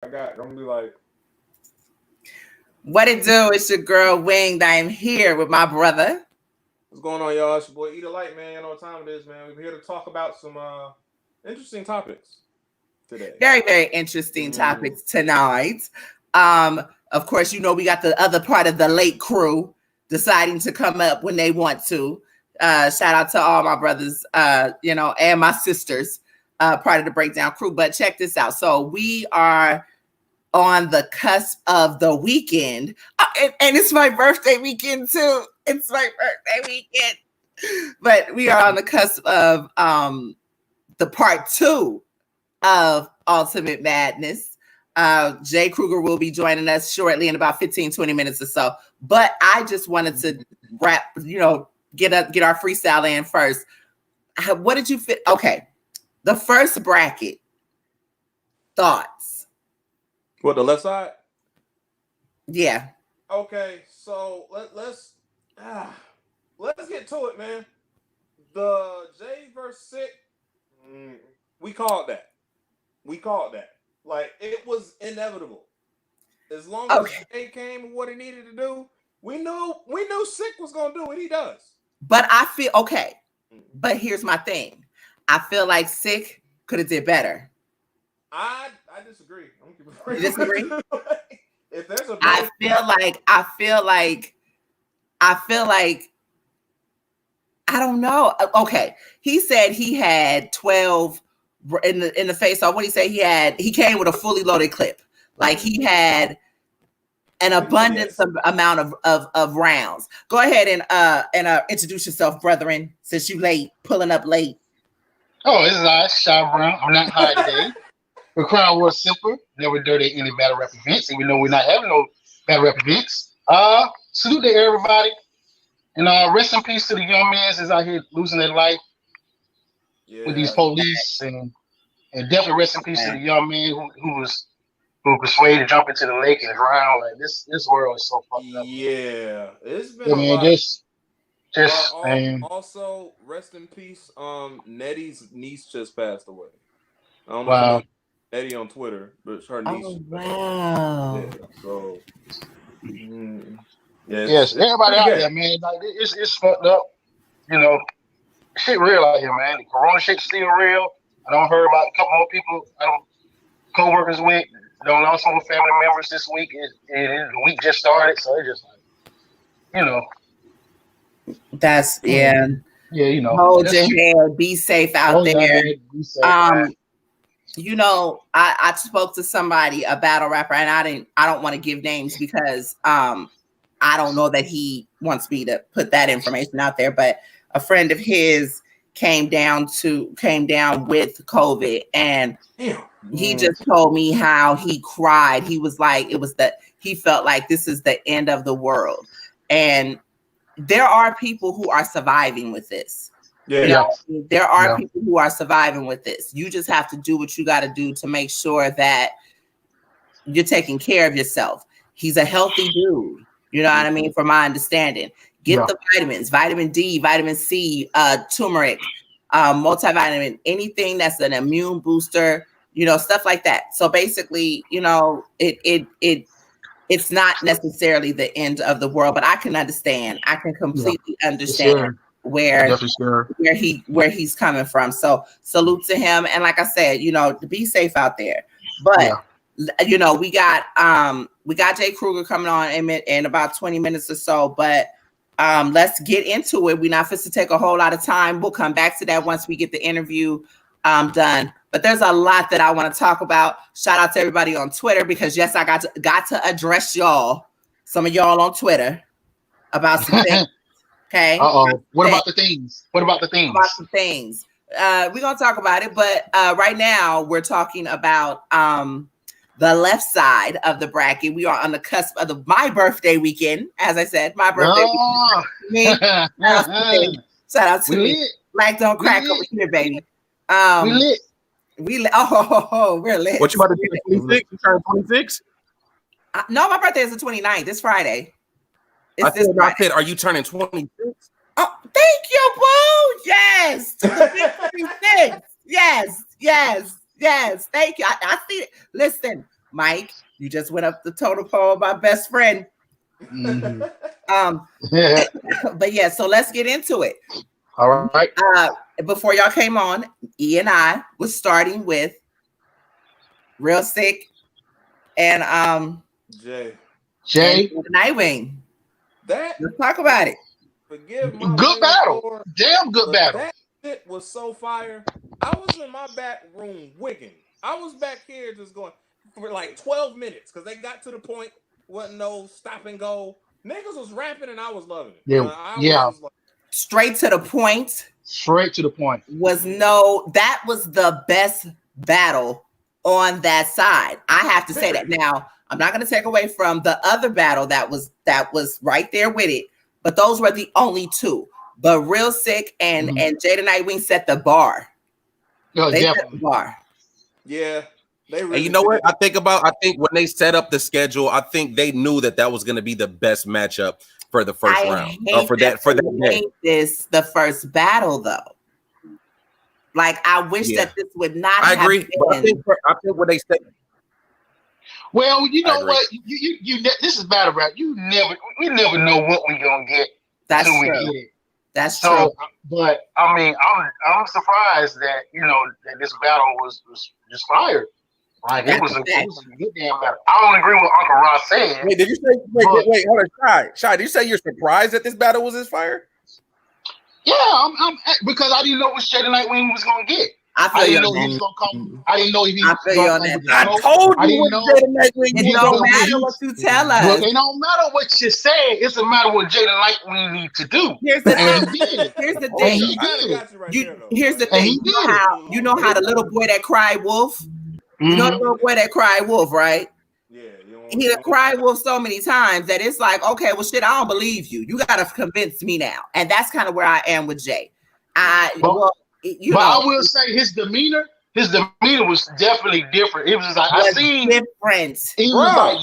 I got. I'm gonna be like, What it do? It's your girl Winged. I am here with my brother. what's going on, y'all? It's your boy Eat a Light, man. You know what time it is, man. We're here to talk about some interesting topics today. Very, very interesting Mm. topics tonight. Um, of course, we got the other part of the late crew deciding to come up when they want to. Shout out to all my brothers, and my sisters, part of the breakdown crew. But check this out. So we are on the cusp of the weekend. And it's my birthday weekend too. It's my birthday weekend. But we are on the cusp of the part 2 of Ultimate Madness. Jay Krooger will be joining us shortly in about 15-20 minutes or so. But I just wanted to get our freestyle in first. What did you fit? Okay. The first bracket. Thoughts. What, the left side? Yeah. Okay, so let's get to it, man. The Jay versus Sick, we called that. Like, it was inevitable. As long as Jay came with what he needed to do, we knew Sick was gonna do what he does. But I feel okay. But here's my thing. I feel like Sick could have did better. I disagree. You disagree? If there's a I feel like I don't know. Okay. He said he had 12 in the face off. What did he say? He came with a fully loaded clip. Like he had an abundance amount of rounds. Go ahead and introduce yourself, brethren, since you pulling up late. Oh, this is Shy Brown. I'm not high today. The crowd was simple. Never dirty any battle rap events, even though we're not having no battle rap events. Salute to everybody. And rest in peace to the young men that's out here losing their life with these police. And definitely rest in peace to the young man who was persuaded to jump into the lake and drown. Like this world is so fucked up. Yeah, it's been a lot. Also, rest in peace. Nettie's niece just passed away. I don't know if you know Nettie on Twitter, but it's her niece. Oh wow! Yeah, so yes, everybody out there, man. Like it's fucked up. You know, shit real out here, man. The corona shit's still real. I don't heard about a couple more people co-workers with. Don't lost some family members this week. The week just started, so it's just like, That's Yeah, hold your head, be safe out there. Be safe, man. I spoke to somebody, a battle rapper, and I don't want to give names because I don't know that he wants me to put that information out there, but a friend of his came down with COVID, and he just told me how he cried. He was like, he felt like this is the end of the world. And there are people who are surviving with this. There are people who are surviving with this. You just have to do what you got to do to make sure that you're taking care of yourself. He's a healthy dude. You know what I mean? From my understanding, get the vitamins, vitamin D, vitamin C, turmeric, multivitamin, anything that's an immune booster, stuff like that. So basically, it's not necessarily the end of the world, but I can understand. I can completely understand where he's coming from. So salute to him. And like I said, to be safe out there. But we got Jay Krooger coming on in about 20 minutes or so. But let's get into it. We're not supposed to take a whole lot of time. We'll come back to that once we get the interview done. But there's a lot that I want to talk about. Shout out to everybody on Twitter because yes, I got to address some of y'all on Twitter about some things. Okay. What about the things? We're gonna talk about it, but right now we're talking about the left side of the bracket. We are on the cusp of my birthday weekend. As I said, my birthday weekend. Shout out to me. Black don't crack over here, baby. We lit. We're lit. What you about to do? 26? You turn 26? No, my birthday is the 29th. This Friday. I said, are you turning 26? Oh, thank you, boo. Yes. 26. Yes. Thank you. I see it. Listen, Mike, you just went up the total poll of my best friend. Mhm. Yeah. But yeah, so let's get into it. All right. Before y'all came on, E and I was starting with Real Sick and Jay. Nightwing. That Let's talk about it. Forgive my good battle. Lord, Damn good battle. That shit was so fire. I was in my back room wigging. I was back here just going for like 12 minutes because they got to the point, wasn't no stop and go. Niggas was rapping and I was loving it. Yeah, Was like, straight to the point. Straight to the point. That was the best battle on that side. I have to say that. Now, I'm not going to take away from the other battle that was right there with it, but those were the only two. But Real Sick and Jada Nightwing set the bar. Oh, they definitely. set the bar. Yeah. They really and you know what? I think when they set up the schedule, I think they knew that was going to be the best matchup for the first round. Or for that day. This the first battle though. Like I wish that this would not. I agree. But I think what they said. Well, you know what? You this is battle rap. We never know what we're gonna get. That's true. We get it. That's so, true. But I mean, I'm surprised that that this battle was just fired. Like it was a good damn battle. I don't agree with what Uncle Ross said. Wait, did you say? Wait, hold on, Shy. Did you say you're surprised that this battle was this fire? Yeah, I'm because I didn't know what Jada Nightwing was gonna get. I didn't know he was gonna come. I didn't know if he was gonna come. I told you what Jada Nightwing was. It don't matter what you tell us. Well, it don't matter what you say. It's a matter what Jada Nightwing need to do. Here's the thing. Here's the thing. Here's the thing. You know how the little boy that cried wolf. You know the little boy that cried wolf, right? Yeah. He cried wolf so many times that it's like, okay, well, shit, I don't believe you. You gotta convince me now, and that's kind of where I am with Jay. I will say his demeanor was definitely different. It was like I seen different. He was like,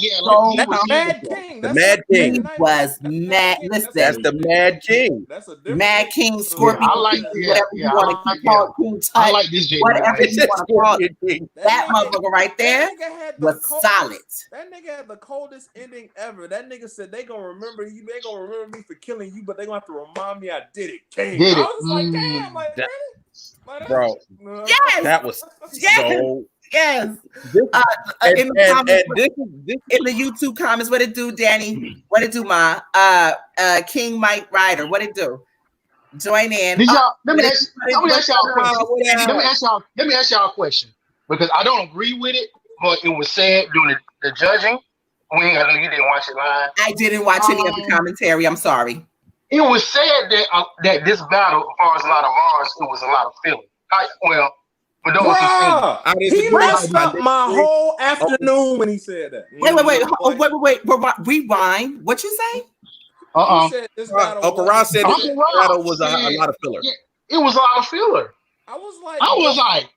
that's Mad King. The Mad King was mad. Listen, that's the Mad King. That's a Mad King, Scorpion. I like whatever you want to call it. I like this Jay. Whatever you want to call it. That motherfucker right there was solid. That nigga had the coldest ending ever. That nigga said they gonna remember you. They gonna remember me for killing you, but they gonna have to remind me I did it. King. I was like, damn, like really? Bro, yes, that was so. Yes. In the YouTube comments, what it do, Danny? What it do, Ma? King Mike Ryder, what it do? Join in. Let me ask y'all a question because I don't agree with it, but it was said during the judging. I know you didn't watch it live. I didn't watch any of the commentary. I'm sorry. It was said that this battle, as far as a lot of bars, it was a lot of feeling. For those who he messed up my whole afternoon when he said that. Wait. Rewind. What you say? Uncle Ross said this battle was a lot of filler. It was a lot of filler. I was like,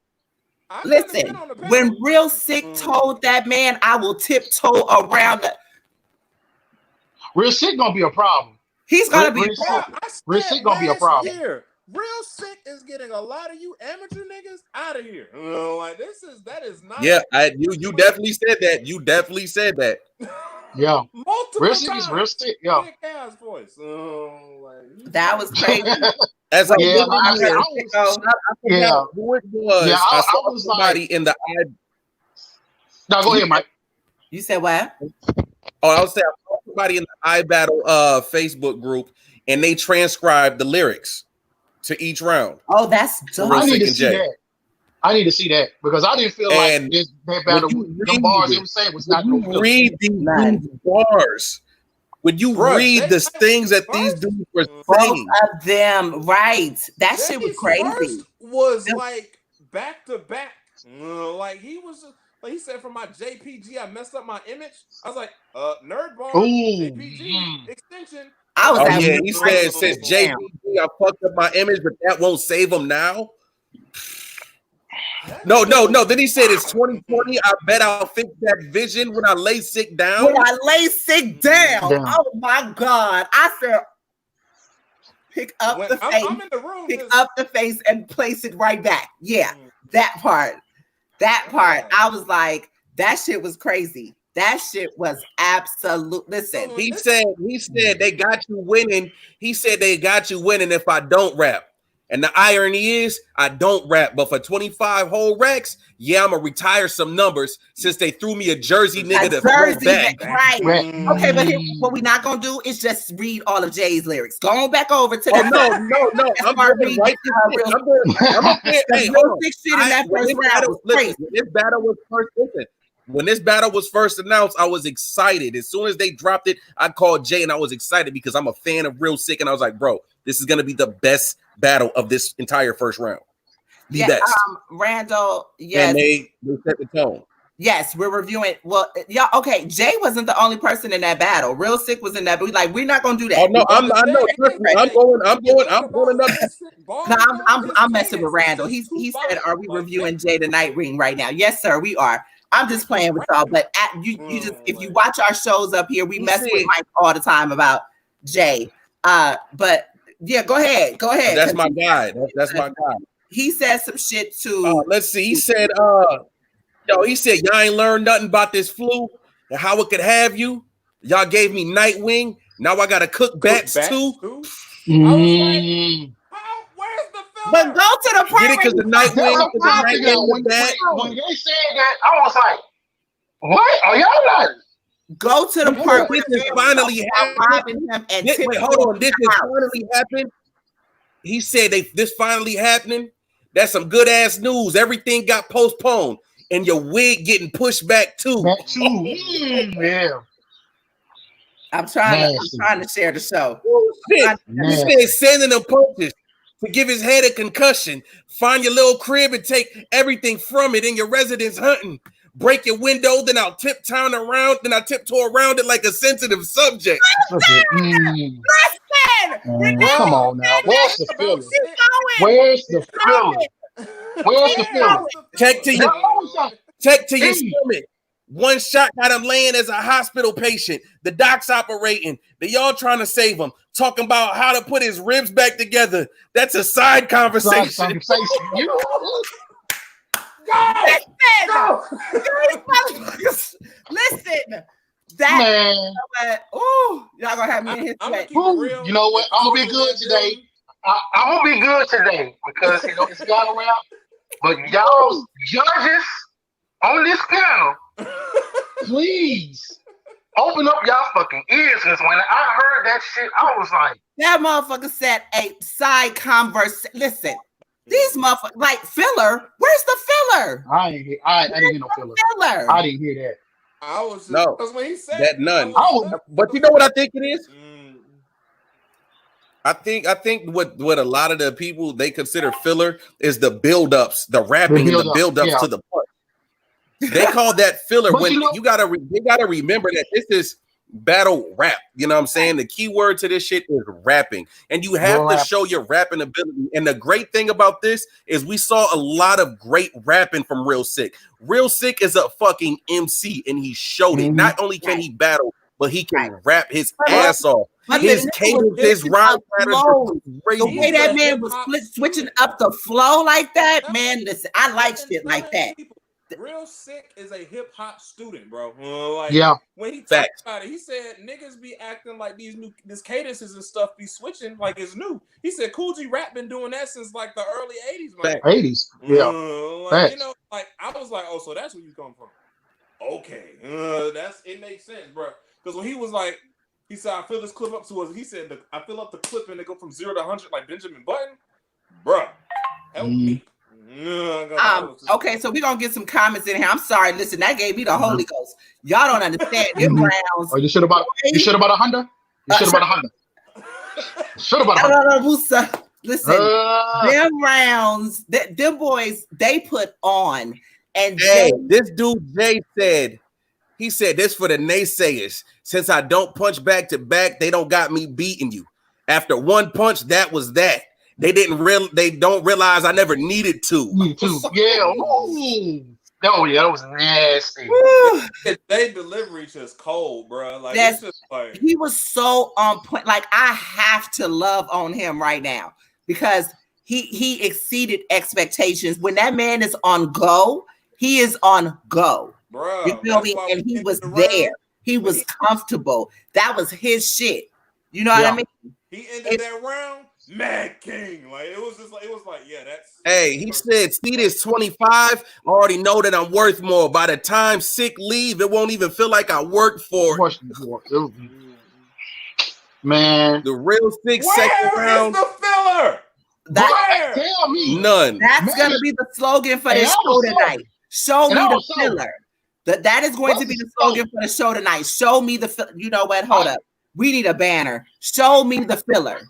listen, when Real Sick told that man, I will tiptoe around the. Real Sick gonna be a problem. He's gonna be a problem. Real Sick gonna be a problem. Real Sick is getting a lot of you amateur niggas out of here. Like that is not. Yeah, you definitely said that. You definitely said that. Yeah, multiple Real Sick is Real Sick. Yeah, Chaos voice. That was crazy. As I was somebody in the eye. No, go ahead, Mike. You said what? Oh, I was saying I saw somebody in the iBattle Facebook group, and they transcribed the lyrics to each round. Oh, that's dope. I need to see that. I need to see that because I didn't feel like that battle. The bars he was saying was not. When you read these bars, when you read the things that these dudes were saying, both of them, right? That shit was crazy. Was like back to back. Like he was. Like he said, for my JPG, I messed up my image. I was like, nerd bar, JPG extension. I was he says JPG, I fucked up my image, but that won't save him now. No. Then he said it's 2020. I bet I'll fix that vision when I lay sick down. Oh my God. I said, pick up the face. I'm in the room. Pick up the face and place it right back. Yeah, that part. I was like, That shit was crazy. That shit was absolute. Listen, he said they got you winning. He said they got you winning if I don't rap. And the irony is, I don't rap, but for 25 whole racks, yeah, I'm gonna retire some numbers since they threw me a Jersey nigga to throw back. Right. Okay, but what we're not gonna do is just read all of Jay's lyrics. Go back over to that. No. I'm going right to When this battle was first announced, I was excited. As soon as they dropped it, I called Jay and I was excited because I'm a fan of Real Sick, and I was like, bro, this is gonna be the best battle of this entire first round. The best. Randall, yes. And they set the tone. Yes, we're reviewing. Well, y'all, okay. Jay wasn't the only person in that battle. Real Sick was in that, but we're not gonna do that. Oh no, I'm going up. I'm messing with Randall. He said, "Are we reviewing Jay the Night Ring right now?" Yes, sir, we are. I'm just playing with y'all, but you just if you watch our shows up here, we mess with Mike all the time about Jay. But yeah, go ahead. That's my guy. That's my guy. He said some shit too. Let's see. He said, y'all ain't learned nothing about this flu and how it could have you. Y'all gave me Nightwing. Now I gotta cook bats too. Where's the film? But go to the part. Get it because the Nightwing. When they said that, I was like, "What are y'all like?" Go to the part where this finally happened. Wait, hold on. This is finally happened. He said this finally happening. That's some good ass news. Everything got postponed, and your wig getting pushed back too. Yeah. I'm trying to share the show. He said sending them punches to give his head a concussion. Find your little crib and take everything from it in your residence hunting. Break your window, then I'll tiptoe around it like a sensitive subject. Listen! Come on now. Where's the feeling? Where's the feeling? Where's the feeling? Check to your stomach. One shot got him laying as a hospital patient. The doc's operating. They all trying to save him. Talking about how to put his ribs back together. That's a side conversation. Go! Listen, that man. Y'all gonna have me in his sweat. You know what? I'm gonna be good today. I'm gonna be good today because it's got around. But y'all judges on this panel, please open up y'all fucking ears, because when I heard that shit, I was like, that motherfucker said a side converse. Listen. These motherfuckers, like filler. Where's the filler? I didn't hear no filler. I didn't hear that. I was no. When he said that none. But you know what I think it is? I think what a lot of the people they consider filler is the build-ups, the rapping and the build-ups to the part. They call that filler when you gotta remember that this is battle rap. You know what I'm saying? The key word to this shit is rapping, and you have to show your rapping ability. And the great thing about this is we saw a lot of great rapping from Real Sick. Real Sick is a fucking MC, and he showed it. Not only can he battle, but he can rap his ass off. His cadence, his rhyme patterns are crazy. The way that man was switching up the flow like that, man. Listen, I like shit like that. Real Sick is a hip hop student, bro. When he talked about it, he said niggas be acting like these cadences and stuff be switching like it's new. He said Kool G Rap been doing that since like the early 80s, man. 80s, yeah. I was like, oh, so that's where you come from. Okay, it makes sense, bro. Because when he was like, he said, I fill this clip up to us. He said, I fill up the clip and they go from 0 to 100 like Benjamin Button, bro. Help me. Okay, so we're gonna get some comments in here. I'm sorry, listen, that gave me the Holy Ghost. Y'all don't understand them rounds. You should about 100. You should about 100. Should about 100. Listen, them rounds, them boys, they put on. And this dude Jay said, he said this for the naysayers. Since I don't punch back to back, they don't got me beating you. After one punch, that was that. They don't realize I never needed to. Yeah. Ooh. Oh yeah, that was nasty. They delivery just cold, bro. Like it's just like he was so on point. Like I have to love on him right now because he exceeded expectations. When that man is on go, he is on go. Bruh, You feel me? And he was there. He was comfortable. That was his shit. You know what I mean? He ended that round, Mad King. Like it was like, yeah, that's. Hey, he said, "See this 25. I already know that I'm worth more. By the time sick leave, it won't even feel like I worked for it." Man, the real sick second round. Where is the filler? Tell me none. That's gonna be the slogan for this show tonight. Show me the filler. That is going to be the slogan for the show tonight. Show me the. You know what? Hold up. We need a banner. Show me the filler.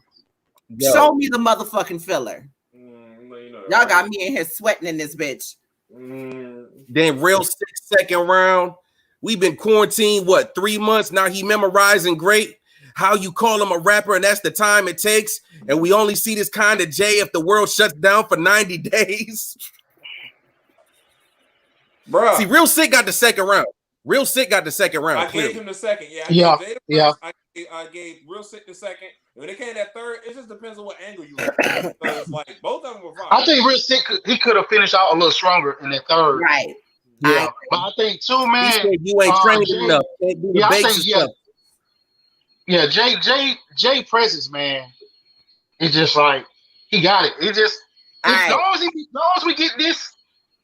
Yo. Show me the motherfucking filler. Y'all got me in here sweating in this bitch. Then real sick second round. We've been quarantined, 3 months? Now he memorizing great. How you call him a rapper, and that's the time it takes. And we only see this kind of Jay if the world shuts down for 90 days. Bro. See, Real Sick got the second round. Real Sick got the second round. I gave him the second. Yeah. I gave Real Sick the second. When it came that third, it just depends on what angle you look at. Because like both of them were fine. I think Real Sick he could have finished out a little stronger in that third. Right. Yeah. But I think too, man. He said you ain't trained enough. Jay presence, man. It's just like he got it. It just as long as we get this,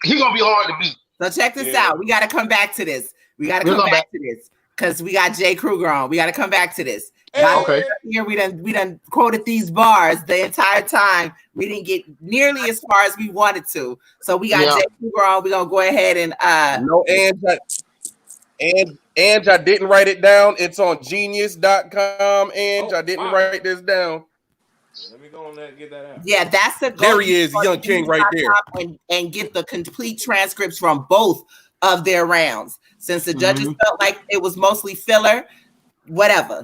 he gonna be hard to beat. So check this out. We got to come back to this. Because we got Jay Krooger on. We got to come back to this. Okay. Here we done quoted these bars the entire time. We didn't get nearly as far as we wanted to. So we got Jay Krooger on. We're gonna go ahead and no, Ange, I didn't write it down. It's on genius.com. Ange, I didn't write this down. Let me go on there and get that out. Yeah, that's the there he is, Young King right there. And get the complete transcripts from both of their rounds. Since the judges felt like it was mostly filler, whatever,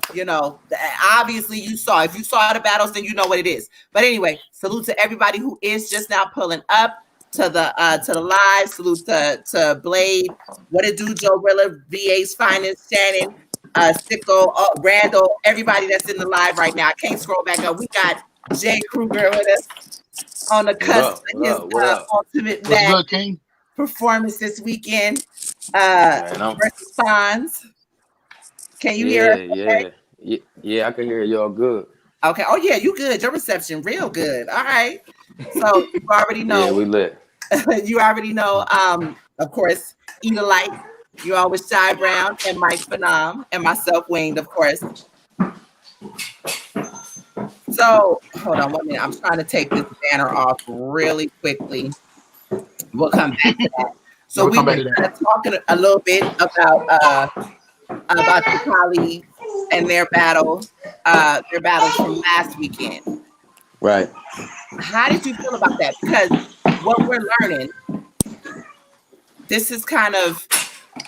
obviously you saw. If you saw the battles, then you know what it is. But anyway, salute to everybody who is just now pulling up to the live. Salute to Blade, what it do, Joe Rilla, VA's finest, Shannon, Sicko, Randall, everybody that's in the live right now. I can't scroll back up. We got Jay Krooger with us on the cusp of his ultimate match performance this weekend. Versus Fonz. Can you hear us? Okay? Yeah, I can hear y'all good. Okay. Oh yeah, you good. Your reception real good. All right. So you already know. Yeah, we lit. You already know. Of course, Eat Alike. You always Shy Brown and Mike Phenom and myself, Winged, of course. So hold on 1 minute. I'm trying to take this banner off really quickly. We'll come back to that. So we were talking a little bit about the colleagues and their battles from last weekend. Right. How did you feel about that? Because what we're learning, this is kind of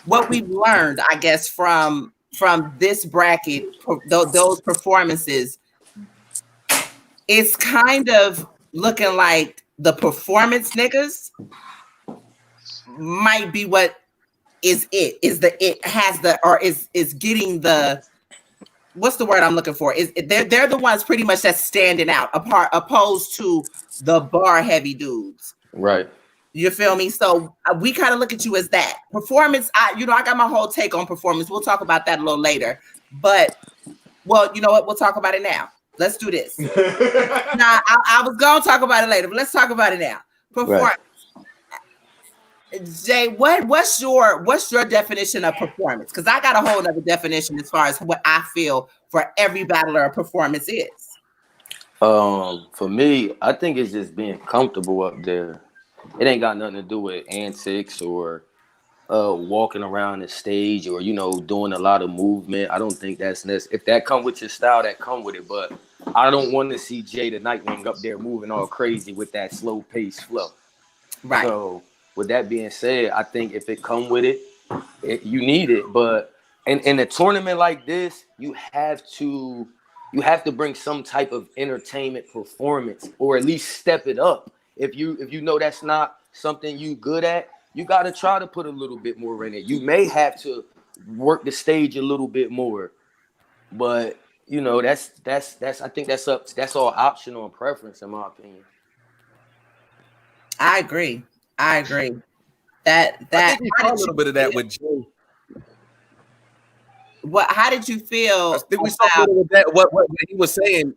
what we've learned, I guess, from this bracket, those performances. It's kind of looking like the performance niggas might be what is getting the, what's the word I'm looking for? They're the ones pretty much that's standing out opposed to the bar heavy dudes. Right. You feel me? So we kind of look at you as that performance. I got my whole take on performance. We'll talk about that a little later. But well, you know what? We'll talk about it now. Let's do this. I was gonna talk about it later, but let's talk about it now. Performance. Right. Jay, what's your definition of performance? Because I got a whole other definition as far as what I feel for every battler a performance is. For me, I think it's just being comfortable up there. It ain't got nothing to do with antics or walking around the stage or doing a lot of movement. I don't think that's necessary. If that come with your style, that come with it. But I don't want to see Jay the Nightwing up there moving all crazy with that slow pace flow. Right. So with that being said, I think if it come with it, you need it. But in a tournament like this, you have to bring some type of entertainment performance or at least step it up. If you know that's not something you good at, you got to try to put a little bit more in it. You may have to work the stage a little bit more, but that's I think that's all optional and preference in my opinion. I agree. I think we saw a little bit of that with Jay. How did you feel? I think we saw a little of that. What he was saying,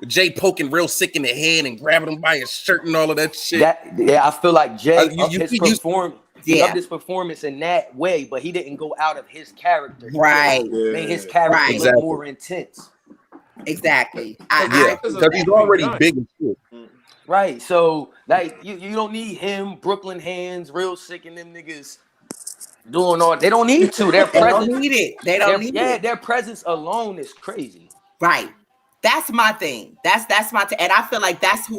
Jay poking real sick in the head and grabbing him by his shirt and all of that shit. I feel like Jay upped his performance in that way, but he didn't go out of his character. He made his character look more intense. Exactly. Because he's already big and shit. Right. So like you don't need him, Brooklyn hands, real sick and them niggas doing all. They don't need to. Their presence. They don't need it. They don't need it. Their presence alone is crazy. Right. That's my thing. That's my and I feel like that's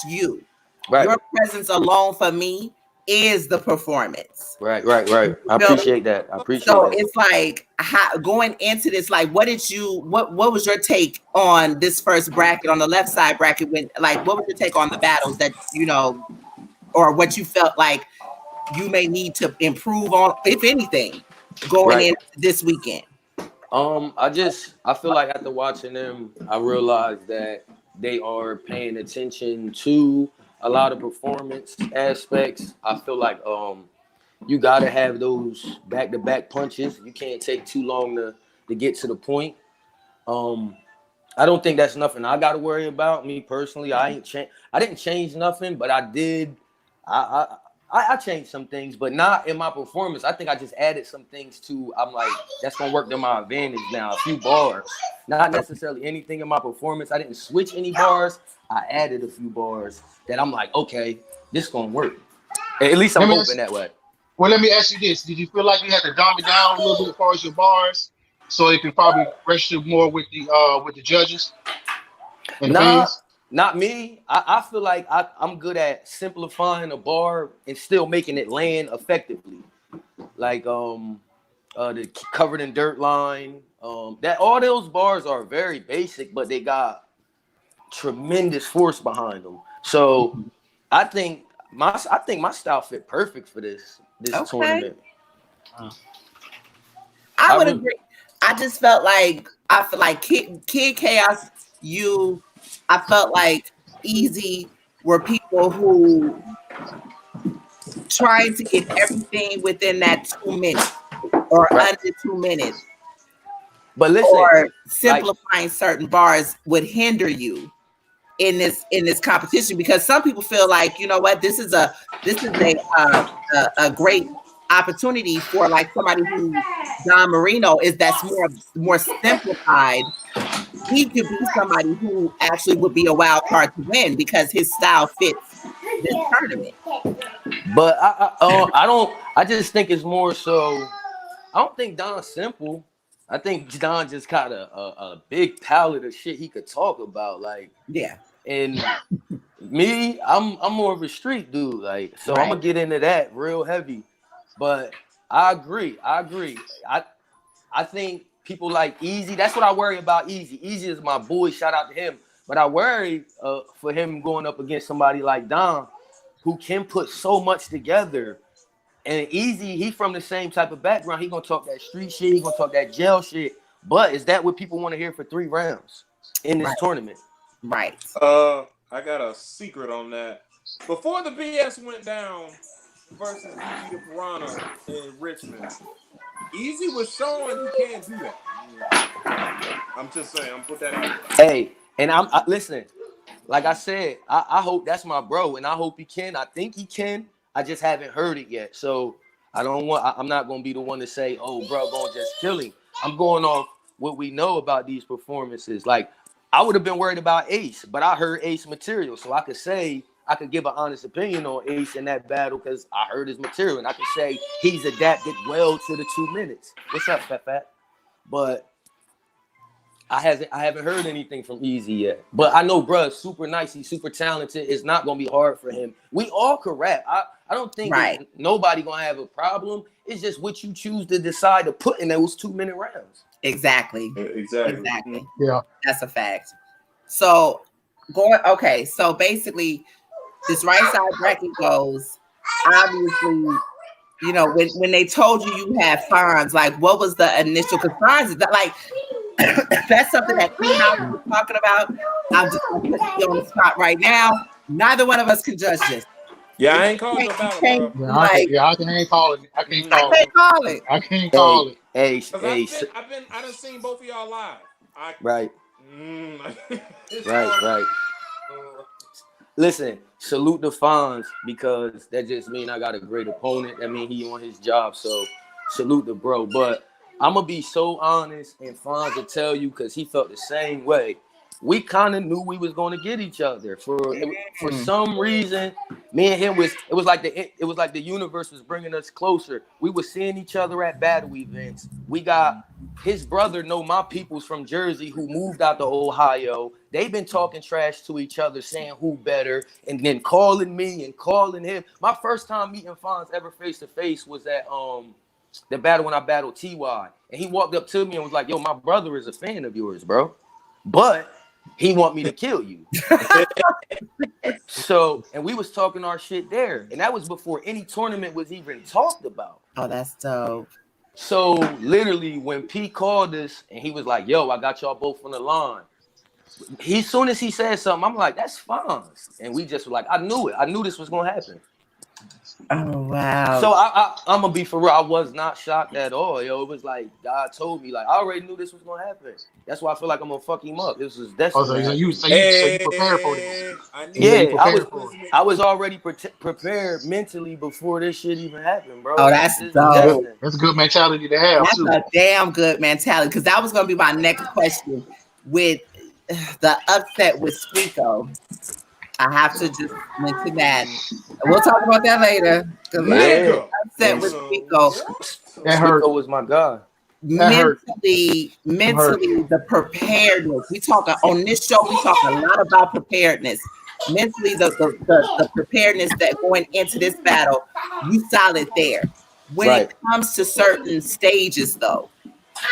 you. Right. Your presence alone for me is the performance. Right. I appreciate that. So it's like going into this, like, what was your take on this first bracket, on the left side bracket? What was your take on the battles that, or what you felt like you may need to improve on, if anything, going in this weekend? I feel like after watching them, I realized that they are paying attention to a lot of performance aspects. I feel like you gotta have those back-to-back punches. You can't take too long to get to the point. I don't think that's nothing I gotta worry about. Me personally, I didn't change nothing, but I did. I changed some things, but not in my performance. I think I just added some things to. I'm like, that's gonna work to my advantage now. A few bars, not necessarily anything in my performance. I didn't switch any bars. I added a few bars that I'm like, okay, this gonna work. At least I'm hoping that way. Well, let me ask you this: did you feel like you had to dumb it down a little bit as far as your bars, so it can probably register more with the judges and fans? Not me. I feel like I'm good at simplifying a bar and still making it land effectively. Like the covered in dirt line. That all those bars are very basic, but they got tremendous force behind them. So I think my style fit perfect for this tournament. I would agree. I just felt like Kid Chaos, I felt like Easy were people who tried to get everything within that 2 minutes or under 2 minutes. But listen, or simplifying certain bars would hinder you in this competition, because some people feel like, you know what, this is a great opportunity for like somebody who Don Marino that's more simplified. He could be somebody who actually would be a wild card to win because his style fits this tournament. But I just think it's more so. I don't think Don's simple. I think Don just got a big palette of shit he could talk about. Like, yeah. And me, I'm more of a street dude. Like, so I'm gonna get into that real heavy. But I agree. I think people like Easy. That's what I worry about. Easy is my boy. Shout out to him. But I worry for him going up against somebody like Don, who can put so much together. And Easy, he from the same type of background. He gonna talk that street shit. He gonna talk that jail shit. But is that what people want to hear for 3 rounds in this tournament? Right. I got a secret on that. Before the BS went down versus Easy the Piranha in Richmond, Easy was showing he can't do that. I'm just saying. I'm put that out. Hey, and I listen. Like I said, I hope that's my bro, and I hope he can. I think he can. I just haven't heard it yet, so I'm not gonna be the one to say, "Oh, bro, going just kill him." I'm going off what we know about these performances. Like, I would have been worried about Ace, but I heard Ace material, so I could give an honest opinion on Ace in that battle because I heard his material, and I could say he's adapted well to the 2 minutes. What's up, Fat? But I haven't heard anything from Easy yet. But I know bruh is super nice. He's super talented. It's not gonna be hard for him. We all could rap. I don't think nobody gonna have a problem. It's just what you choose to decide to put in those 2 minute rounds. Exactly. Yeah, that's a fact. So so basically this right side bracket goes, obviously, you know, when they told you had Fonz, like what was the initial, because Fonz is like that's something that we were talking about. I'm just gonna put you on the spot right now. Neither one of us can judge this. Yeah, I ain't called no battle, bro. I ain't calling it. I can't call it. can't call it. I can't call it. Hey, Cause I done seen both of y'all live. right, It's right, hard. right. Listen, salute the Fonz because that just mean I got a great opponent. That mean he on his job. So salute the bro. But I'm gonna be so honest, and Fonz will tell you because he felt the same way. We kind of knew we was gonna get each other for some reason. Me and him it was like the universe was bringing us closer. We were seeing each other at battle events. We got his brother know my peoples from Jersey who moved out to Ohio. They've been talking trash to each other, saying who better, and then calling me and calling him. My first time meeting Fonz ever face to face was at the battle when I battled TY, and he walked up to me and was like, "Yo, my brother is a fan of yours, bro, but he want me to kill you." So, and we was talking our shit there, and that was before any tournament was even talked about. Oh, that's dope. So literally when P called us and he was like, "Yo, I got y'all both on the line." Soon as he said something, I'm like, "That's fine." And we just were like, I knew it. I knew this was gonna happen. Oh wow. So I'm gonna be for real. I was not shocked at all. Yo, it was like God told me. Like I already knew this was gonna happen. That's why I feel like I'm gonna fuck him up. This was destiny. So you prepared for this? I was already prepared mentally before this shit even happened, bro. Oh, that's dope. That's a good mentality to have. That's a damn good mentality because that was gonna be my next question with the upset with Squeako. I have to just mention that. We'll talk about that later. Yeah. Upset with Squeako. That hurt. Squeako was my guy. Mentally, the preparedness. We talk on this show. We talk a lot about preparedness. Mentally, the preparedness that going into this battle, you solid there. When it comes to certain stages, though,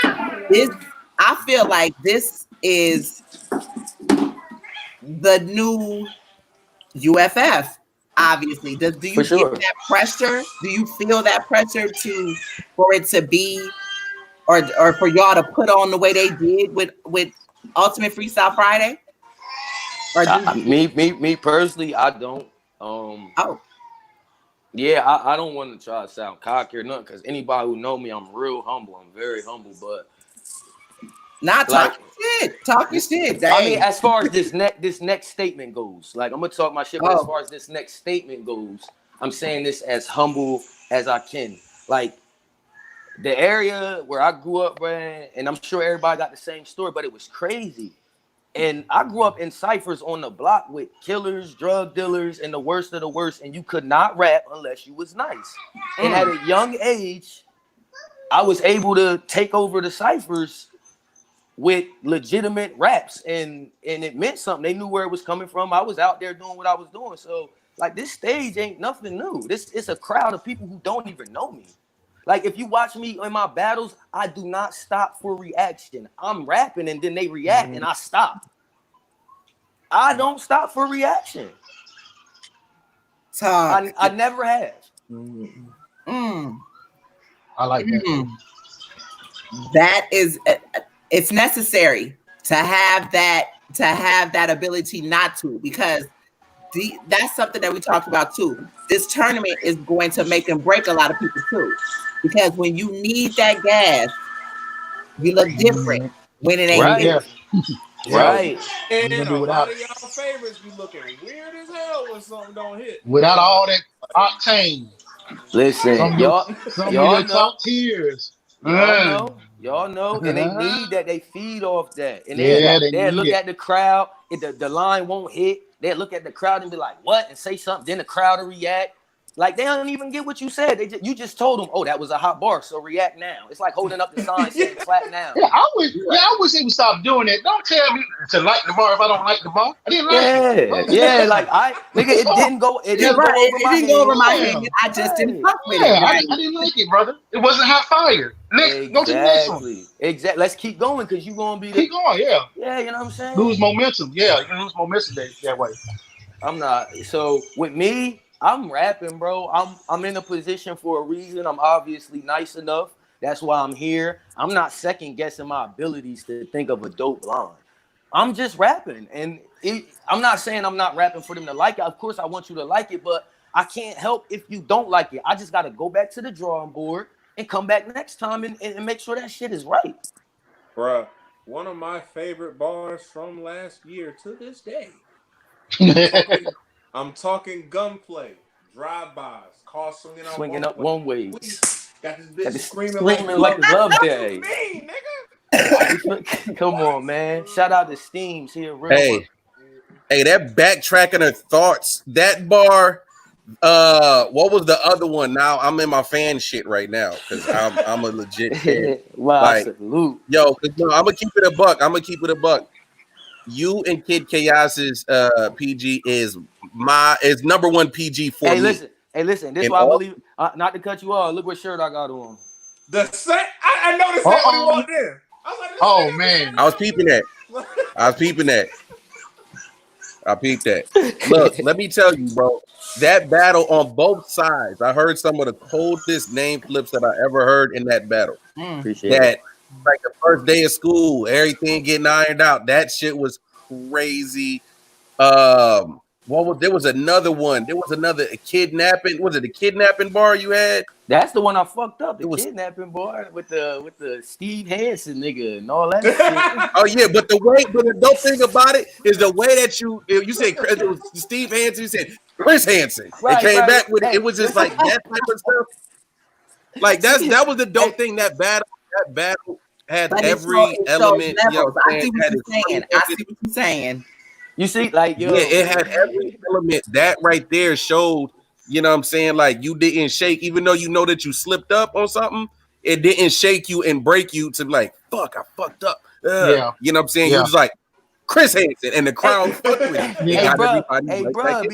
I feel like this is the new UFF. Obviously, do you get that pressure? Do you feel that pressure for it to be, or for y'all to put on the way they did with Ultimate Freestyle Friday? Or me personally, I don't. Yeah, I don't want to try to sound cocky or nothing because anybody who know me, I'm real humble. I'm very humble, but not talking shit. Talking shit. Dang. I mean, as far as this next statement goes, like I'm gonna talk my shit, but as far as this next statement goes, I'm saying this as humble as I can. Like the area where I grew up, man, and I'm sure everybody got the same story, but it was crazy. And I grew up in ciphers on the block with killers, drug dealers, and the worst of the worst. And you could not rap unless you was nice. And at a young age, I was able to take over the ciphers with legitimate raps. And it meant something. They knew where it was coming from. I was out there doing what I was doing. So, like, this stage ain't nothing new. It's a crowd of people who don't even know me. Like, if you watch me in my battles, I do not stop for reaction. I'm rapping, and then they react, and I stop. I don't stop for reaction. I never have. I like that. That is, it's necessary to have that ability not to, because that's something that we talked about too. This tournament is going to make and break a lot of people too. Because when you need that gas, you look different when it ain't there. Right. And a lot of y'all favorites be looking weird as hell when something don't hit. Without all that octane. Listen, y'all know. Top tiers. Y'all know, and they need that. They feed off that. And they look at the crowd. If the line won't hit, they look at the crowd and be like, "What?" and say something. Then the crowd will react. Like, they don't even get what you said. You just told them, "Oh, that was a hot bar, so react now." It's like holding up the sign saying clap now. Yeah, I wish they would stop doing that. Don't tell me to like the bar if I don't like the bar. I didn't like it. Yeah, like it didn't go. It didn't go over my head. I just didn't fuck with it. I didn't like it, brother. It wasn't hot fire. Next, go to the next one. Exactly. Let's keep going because you're gonna be keep going. Yeah. Yeah, you know what I'm saying. Lose momentum. Yeah, you can lose momentum that way. I'm not. So with me, I'm rapping, bro. I'm in a position for a reason. I'm obviously nice enough. That's why I'm here. I'm not second guessing my abilities to think of a dope line. I'm just rapping. And I'm not saying I'm not rapping for them to like it. Of course, I want you to like it, but I can't help if you don't like it. I just got to go back to the drawing board and come back next time and make sure that shit is right. Bruh, one of my favorite bars from last year to this day. I'm talking gunplay, drive-bys, car swinging up one ways. Got this bitch screaming like it's love day. Me, nigga. Come on, man. Shout out to Steams here. Real Hey, that backtracking her thoughts. That bar. What was the other one? Now I'm in my fan shit right now because I'm a legit fan. Wow, like, salute. Yo, no, I'm gonna keep it a buck. You and Kid Chaos's PG is number one PG for me. Hey, listen. This is why I believe. Not to cut you off. Look what shirt I got on. The same. I noticed that when he walked in. I was like, oh man, I was peeping that. I peeped that. Look, let me tell you, bro. That battle on both sides, I heard some of the coldest name flips that I ever heard in that battle. Appreciate that. Like the first day of school, everything getting ironed out. That shit was crazy. There was another one. There was another kidnapping. Was it a kidnapping bar you had? That's the one I fucked up. The kidnapping bar with the Steve Hansen nigga and all that shit. Oh yeah, but the dope thing about it is the way that you said it was Steve Hansen. You said Chris Hansen. It came back with it. It was just like that type of stuff. Like that was the dope thing. That battle had every element. You know, I see what you're saying. You see, like, yo. Yeah, it had every element. That right there showed, you know what I'm saying? Like, you didn't shake, even though you know that you slipped up on something, it didn't shake you and break you to like, fuck, I fucked up. Yeah. You know what I'm saying? You was like, Chris Hansen, and the crowd fucked with it. Hey, bro,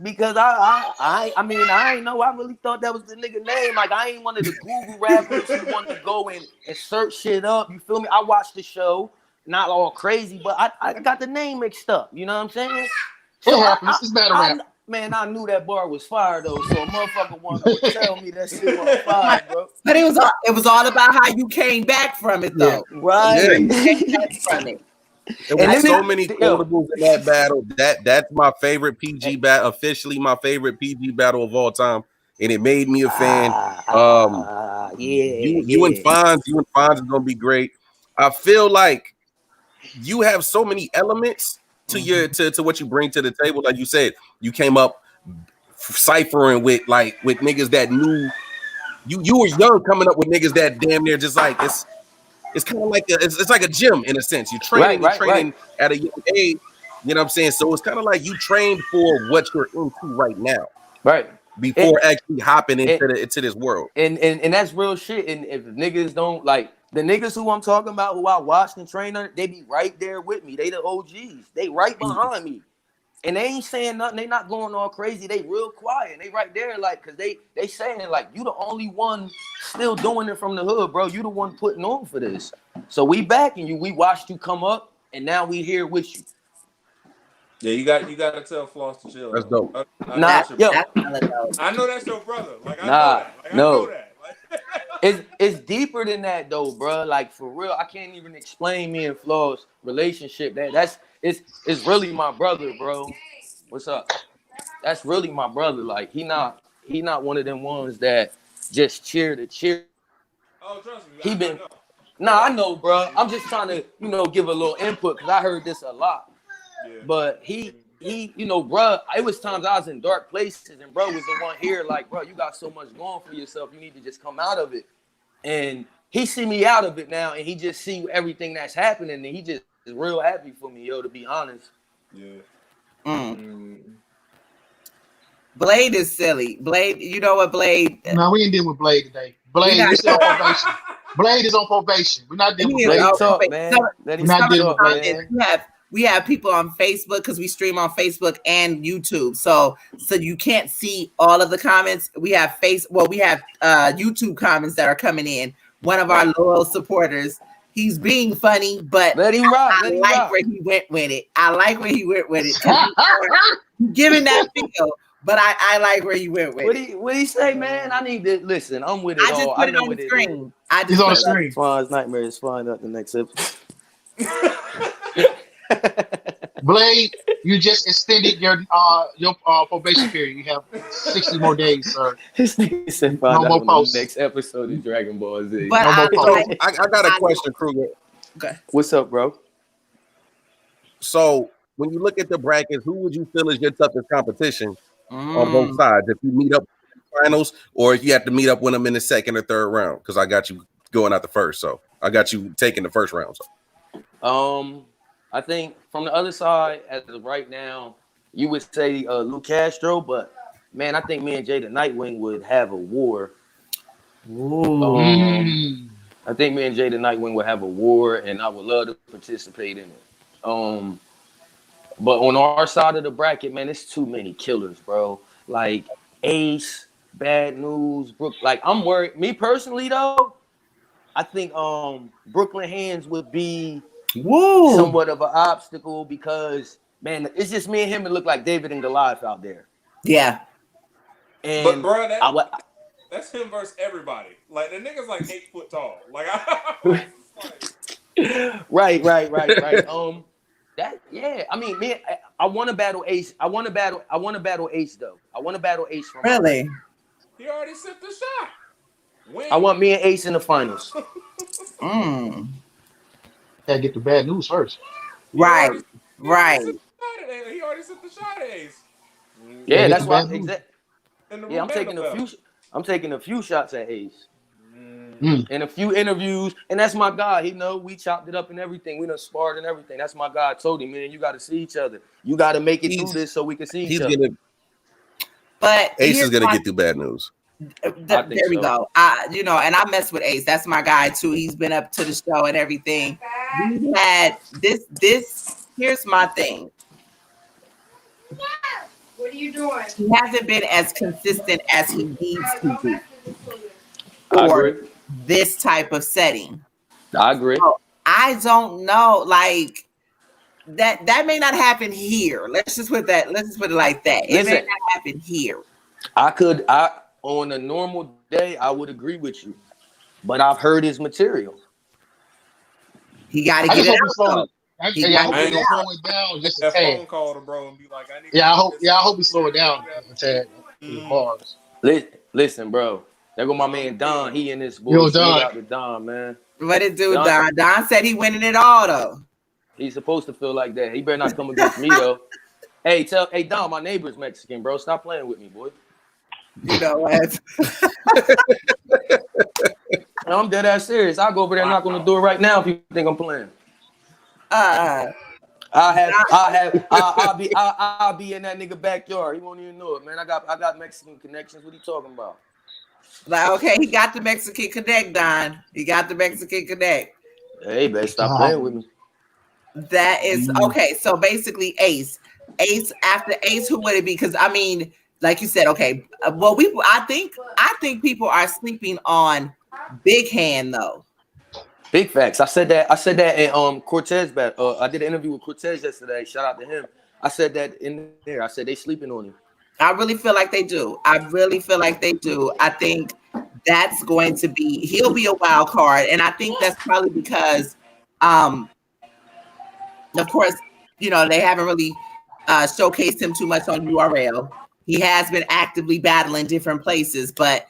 because I mean, I ain't know. I really thought that was the nigga name. Like, I ain't one of the Google rappers who want to go and search shit up. You feel me? I watched the show. Not all crazy, but I got the name mixed up. You know what I'm saying? So it happens. It's battle rap. Man, I knew that bar was fire though, so a motherfucker wanted to tell me that shit was fire, bro. But it was all about how you came back from it, though. Yeah. Right. Yeah. There was so many quotables in that battle. That's my favorite PG battle, officially my favorite PG battle of all time, and it made me a fan. You and Fonz is gonna be great. I feel like you have so many elements to your to what you bring to the table. Like you said, you came up ciphering with niggas that knew you were young, coming up with niggas that damn near just like it's kind of like it's like a gym in a sense. You're training at a young age. You know what I'm saying? So it's kind of like you trained for what you're into right now, right? Before actually hopping into this world. And that's real shit. And if niggas don't like. The niggas who I'm talking about, who I watched and trained on, they be right there with me. They the OGs. They right behind me. And they ain't saying nothing. They not going all crazy. They real quiet. And they right there, like, because they saying, like, you the only one still doing it from the hood, bro. You the one putting on for this. So we backing you. We watched you come up, and now we here with you. Yeah, you got to tell Floss to chill. That's dope. I know that's your brother. Like, I know that. It's deeper than that though, bro. Like for real, I can't even explain me and Flo's relationship. It's really my brother, bro. What's up? That's really my brother. Like he not one of them ones that just cheer to cheer. Oh, trust me. I know, bro. I'm just trying to give a little input because I heard this a lot. Yeah. But he, bro, it was times I was in dark places and bro was the one here like, bro, you got so much going for yourself. You need to just come out of it. And he see me out of it now and he just see everything that's happening and he just is real happy for me, to be honest. Yeah. Blade is silly. Blade, you know what, Blade? No, we ain't dealing with Blade today. Blade is on probation. Blade is on probation. We're not dealing with Blade. We're not dealing with Blade. We have people on Facebook because we stream on Facebook and YouTube. So you can't see all of the comments. We have YouTube comments that are coming in. One of our loyal supporters, he's being funny, but let him rock. I like where he went with it. Giving that feel, but I like where he went with it. What he say, man? I need to listen. I'm with it. I just put it on the screen. He's on the screen. Fonz Nightmare is fine at the next episode. Blade, You just extended your probation period. You have 60 more days, sir. His nigga said find No out more on posts. the next episode of Dragon Ball Z. But No more I, posts. like, I got a question, Krooger. okay. What's up, bro? So when you look at the brackets, who would you feel is your toughest competition on both Mm. sides? If you meet up in the finals, or if you have to meet up with them in the second or third round? Because I got you going out the first, so I got you taking the first round. So. I think from the other side, as of right now, you would say Lou Castro, but man, I think me and Jay the Nightwing would have a war. I think me and Jay the Nightwing would have a war, and I would love to participate in it. But on our side of the bracket, man, it's too many killers, bro. Like Ace, Bad News, Brook. Like I'm worried. Me personally, though, I think Brooklyn Hands would be somewhat of an obstacle because, man, it's just me and him that look like David and Goliath out there. Yeah. And but bro, that's him versus everybody. Like the nigga's like 8 foot tall. Like, right. That I mean, man, I want to battle Ace. I want to battle Ace though. I want to battle Ace from Really? He already sent the shot. When? I want me and Ace in the finals. Mm. Gotta get the Bad News first. Right. He already sent the shot at Ace. Yeah, that's why. Yeah, I'm taking a few shots at Ace. And a few interviews, and that's my guy. He know we chopped it up and everything. We done sparred and everything. That's my guy. I told him, man, you got to see each other. You got to make it through this so we can see each other. But Ace is gonna get through Bad News. There we go. And I mess with Ace. That's my guy too. He's been up to the show and everything. We had this. Here's my thing. What are you doing? He hasn't been as consistent as he needs to be for this type of setting. I agree. So I don't know, like that may not happen here. Let's just put it like that. It may not happen here. On a normal day, I would agree with you, but I've heard his material. He got to get it out. I hope he slow it down just a tad. Phone call to bro and be like, I need. I hope he slow it down a tad. Listen, bro. There go my man Don. He in this boy. Yo, Don. Out to Don, man. What it do, Don? Don said he winning it all though. He's supposed to feel like that. He better not come against me though. Hey, Don, my neighbor's Mexican, bro. Stop playing with me, boy. You know what? I'm dead ass serious. I'll go over there and knock on the door right now if you think I'm playing. I'll be in that nigga backyard. He won't even know it, man. I got Mexican connections. What are you talking about? Like, okay, he got the Mexican connect, Don. He got the Mexican connect. Hey, babe, stop playing with me. That is okay. So basically, Ace after Ace, who would it be? Because I mean, like you said, okay. Well, I think people are sleeping on Big Hand though. Big facts. I said that in Cortez battle. I did an interview with Cortez yesterday. Shout out to him. I said that in there. I said they sleeping on him. I really feel like they do. I think that's going to be. He'll be a wild card, and I think that's probably because, of course, they haven't really showcased him too much on URL. He has been actively battling different places, but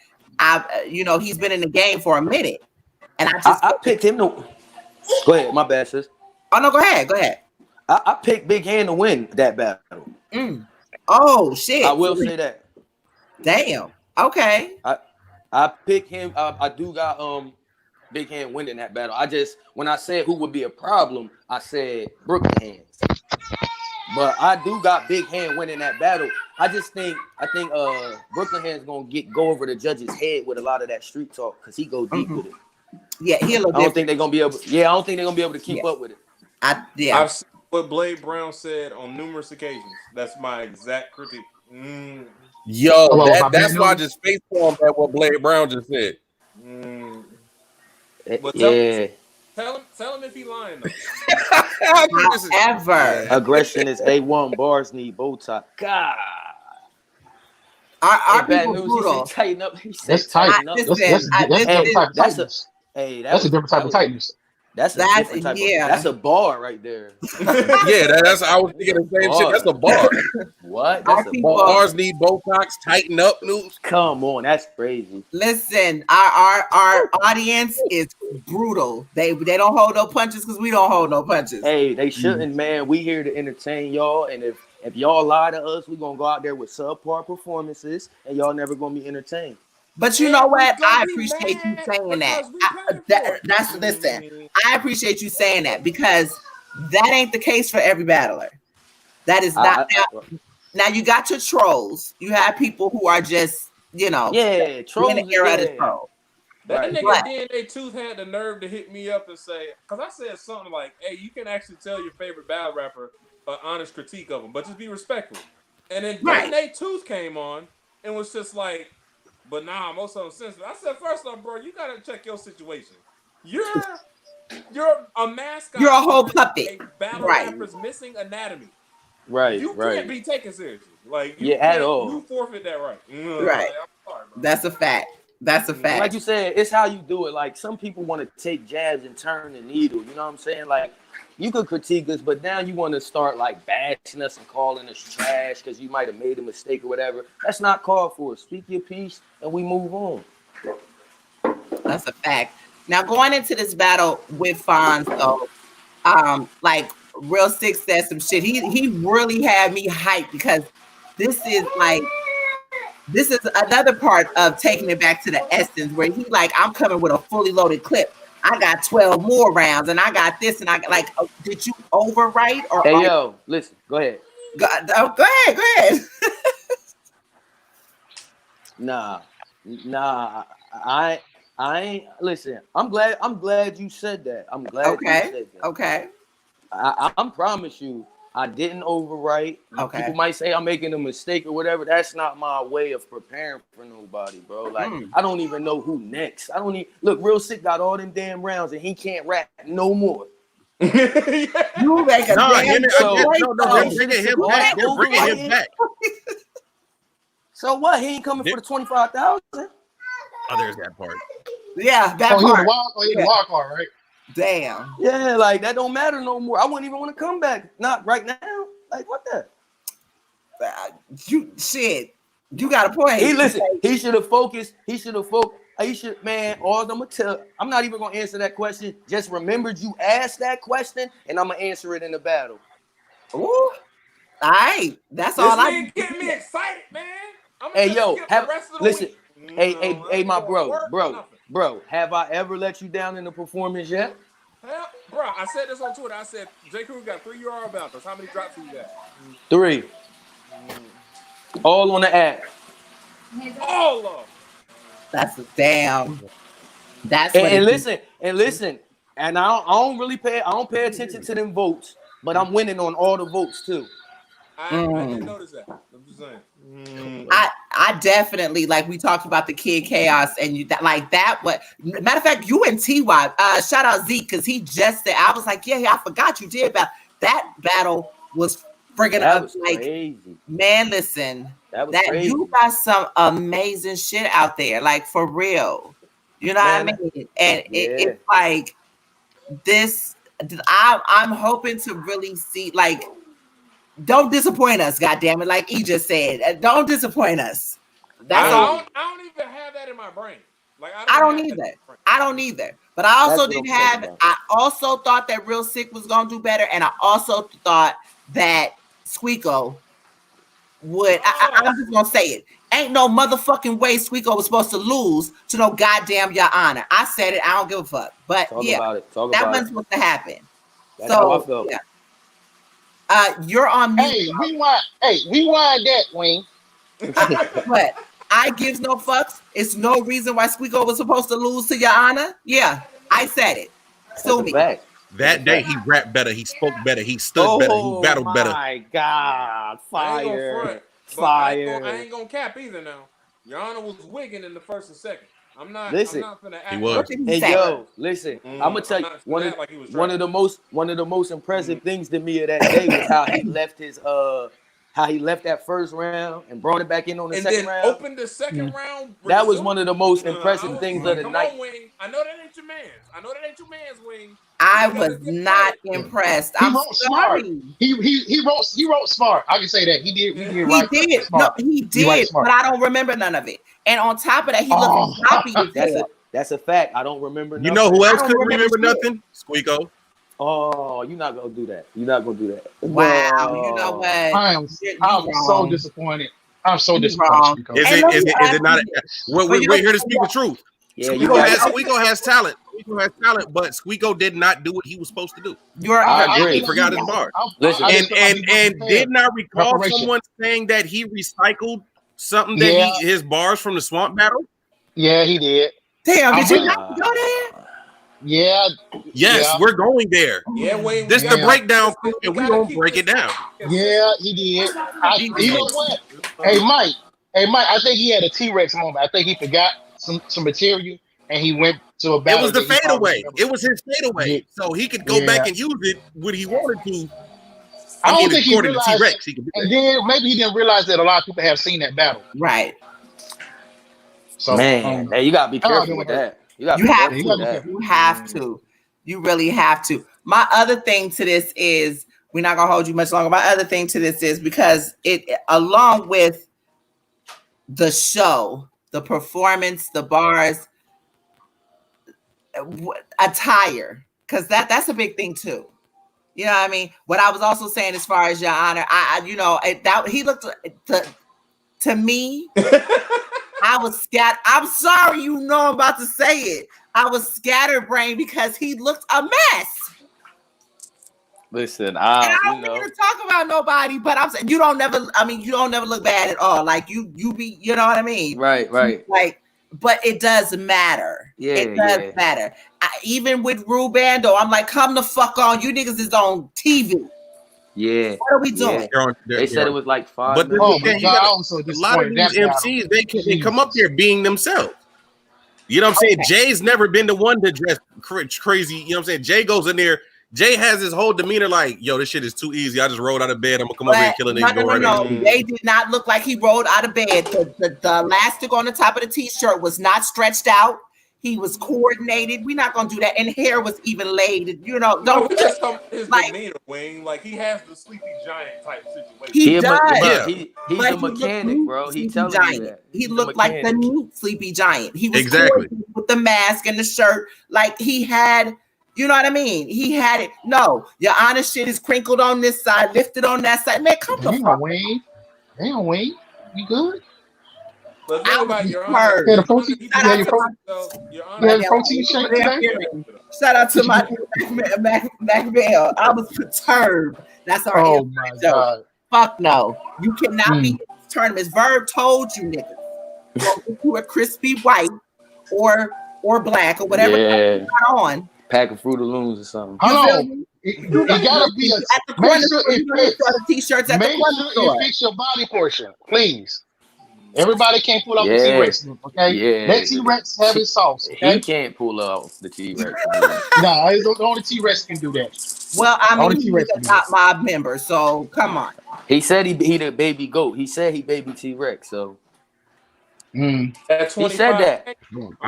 he's been in the game for a minute. And I picked him to go ahead. My bad, sis. Oh no, go ahead. I picked Big Hand to win that battle. Oh shit! I will say that. Damn. Okay. I picked him. I do got Big Hand winning that battle. When I said who would be a problem, I said Brooklyn Hands. But I do got Big Hand winning that battle. I think Brooklyn Hand's gonna go over the judge's head with a lot of that street talk because he go deep with it. Yeah, I don't think they're gonna be able to keep up with it. I've seen what Blade Brown said on numerous occasions. That's my exact critique. Yo, that's why I just face formed at what Blade Brown just said. But tell him if he lying though. Ever. Aggression is A1. Bars need bow tie. God. Our people brutal. Tighten up. That's tight. That's a different type of tightness. That's a different type of. That's a bar right there. Yeah, that's I was thinking the same shit. That's a bar. What? That's a bar. Bars need Botox, tighten up, news. Come on, that's crazy. Listen, our audience is brutal. They don't hold no punches because we don't hold no punches. Hey, they shouldn't, man. We here to entertain y'all, and if y'all lie to us, we gonna go out there with subpar performances, and y'all never gonna be entertained. But you know what? I appreciate you saying that. Listen, I appreciate you saying that because that ain't the case for every battler. That is not. Now you got your trolls. You have people who are just, trolls. That nigga DNA Tooth had the nerve to hit me up and say, because I said something like, "Hey, you can actually tell your favorite battle rapper an honest critique of him, but just be respectful." And then DNA Tooth came on and was just like, "But nah, most of them sensitive." I said, first off, bro, you gotta check your situation. You're a mascot. You're a whole puppet. A battle rapper's missing anatomy. Right. You can't be taken seriously. Like at all. You forfeit that right. Right. I'm sorry, bro. That's a fact. That's a fact. Like you said, it's how you do it. Like some people want to take jabs and turn the needle. You know what I'm saying? Like you could critique us, but now you want to start like bashing us and calling us trash because you might have made a mistake or whatever. That's not called for. Speak your piece and we move on. That's a fact. Now going into this battle with Fonz, though, like Real Six said some shit. He really had me hyped because this is another part of taking it back to the essence where he like, I'm coming with a fully loaded clip. I got 12 more rounds and I got this and I got like, did you overwrite or? Hey, yo, listen, go ahead. Go ahead. Nah, I ain't listen. I'm glad you said that. I'm glad you said that. Okay. I promise you, I didn't overwrite. Okay. People might say I'm making a mistake or whatever. That's not my way of preparing for nobody, bro. Like I don't even know who next. Look, Real Sick got all them damn rounds and he can't rap no more. You make a damn They're bringing him back. So what? He ain't coming for the 25,000. Oh, there's that part. Yeah, that part. He's the wild card, right? Damn. Yeah, like that don't matter no more. I wouldn't even want to come back. Not right now. Like what the? You got a point. He should have focused. Man, all I'm gonna tell. I'm not even gonna answer that question. Just remembered you asked that question, and I'm gonna answer it in the battle. Ooh. All right. That's all I get me excited, man. Hey, yo, listen. Hey, my bro. Have I ever let you down in the performance yet? Hell, bro, I said this on Twitter. I said J. Krooger got 3 URL battles. How many drops you got? 3. All on the app. All of them. That's a damn. That's and listen. And I don't pay attention to them votes, but I'm winning on all the votes too. I didn't notice that. I'm just saying. I definitely, like we talked about the Kid Chaos and you like that. What matter of fact, you and TY, shout out Zeke because he just said, I was like, yeah, I forgot you did that battle was friggin' up like crazy. Man, listen, that crazy. You got some amazing shit out there, like for real. You know what I mean? And it's like this. I'm hoping to really see like. Don't disappoint us, goddammit. Like he just said, don't disappoint us. I don't even have that in my brain. Like I don't either. But I also I also thought that Real Sick was gonna do better, and I also thought that Squeako would. I'm just gonna say it. Ain't no motherfucking way Squeako was supposed to lose to no goddamn Your Honor. I said it. I don't give a fuck. But Talk yeah, about it. That wasn't supposed to happen. That's how I felt. Yeah. You're on mute. Hey, rewind that, Wayne. But I gives no fucks. It's no reason why Squeako was supposed to lose to Your Honor. Yeah, I said it. Sue me. That day he rapped better, he spoke better, he stood better, he battled better. Oh my God, fire. I ain't gonna cap either now. Your Honor was wigging in the first and second. I'm not gonna act. He was. Hey yo, listen. I'm gonna tell you one of the most impressive things to me of that day was how how he left that first round and brought it back in on the and second then round. opened the second round. That was one of the most impressive I things was of the come night. on, Wing. I know that ain't your man's, Wing. I You gotta was give not credit. impressed. He I'm wrote smart. sorry. He wrote smart. I can say that he did. He did He right. did. Smart. No, he He right did, smart. but I don't remember none of it. And on top of that, he Oh. looked sloppy as hell. That's a fact. I don't remember. You know who I else don't couldn't remember remember shit. nothing? Squeako. Oh, you're not gonna do that. You're not gonna do that. Wow, you know what? I'm You so wrong. disappointed. I'm so You disappointed. wrong. Squeako. Is And it let is me it is ask it not? you this. We're here to speak the truth. Yeah, you Squeako got has talent. Squeako has talent, but Squeako did not do what he was supposed to do. I agree. He forgot his bar. Listen, And did not recall Preparation. someone saying that he recycled something Yeah. that his bars from the swamp battle. Yeah, he did. Damn, I'm did you really- not go there? Yeah. Yes, Yeah. we're going there. Yeah, Wing. This Yeah. the breakdown, We and we gotta gonna keep break this it down. Yeah, he did. You know what? Hey, Mike. I think he had a T-Rex moment. I think he forgot some material, and he went to a It battle. was the that he probably fadeaway. never- It was his fadeaway, Yeah. so he could go Yeah. back and use it when he wanted to. I don't think he according to realized. T-Rex, he could do And that. then maybe he didn't realize that a lot of people have seen that battle. Right. So, man, you gotta be careful no, with no. that. You gotta You be have careful with to. that. You have to. You really have to. My other thing to this is, we're not gonna hold you much longer. My other thing to this is, because it, along with the show, the performance, the bars, attire, because that's a big thing too. You know what I mean? What I was also saying, as far as Your Honor, that he looked to me. I was scattered. I'm sorry, I'm about to say it. I was scatterbrained because he looked a mess. Listen, And I don't mean to talk about nobody, but I'm saying you don't never look bad at all. Like you be, you know what I mean? Right. Like, but it does matter. Yeah, it does matter. Even with Rubando, I'm like, come the fuck on. You niggas is on TV. Yeah. What are we doing? They said it was like 5 But minutes. Oh my you God, gotta- I was so a lot of disappointed. these MCs, they come up here being themselves. You know what I'm saying? Jay's never been the one to dress crazy. You know what I'm saying? Jay goes in there. Jay has his whole demeanor like, yo, this shit is too easy. I just rolled out of bed. I'm gonna come over here and kill a nigga. No. Jay did not look like he rolled out of bed. The elastic on the top of the t-shirt was not stretched out. He was coordinated. We're not gonna do that. And hair was even laid. You know, we just talking his demeanor, Wayne. Like he has the sleepy giant type situation. He does. He's a mechanic, bro. He's telling you that. He looked like the neat sleepy giant. He was exactly with the mask and the shirt. Like he had, you know what I mean? He had it. No, Your Honor shit is crinkled on this side, lifted on that side. Man, come the fuck. Wayne. Damn, Wayne. You good? But I about was Your hurt. Yeah, the protein. Shout out to protein shake today. Shout out to my Mac Bell. I was perturbed. That's our Oh my God. Fuck no. You cannot be in these tournaments. Verb told you niggas. You are crispy white or black or whatever. Yeah. On. Pack of Fruit of Looms or something. Hold on. It gotta be make sure it fits. T-shirts at Make the sure it fits your body portion, please. Everybody can't pull off the T-Rex, okay? Yeah. Let T-Rex have his sauce. Okay? He can't pull off the T-Rex. No, only T-Rex can do that. Well, I mean, he's a top mob member, so come on. He said he the baby goat. He said he baby T-Rex, so. He said that.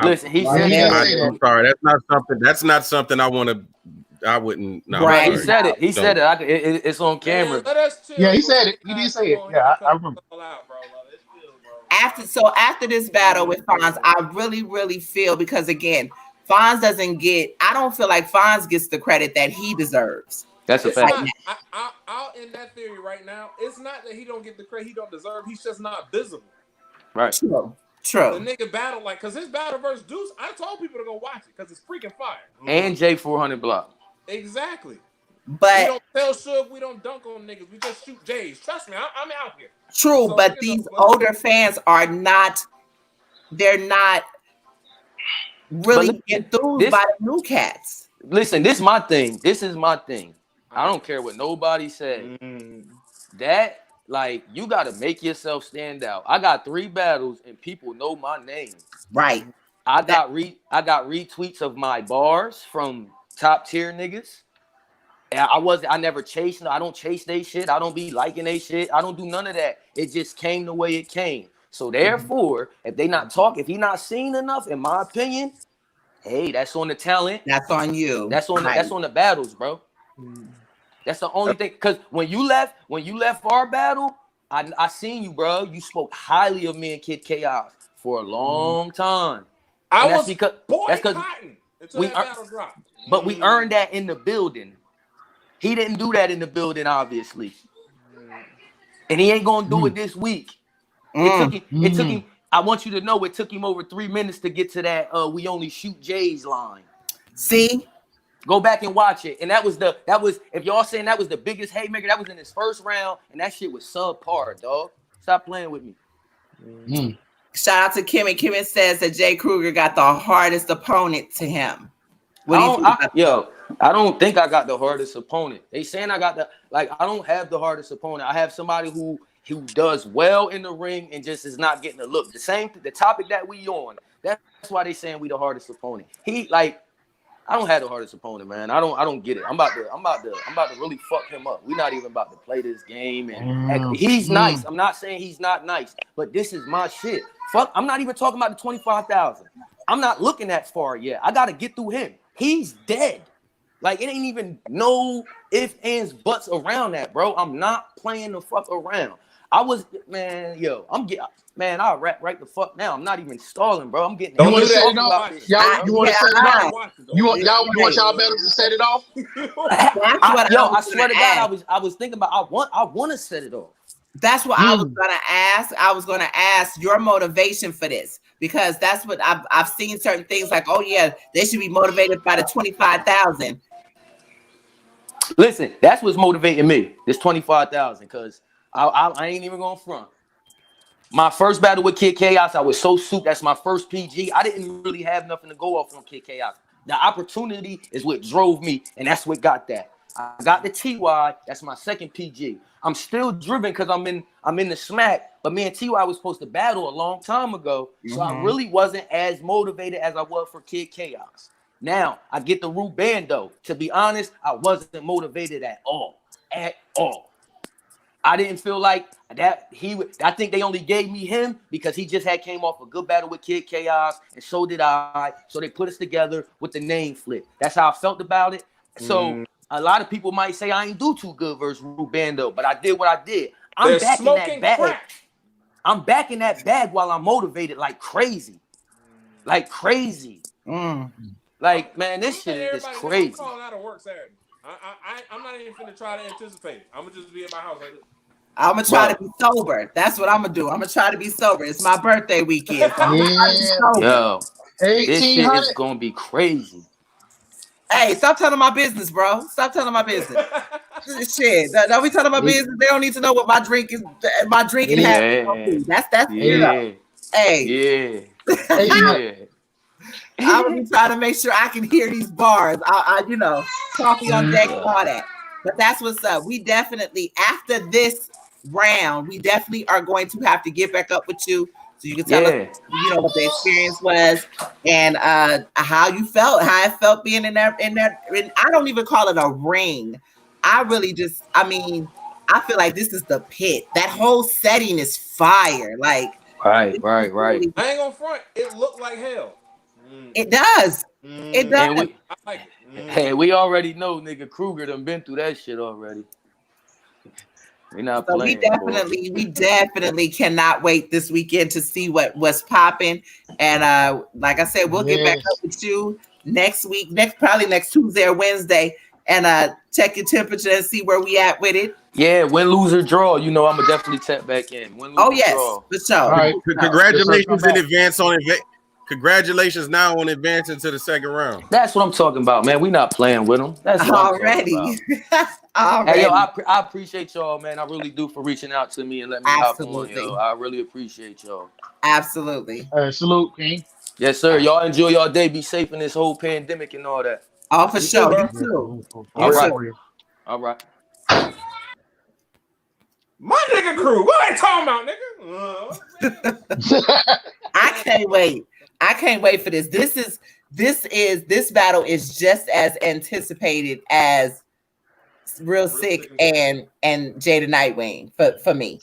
Listen, he said that. I'm sorry, that's not something I want to. I wouldn't. No, right. He said it. He said it. It's on camera. Yeah, he said it. He did say it. Yeah, I remember. After this battle with Fonz, I really feel, because again, Fonz doesn't get. I don't feel like Fonz gets the credit that he deserves. That's a fact. I'll end that theory right now. It's not that he don't get the credit he don't deserve. He's just not visible. Right. True. The nigga battle, like, because his battle versus Deuce, I told people to go watch it because it's freaking fire. And J400 block. Exactly. But we don't tell Suge, we don't dunk on niggas. We just shoot J's. Trust me, I'm out here. True, so, but these older fans are not. They're not really enthused by the new cats. Listen, this is my thing. I don't care what nobody says. That, like, you got to make yourself stand out. I got 3 battles and people know my name. Right. I got retweets of my bars from top tier niggas. I never chased. I don't chase they shit. I don't be liking they shit. I don't do none of that. It just came the way it came. So therefore, if they not talking, if he not seen enough, in my opinion, hey, that's on the talent. That's on you. That's on the battles, bro. That's the only thing. Because when you left our battle, I seen you, bro. You spoke highly of me and Kid Chaos for a long time. That's because until that battle dropped. But we earned that in the building. He didn't do that in the building, obviously. And he ain't gonna do it this week. It took him. I want you to know it took him over 3 minutes to get to that we only shoot J's line. See? Go back and watch it. And that was if y'all saying that was the biggest haymaker, that was in his first round, and that shit was subpar, dog. Stop playing with me. Shout out to Kimmy. Kimmy says that Jay Krooger got the hardest opponent to him. I don't think I got the hardest opponent. They saying I got I don't have the hardest opponent. I have somebody who does well in the ring and just is not getting a look. The topic that we on. That's why they saying we the hardest opponent. I don't have the hardest opponent, man. I don't get it. I'm about to really fuck him up. We're not even about to play this game. And he's nice. I'm not saying he's not nice, but this is my shit. Fuck, I'm not even talking about the 25,000. I'm not looking that far yet. I gotta get through him. He's dead. Like, it ain't even no ifs, ands, buts around that, bro. I'm not playing the fuck around. I'll rap right the fuck now. I'm not even stalling, bro. I'm getting. You want to set it off? Y'all want to set it off? Y'all want y'all battles to set it off? I swear to God, I was thinking about. I want to set it off. That's what I was gonna ask. I was gonna ask your motivation for this, because that's what I've seen certain things like, oh yeah, they should be motivated by the 25,000. Listen, that's what's motivating me. This 25,000, because I ain't even going front. My first battle with Kid Chaos, I was so souped. That's my first PG. I didn't really have nothing to go off on Kid Chaos. The opportunity is what drove me, and that's what got that. I got the TY. That's my second PG. I'm still driven because I'm in the smack. But me and TY was supposed to battle a long time ago, so I really wasn't as motivated as I was for Kid Chaos. Now I get the root band though. To be honest, I wasn't motivated at all. At all. I didn't feel like that I think they only gave me him because he just came off a good battle with Kid Chaos, and so did I. So they put us together with the name flip. That's how I felt about it. So a lot of people might say I ain't do too good versus Root Bando, but I did what I did. I'm back in that bag. Crack. I'm back in that bag while I'm motivated like crazy. Like crazy. Like, man, this shit is crazy. I'm calling out of work Saturday. I'm not even finna try to anticipate. I'm gonna just be at my house like this. I'm gonna try to be sober. That's what I'm gonna do. I'm gonna try to be sober. It's my birthday weekend. So Yo, this shit is gonna be crazy. Hey, stop telling my business, bro. Stop telling my business. Shit, don't be telling my business. They don't need to know what my drink is. My drinking habits. That's yeah. Hey, yeah. I'm gonna be trying to make sure I can hear these bars. I coffee on deck, all that. But that's what's up. We definitely, after this round, we definitely are going to have to get back up with you so you can tell us, what the experience was and how you felt, how it felt being in there. I don't even call it a ring. I feel like this is the pit. That whole setting is fire. Like, right. I ain't gonna front. It looked like hell. It does. It does. I like it. Hey, we already know, nigga, Krooger done been through that shit already. We're not playing. We definitely cannot wait this weekend to see what's popping. And like I said, we'll get back up with you next week, probably next Tuesday or Wednesday, and check your temperature and see where we at with it. Yeah, win, lose, or draw. I'm gonna definitely tap back in. Win, lose, draw. For sure. All right. Congratulations in advance on it. Congratulations now on advancing to the second round. That's what I'm talking about, man. We not playing with them. That's what already. Hey, yo, I appreciate y'all, man. I really do, for reaching out to me and letting me hop on, yo. I really appreciate y'all. Absolutely. Salute, King. Yes, sir. Y'all enjoy your day. Be safe in this whole pandemic and all that. Oh, for sure. You too. All right. My nigga crew. What are they talking about, nigga? I can't wait. I can't wait for this. This battle is just as anticipated as Real Sick and Jada Nightwing for me.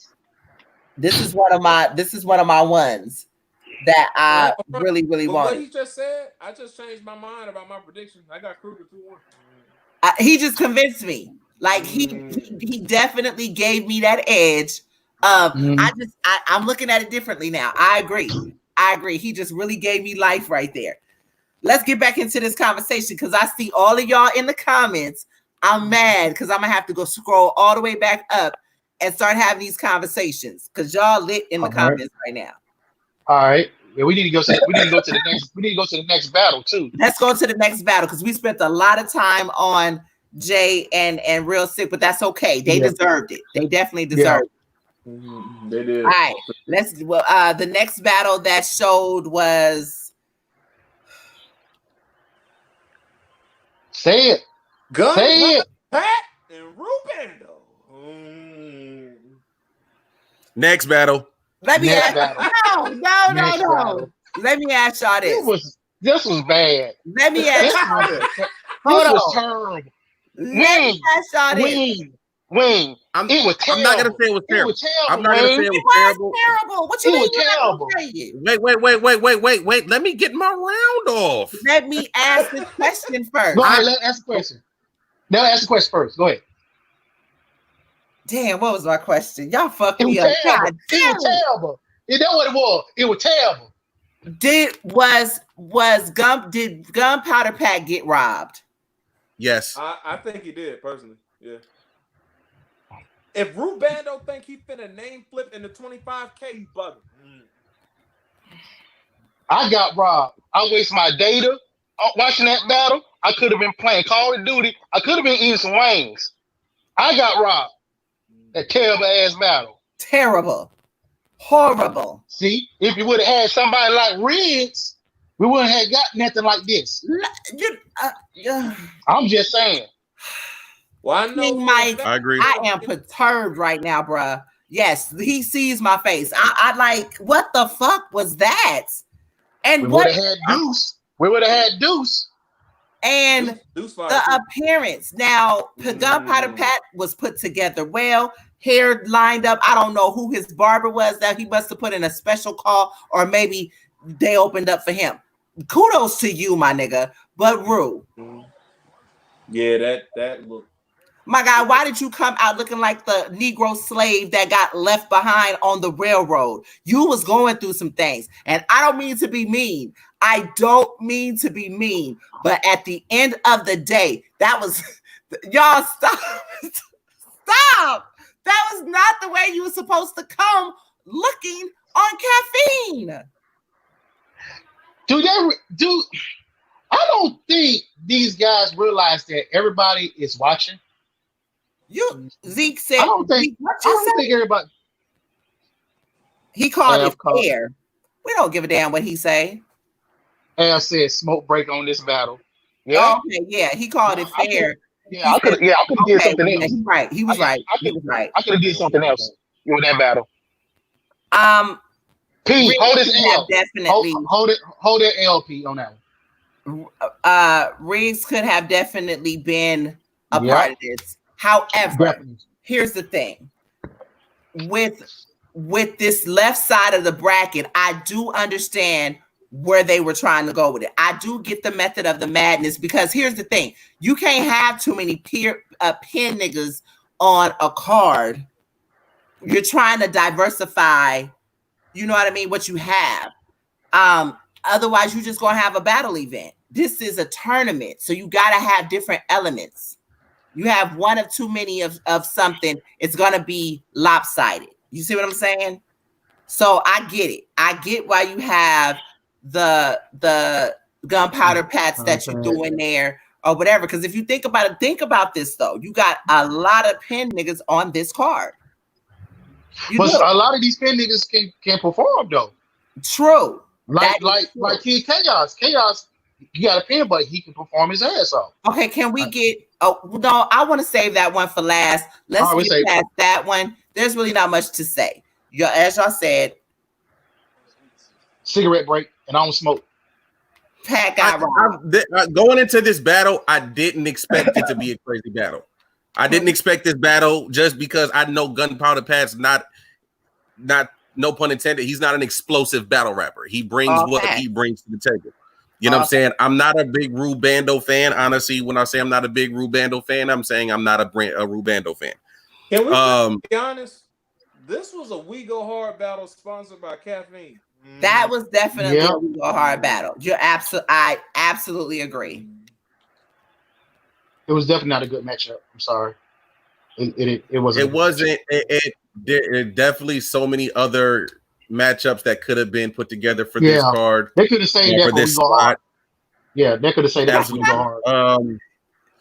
This is one of my ones that I really want. What he just said, I just changed my mind about my prediction. I got Krooger 2-1. He just convinced me. Like he definitely gave me that edge. I'm looking at it differently now. I agree. He just really gave me life right there. Let's get back into this conversation because I see all of y'all in the comments. I'm mad because I'm gonna have to go scroll all the way back up and start having these conversations because y'all lit in the comments right now. All right. Yeah, we need to go to the next battle too. Let's go to the next battle because we spent a lot of time on Jay and Real Sick, but that's okay. They deserved it. They definitely deserved it. Mm-hmm. They did. All right. The next battle that showed was say it. Gunpowder Pat and Rubando. Next battle. Let me ask. No. Let me ask y'all this. This was bad. Let me ask y'all this. Hold on. Let me ask y'all this. Wayne, it was terrible. I'm not gonna say it was terrible. I'm not gonna say it was terrible. Terrible. What you mean? Wait. Let me get my round off. Let me ask this question first. Go ahead, let's ask the question. Now ask the question first. Go ahead. Damn, what was my question? Y'all fucked me up. God, it was terrible. You know what it was? It was terrible. Did Gunpowder Pat get robbed? Yes. I think he did, personally. Yeah. If Rubando think he finna name flip in the 25K, he bugging. I got robbed. I waste my data watching that battle. I could have been playing Call of Duty. I could have been eating some wings. I got robbed. That terrible ass battle. Terrible. Horrible. See, if you would have had somebody like Riggs, we wouldn't have got nothing like this. I'm just saying. Well, I know, Mike, I agree. I am perturbed right now, bruh. Yes, he sees my face. I like, what the fuck was that? And we would have had Deuce. We would have had Deuce. And the appearance. Now, Gunpowder Pat was put together well, hair lined up. I don't know who his barber was that he must have put in a special call, or maybe they opened up for him. Kudos to you, my nigga. But Rue. Yeah, that looked. My guy, why did you come out looking like the Negro slave that got left behind on the railroad? You was going through some things. And I don't mean to be mean. But at the end of the day, that was, y'all stop. Stop. That was not the way you were supposed to come looking on caffeine. I don't think these guys realize that everybody is watching. Zeke said, I don't think everybody. He called it fair. We don't give a damn what he say. Al said smoke break on this battle. Yeah. Okay, yeah, he called it fair. I could have did something else. Right, he was right. I could have did something else with that battle. P, Riggs hold this L. Definitely. Hold that LP on that one. Riggs could have definitely been a part of this. However, here's the thing. With this left side of the bracket, I do understand where they were trying to go with it. I do get the method of the madness, because here's the thing. You can't have too many pin niggas on a card. You're trying to diversify, you know what I mean, what you have. Otherwise, you're just going to have a battle event. This is a tournament, so you got to have different elements. You have one of too many of something, it's going to be lopsided. You see what I'm saying? So I get it. I get why you have the Gunpowder Pats that you're doing there or whatever. Because if you think about it, think about this, though. You got a lot of pin niggas on this card. But a lot of these pin niggas can perform, though. True. Like Kid Chaos. Chaos, you got a pin, but he can perform his ass off. Okay, can we get... Oh, no, I want to save that one for last. Let's get past that one. There's really not much to say. As y'all said, cigarette break, and I don't smoke. Pat got robbed. Going into this battle, I didn't expect it to be a crazy battle. I didn't expect this battle just because I know Gunpowder Pat's not no pun intended. He's not an explosive battle rapper. He brings what he brings to the table. You know what I'm saying? I'm not a big Rubando fan. Honestly, when I say I'm not a big Rubando fan, I'm saying I'm not a Rubando fan. Can we be honest? This was a We Go Hard battle sponsored by caffeine. That was definitely a We Go Hard battle. I absolutely agree. It was definitely not a good matchup. I'm sorry. It wasn't. It wasn't. There definitely so many other matchups that could have been put together for this card. They could have saved that for this spot. Yeah, they could have saved that for We Go Hard.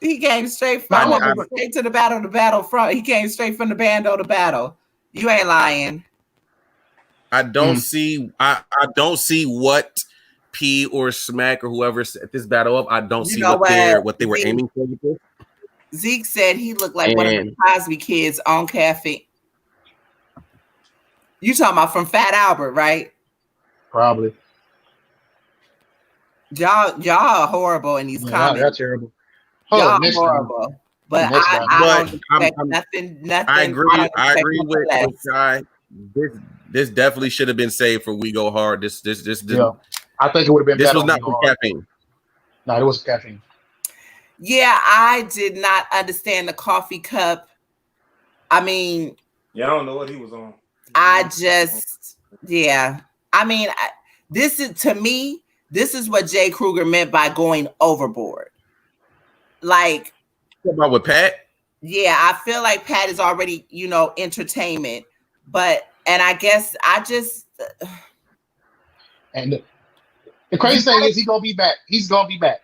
He came straight from straight to the battle front. He came straight from the bando to battle. You ain't lying. I don't see. I don't see what P or Smack or whoever set this battle up. I don't see what they were aiming for with this. Zeke said he looked like one of the Cosby kids on caffeine. You talking about from Fat Albert, right? Probably. Y'all are horrible in these comments. That's terrible. Y'all horrible. But I don't expect nothing. I agree with Sky. This definitely should have been saved for We Go Hard. This I think it would have been. This was not for caffeine. No, it wasn't caffeine. Yeah, I did not understand the coffee cup. I mean, I don't know what he was on. This is, to me, this is what Jay Krooger meant by going overboard. Like, about with Pat? Yeah, I feel like Pat is already, entertainment, and I guess I just. And the crazy thing is, he's gonna be back. He's gonna be back.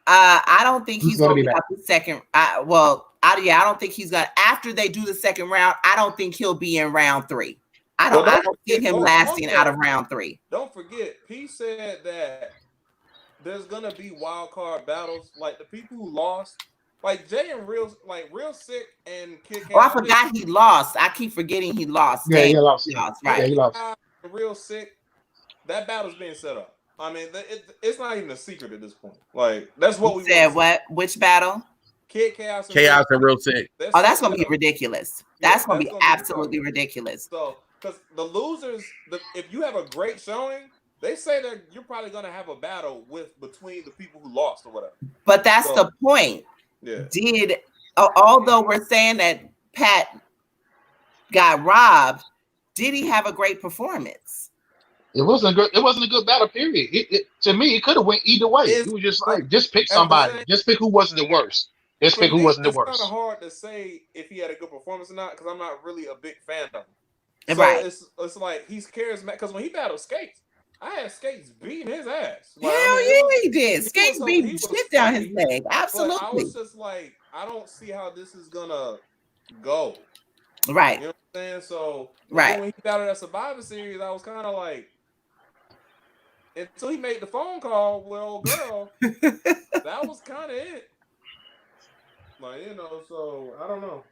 I don't think he's gonna be back the second. I don't think he's gonna. After they do the second round, I don't think he'll be in round 3. I don't see him lasting out of round 3. Don't forget, P said that there's gonna be wild card battles. Like the people who lost, like Jay and Real Sick and Kid. Oh, I forgot he lost. I keep forgetting he lost. Yeah, he lost. Right. Yeah, he lost. Real Sick. That battle's being set up. I mean, it's not even a secret at this point. Like that's what we said. What? Which battle? Kid Chaos and Real Sick. That's gonna be ridiculous. That's gonna be absolutely ridiculous. So, because the losers, if you have a great showing, they say that you're probably gonna have a battle between the people who lost or whatever. But that's the point. Yeah. Although we're saying that Pat got robbed, did he have a great performance? It wasn't good. It wasn't a good battle. Period. To me, it could have went either way. It was just like, just pick somebody. Just pick who wasn't the worst. Just pick who wasn't the worst. It's kind of hard to say if he had a good performance or not because I'm not really a big fan of him. So it's like he's charismatic because when he battled Skates, I had Skates beating his ass. Like, Hell yeah, he did. Skates beat shit down his leg. Absolutely. But I was just like, I don't see how this is gonna go. Right. You know what I'm saying? So when he battled that Survivor Series, I was kind of like, until he made the phone call with old girl, that was kind of it. Like, so I don't know.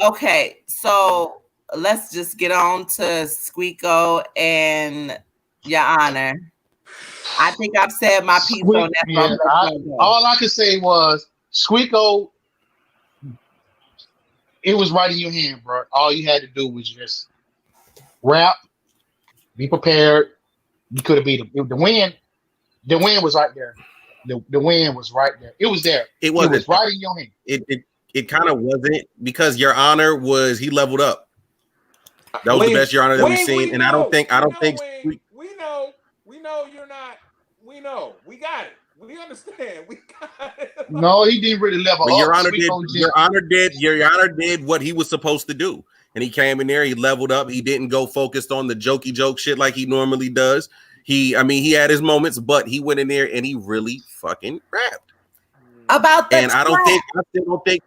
Okay, so let's just get on to Squeako and Your Honor. I think I've said my piece on that. Yeah, all I could say was Squeako. It was right in your hand, bro. All you had to do was just rap, be prepared. You could have beat him. The win was right there. The win was right there. It was there. It was right in your hand. It kind of wasn't because Your Honor he leveled up. That was the best Your Honor that we've seen, and I don't think we know you're not. We know. We got it. We understand. We got it. No, he didn't really level up. Your Honor did what he was supposed to do. And he came in there, he leveled up. He didn't go focused on the jokey joke shit like he normally does. He had his moments, but he went in there and he really fucking rapped. About the and trap. I still don't think,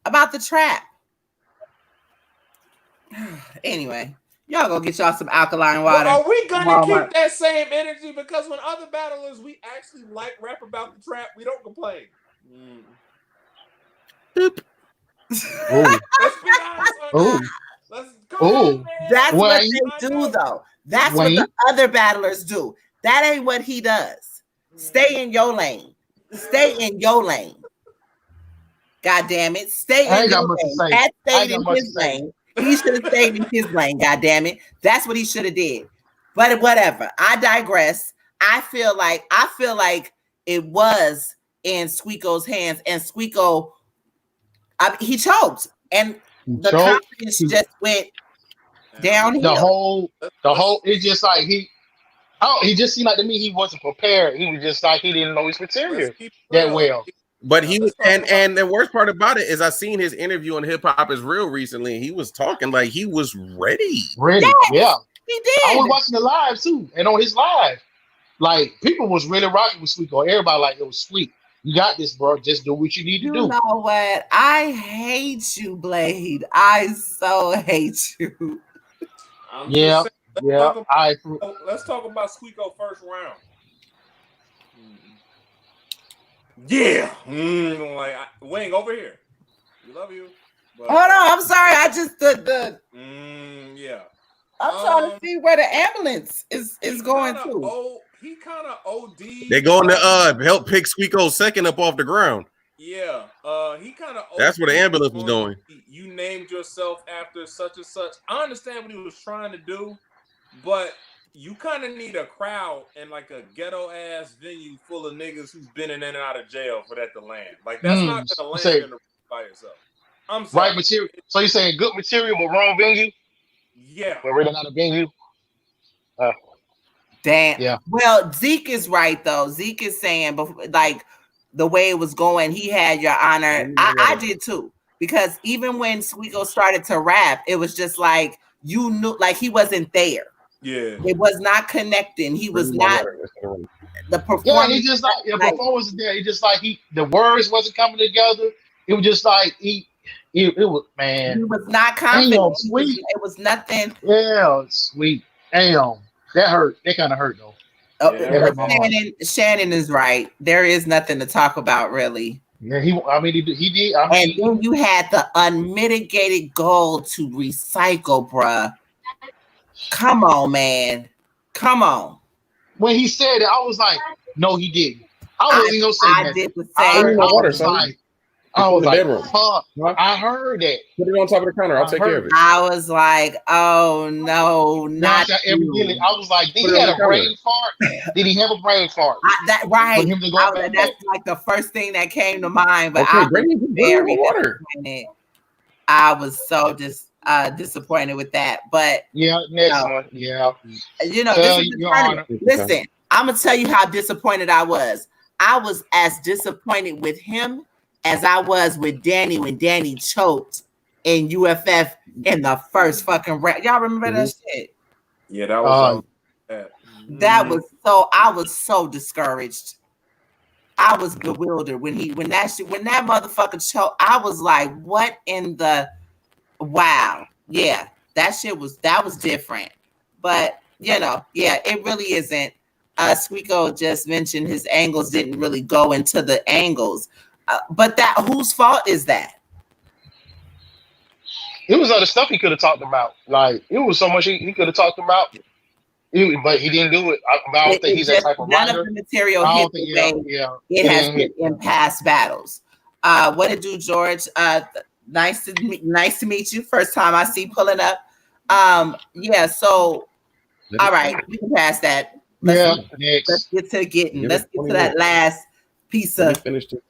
About the trap. Anyway, y'all go get y'all some alkaline water. Well, are we gonna keep that same energy? Because when other battlers we actually like rap about the trap, we don't complain. Boop. Let's be honest. That's what they do, though. That's what the other battlers do. That ain't what he does. Stay in your lane. Stay in your lane. God damn it. Stay I in ain't got your much to lane. say. Pat I ain't stayed got in much to his say. lane. He should have stayed in his lane. God damn it. That's what he should have did. But whatever. I digress. I feel like it was in Squeako's hands, and Squeako, he choked, and the Choke. confidence just went The downhill. whole. It's just like he just seemed like to me he wasn't prepared. He was just like he didn't know his material that well. But he was, and the worst part about it is I seen his interview on Hip Hop Is Real recently. And he was talking like he was ready. Yes, yeah. He did. I was watching the live too, and on his live, like people was really rocking with Sweeko. Everybody like it was sweet. You got this, bro. Just do what you need to do. You know what? I hate you, Blade. I so hate you. Yeah. Let's talk about Squeako first round. Yeah. Like Wing over here. We love you. But, hold on, I'm sorry. I just yeah. I'm trying to see where the ambulance is going to. He kind of OD. They're going to help pick Squeako's second up off the ground. Yeah. He kind of. That's where the ambulance was going. You named yourself after such and such. I understand what he was trying to do, but you kind of need a crowd and like a ghetto ass venue full of niggas who's been in and out of jail for that to land. Like that's not gonna land in the by yourself. I'm sorry. Right material. So you're saying good material but wrong venue? Yeah. But really not a venue. Damn. Yeah. Well, Zeke is right though. Zeke is saying, like the way it was going, he had your honor. I did too, because even when Squeako started to rap, it was just like you knew, like he wasn't there. Yeah, it was not connecting. He was not the performance. Yeah, he just like the performance was there. He just like the words wasn't coming together. It was just like it was, man. He was not confident. Damn, sweet. It was nothing. Yeah, sweet. Damn, that hurt. That kind of hurt though. Shannon is right. There is nothing to talk about really. Yeah, he did. And then you had the unmitigated goal to recycle, bruh. Come on, man. Come on. When he said it, I was like, no, he didn't. I wasn't gonna say that. I did the same. I was like, fuck. I heard that. Put it on top of the counter. I'll take care of it. I was like, oh no, not you. I was like, did he have a brain fart? Did he have a brain fart? Right. That's like the first thing that came to mind. But I was very disappointed. I was so disappointed with that. But next one. Yeah. You know, this is the tournament. Listen, I'm gonna tell you how disappointed I was. I was as disappointed with him as I was with Danny when Danny choked in UFF in the first fucking round. Y'all remember that shit? Yeah, that was I was so discouraged. I was bewildered when that motherfucker choked. I was like, what in the wow. Yeah, that was different. But it really isn't. Squeako just mentioned his angles didn't really go into the angles. But whose fault is that? It was other stuff he could have talked about. Like it was so much he could have talked about, but he didn't do it. I don't think he's that type of writer. None of the material hit the way it has been in past battles. What did do, George? Nice to meet you. First time I see pulling up. So all right, we can pass that. Let's get to that last piece of finish it.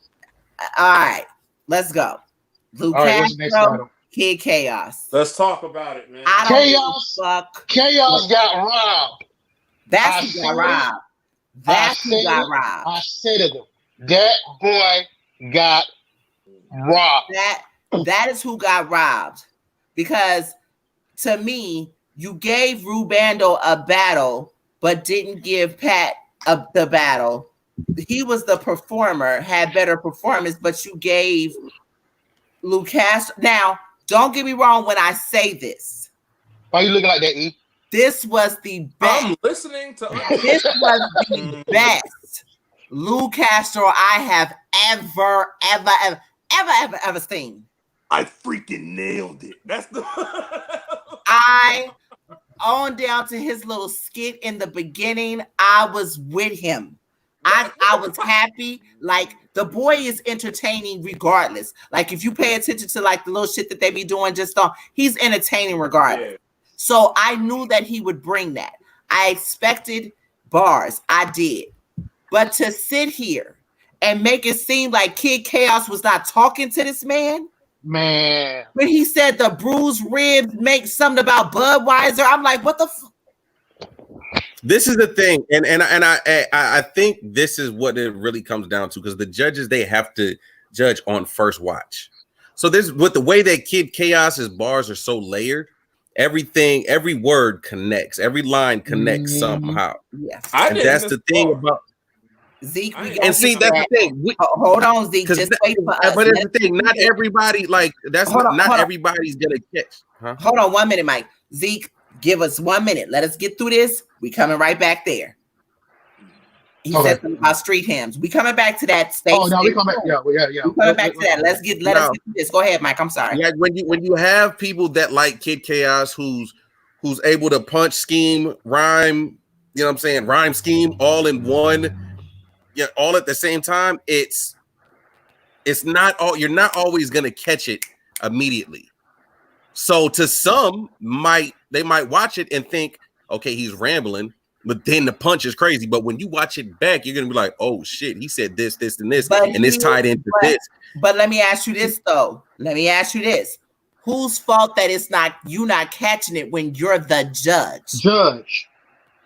All right, let's go. Luke Castro, Kid Chaos. Let's talk about it, man. Chaos got robbed. That's who got robbed. That's who got robbed. I said it. That boy got robbed. That is who got robbed. Because to me, you gave Rubando a battle, but didn't give Pat the battle. He was the performer, had better performance, but you gave Luke Castro. Now, don't get me wrong when I say this. Why are you looking like that, E? This was the best. I'm listening to this was the best Luke Castro I have ever seen. I freaking nailed it. That's the on down to his little skit in the beginning, I was with him. I was happy. Like the boy is entertaining regardless. Like if you pay attention to like the little shit that they be doing, he's entertaining regardless. Yeah. So I knew that he would bring that. I expected bars. I did. But to sit here and make it seem like Kid Chaos was not talking to this man. Man. When he said the bruised ribs make something about Budweiser, I'm like, what the This is the thing, and I think this is what it really comes down to, because the judges, they have to judge on first watch. So this, with the way that Kid Chaos's bars are so layered, everything, every word connects, every line connects somehow. Yes, and that's the thing about Zeke. And see, that's the thing. Hold on, Zeke. Just wait for us. But it's the thing. Not everybody not everybody's gonna catch. Huh? Hold on 1 minute, Mike. Zeke, give us 1 minute. Let us get through this. We coming right back there. He said something about street hymns. We coming back to that state. Oh no, we coming back. Yeah. We coming back to that. Let us get through this. Go ahead, Mike. I'm sorry. Yeah, when you have people that like Kid Chaos, who's able to punch, scheme, rhyme, you know what I'm saying, rhyme, scheme, all in one, all at the same time. It's not all. You're not always gonna catch it immediately. So to some, they might watch it and think, okay, he's rambling, but then the punch is crazy. But when you watch it back, you're gonna be like, oh shit, he said this, and this, and this tied into this. But let me ask you this though. Whose fault that it's not you not catching it when you're the judge?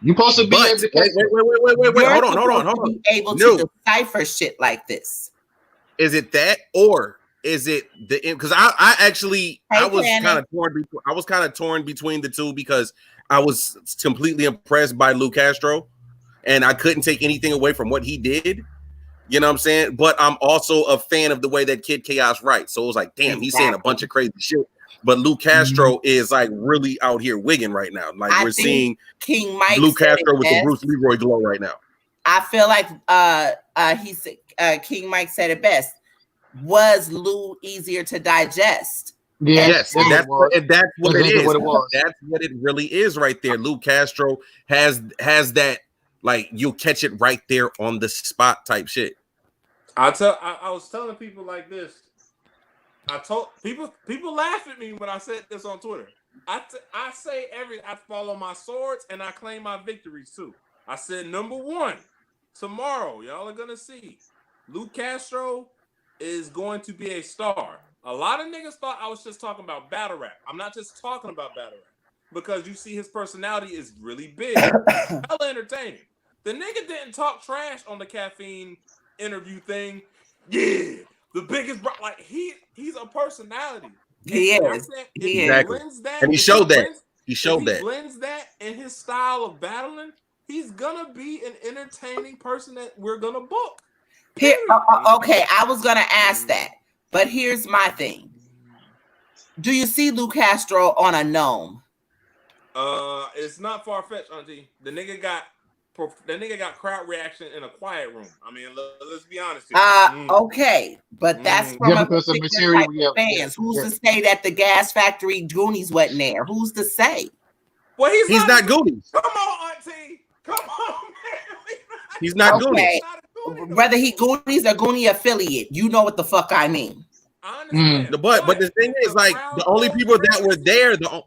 You're supposed to be able to catch wait. Hold on. Be able to decipher shit like this. Is it that, or is it the? Because I was kind of torn between the two, because I was completely impressed by Lou Castro, and I couldn't take anything away from what he did. You know what I'm saying? But I'm also a fan of the way that Kid Chaos writes. So it was like, damn, he's saying a bunch of crazy shit. But Lou Castro is like really out here wigging right now. Like we're seeing King Mike Lou Castro with the Bruce Leroy glow right now. I feel like King Mike said it best. Was Lou easier to digest? Yes, and that's what it is. That's what it really is right there. Lou Castro has that, like, you'll catch it right there on the spot type shit. I was telling people like this. I told people laugh at me when I said this on Twitter. I follow my swords and I claim my victories too. I said, number one, tomorrow y'all are gonna see Lou Castro is going to be a star. A lot of niggas thought I was just talking about battle rap. I'm not just talking about battle rap, because you see his personality is really big, hella entertaining. The nigga didn't talk trash on the Caffeine interview thing. Yeah, the biggest like he's a personality. He is. Exactly. And he showed that. He blends that in his style of battling. He's gonna be an entertaining person that we're gonna book. Okay, I was gonna ask that, but here's my thing. Do you see Lou Castro on a gnome? It's not far-fetched, Auntie. The nigga got crowd reaction in a quiet room. I mean, let's be honest here. Okay, but that's from a particular type of fans. Who's to say that the Gas Factory Goonies wasn't there? Who's to say? Well, he's not Goonies. Come on, Auntie. Come on, man. He's not Goonies. Whether he Goonies or Goonie affiliate, you know what the fuck I mean. I understand. But the thing is, like, the only people that were there, the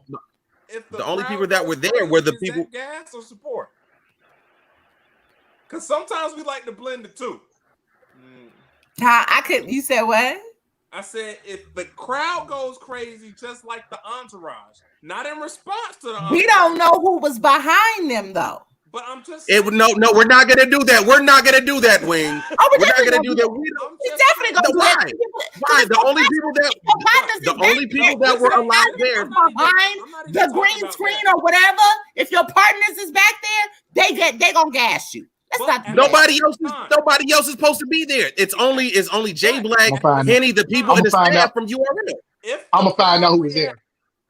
only people that were there were the people. Gas or support? Because sometimes we like to blend the two. You said what? I said if the crowd goes crazy, just like the entourage, not in response to the entourage. We don't know who was behind them though. But I'm just no, we're not gonna do that. We're not gonna do that, Wing. We're not gonna do that. We definitely gonna do that. Why? The only people that were allowed there behind the green screen or whatever. If your partners is back there, they gonna gas you. Nobody else is supposed to be there. It's only Jay Black, Henny, the people in the staff from URL. I'm gonna find out who was there.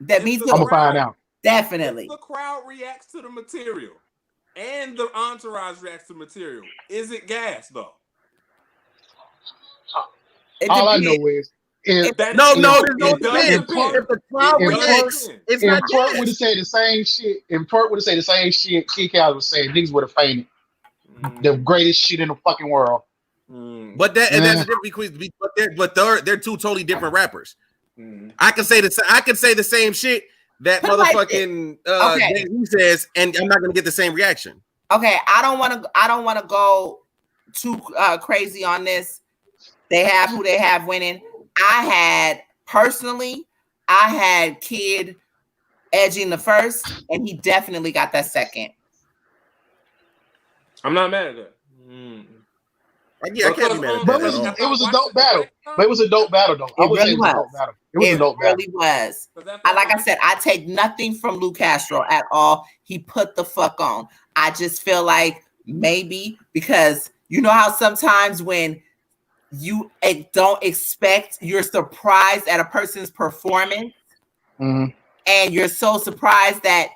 That means I'm gonna find out. Definitely. If the crowd reacts to the material and the entourage reacts to the material, is it gas though? All I know is there's no depends. If the crowd reacts, it's not gas. Would have said the same shit. If Twerk would have said the same shit, Kid Chaos would say niggas would have fainted. the greatest shit in the fucking world. But that's the difference between. But they're two totally different rappers. I can say the same shit that motherfucking Jay-Z says, and I'm not gonna get the same reaction. Okay, I don't want to go too crazy on this. They have who they have winning. I had Kid edging the first, and he definitely got that second. I'm not mad at that. Yeah, I can't be mad at that. It was a dope battle. But it was a dope battle, though. It really was. It was a dope battle. It really was. Like I said, I take nothing from Lou Castro at all. He put the fuck on. I just feel like maybe because you know how sometimes when you don't expect, you're surprised at a person's performance, and you're so surprised that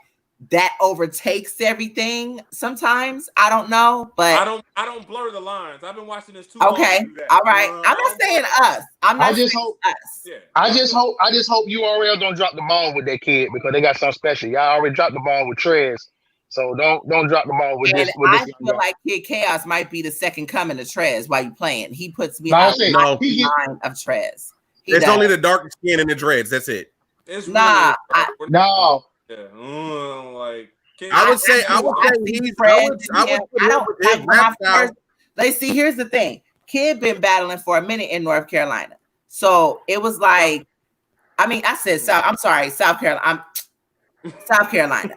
overtakes everything. Sometimes I don't know, but I don't blur the lines. I've been watching this too. Okay, all right. I'm not saying us. I just hope URL don't drop the ball with that kid because they got something special. Y'all already dropped the ball with Trez, so don't drop the ball with this. I feel like Kid Chaos might be the second coming of Trez while you playing. He puts me on the mind of Trez. It's only the dark skin and the dreads. That's it. It's no. Yeah, I would say here's the thing. Kid been battling for a minute in North Carolina. So it was like, I said South Carolina. South Carolina.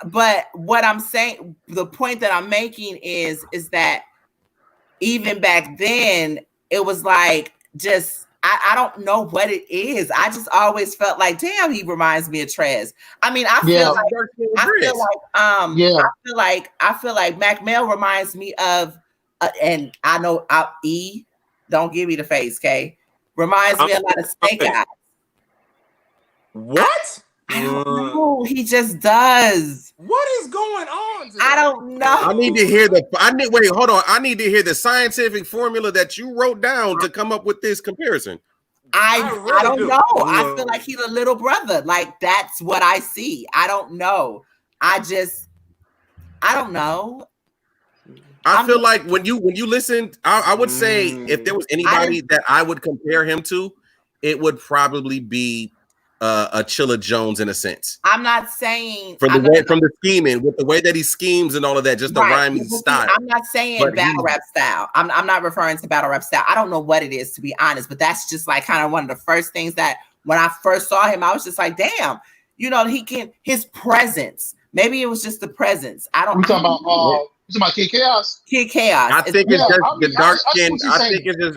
But what I'm saying, the point that I'm making is that even back then, it was like just I don't know what it is. I just always felt like, damn, he reminds me of Trez. I feel like Mac Mel reminds me of, and I know E. Don't give me the face, K. Reminds me a lot of Snake Eyes. What? I don't know. He just does. What is going on today? I don't know. I need to hear I need to hear the scientific formula that you wrote down to come up with this comparison. I don't know. I feel like he's a little brother. Like that's what I see. I don't know. I don't know. I feel like when you listen, I would say if there was anybody that I would compare him to, it would probably be a Chilla Jones in a sense. I'm not saying from the scheming, with the way that he schemes and all of that, just the rhyming style. I'm not saying battle rap style. I'm not referring to battle rap style. I don't know what it is, to be honest, but that's just like kind of one of the first things that when I first saw him, I was just like, damn, his presence. Maybe it was just the presence. I don't. You talking about Kid Chaos? Kid Chaos. I think it's just the dark skin.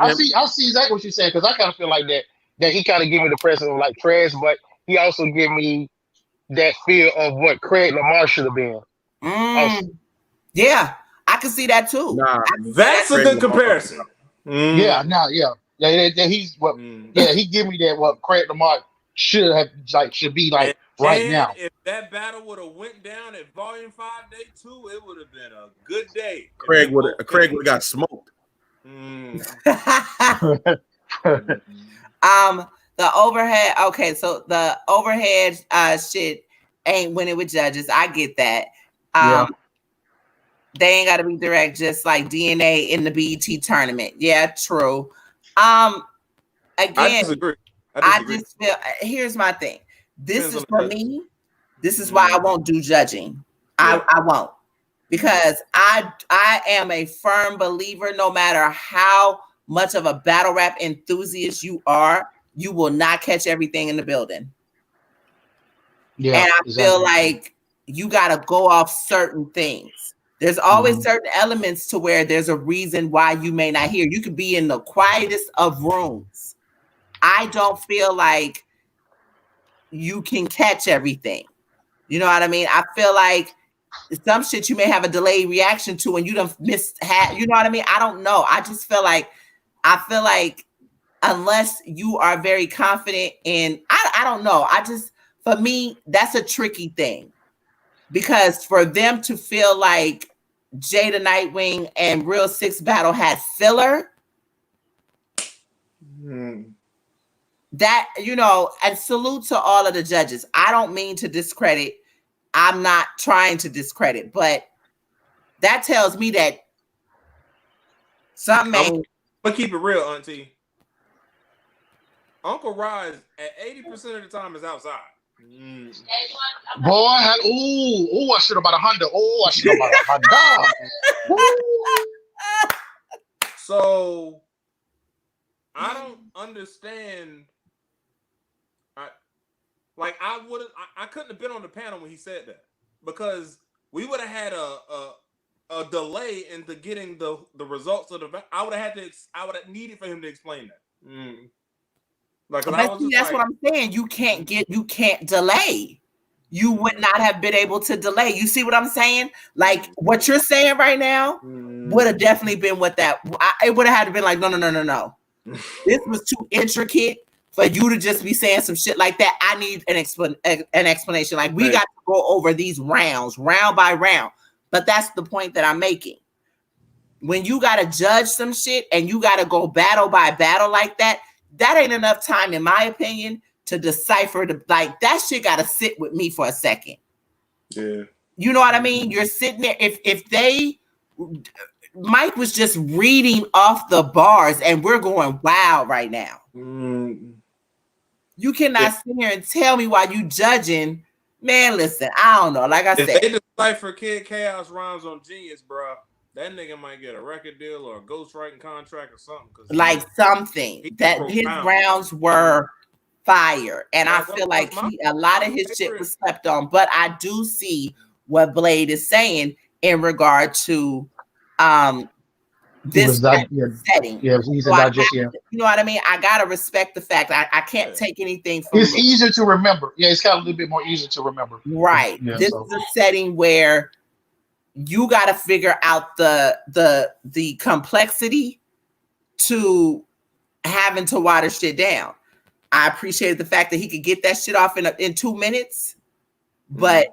I see exactly what you're saying because I kind of feel like that he kind of give me the presence of like Trez, but he also give me that feel of what Craig Lamar should have been. Yeah, I can see that too. That's a good comparison. Yeah, he's what. Yeah, he give me that what Craig Lamar should be like right now. If that battle would have went down at Volume 5 Day 2, it would have been a good day. Craig would have got smoked. The overhead. Okay, so the overhead shit ain't winning with judges. I get that. They ain't got to be direct, just like DNA in the BET tournament. Yeah, true. Again, I disagree. I just feel. Here's my thing. This is for me. This is why I won't do judging. I won't, because I am a firm believer. No matter how much of a battle rap enthusiast you are, you will not catch everything in the building. Yeah, and I feel like you got to go off certain things. There's always certain elements to where there's a reason why you may not hear. You could be in the quietest of rooms. I don't feel like you can catch everything. You know what I mean? I feel like some shit you may have a delayed reaction to and you done missed. You know what I mean? I don't know. I feel like unless you are very confident in, I don't know. For me, that's a tricky thing, because for them to feel like Jada Nightwing and Real Six Battle had filler, that, and salute to all of the judges. I don't mean to discredit. I'm not trying to discredit, but that tells me that something I'm gonna keep it real, Auntie. Uncle Rise at 80% of the time is outside. Boy, I should have bought a Honda. I should have bought a Honda. So I don't understand. I couldn't have been on the panel when he said that, because we would have had a delay into getting the results of the. I would have needed for him to explain that. But see, that's what I'm saying. You can't delay. You would not have been able to delay. You see what I'm saying? Like what you're saying right now would have definitely been what that. It would have had to been like, no. This was too intricate for you to just be saying some shit like that. I need an explanation. Like we got to go over these rounds, round by round. But that's the point that I'm making. When you got to judge some shit and you got to go battle by battle like that, that ain't enough time, in my opinion, to decipher like that shit got to sit with me for a second. Yeah. You know what I mean? You're sitting there. If Mike was just reading off the bars and we're going wild right now. You cannot sit here and tell me why you judging. Man, listen, I don't know. Like I said, if they decipher Kid Chaos rhymes on Genius, bro, that nigga might get a record deal or a ghostwriting contract or something. Like something that his rounds were fire. And I feel like a lot of his shit was slept on. But I do see what Blade is saying in regard to this setting. Yeah, he's you know what I mean? I gotta respect the fact I can't take anything from it's easier to remember. Yeah, it's got a little bit more easier to remember. Right. Yeah, this is a setting where you got to figure out the complexity to having to water shit down. I appreciated the fact that he could get that shit off in 2 minutes, but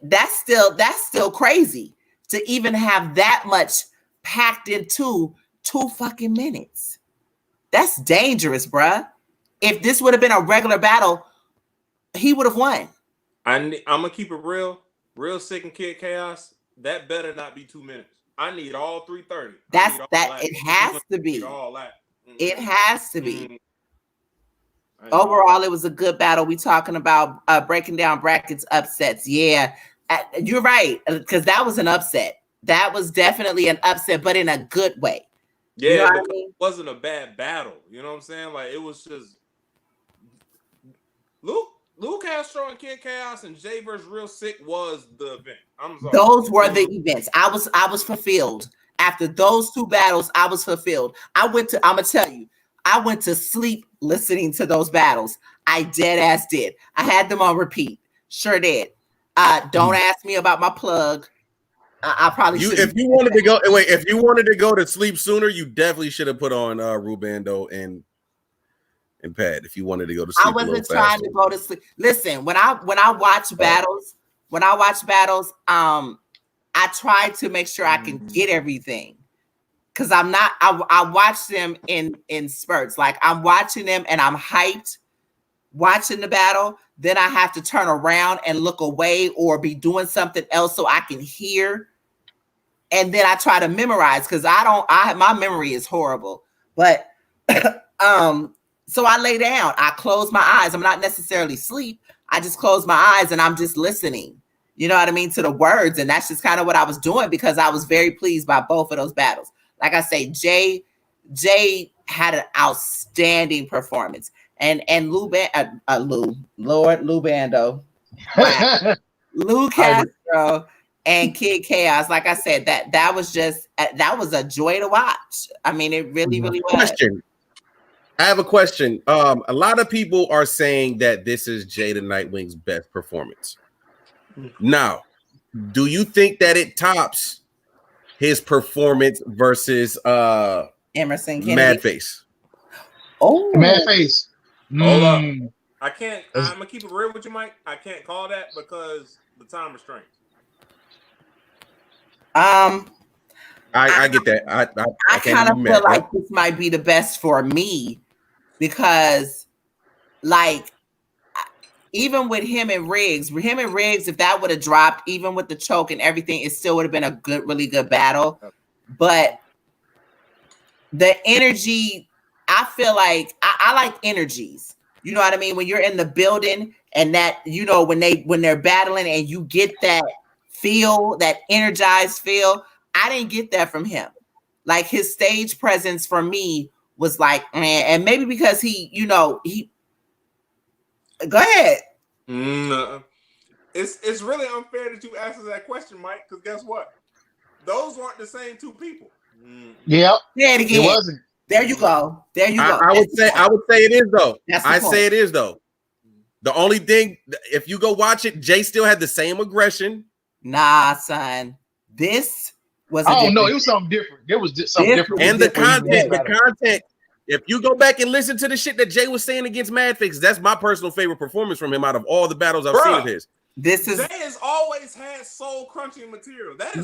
that's still crazy to even have that much packed into 2 fucking minutes. That's dangerous, bruh. If this would have been a regular battle, he would have won. I'm gonna keep it real sick and Kid Chaos. That better not be 2 minutes. I need all 330. It has to be. All that. It has to be. Overall, it was a good battle. We talking about breaking down brackets, upsets. Yeah, you're right, because that was an upset. That was definitely an upset, but in a good way. Yeah, you know because it wasn't a bad battle. You know what I'm saying? Like it was just Luke Castro and Kid Chaos and Jay vs. Real Sick was the event. I'm sorry. Those were the events. I was fulfilled. After those 2 battles, I was fulfilled. I'm gonna tell you, I went to sleep listening to those battles. I dead ass did. I had them on repeat. Sure did. Don't ask me about my plug. I probably should. If you wanted to go to sleep sooner, you definitely should have put on Rubando and Pat. If you wanted to go to sleep, I wasn't trying to go to sleep. Listen, when I watch battles, I try to make sure I can get everything. Cause I watch them in spurts. Like I'm watching them and I'm hyped watching the battle. Then I have to turn around and look away or be doing something else so I can hear. And then I try to memorize because my memory is horrible. But so I lay down, I close my eyes. I'm not necessarily asleep. I just close my eyes and I'm just listening. You know what I mean? To the words. And that's just kind of what I was doing because I was very pleased by both of those battles. Like I say, Jay had an outstanding performance, and Lou Bando, wow. Lou Castro and Kid Chaos. Like I said, that was a joy to watch. I mean, it really was. I have a question. A lot of people are saying that this is Jay the Nightwing's best performance. Now, do you think that it tops his performance versus Emerson Kennedy? Madface? Oh, Madface. Hold up. I can't. I'm gonna keep it real with you, Mike. I can't call that because the time restraints. I get that. I kind of feel like this might be the best for me because, like, even with him and Riggs, if that would have dropped, even with the choke and everything, it still would have been a really good battle. But the energy, I feel like I like energies. You know what I mean? When you're in the building and that, you know, when they're battling and you get that feel, that energized feel, I didn't get that from him. Like his stage presence for me was like, man, and maybe because he go ahead. It's really unfair that you answer that question, Mike, because guess what? Those weren't the same two people. Yep. Say it again. It wasn't. There you go. There you go. I would say it is though. I say it is though. The only thing, if you go watch it, Jay still had the same aggression. Nah, son. This was. Oh no, it was something different. There was something different. And the content. If you go back and listen to the shit that Jay was saying against Madfix, that's my personal favorite performance from him out of all the battles I've seen of his. Jay has always had soul crunching material. That is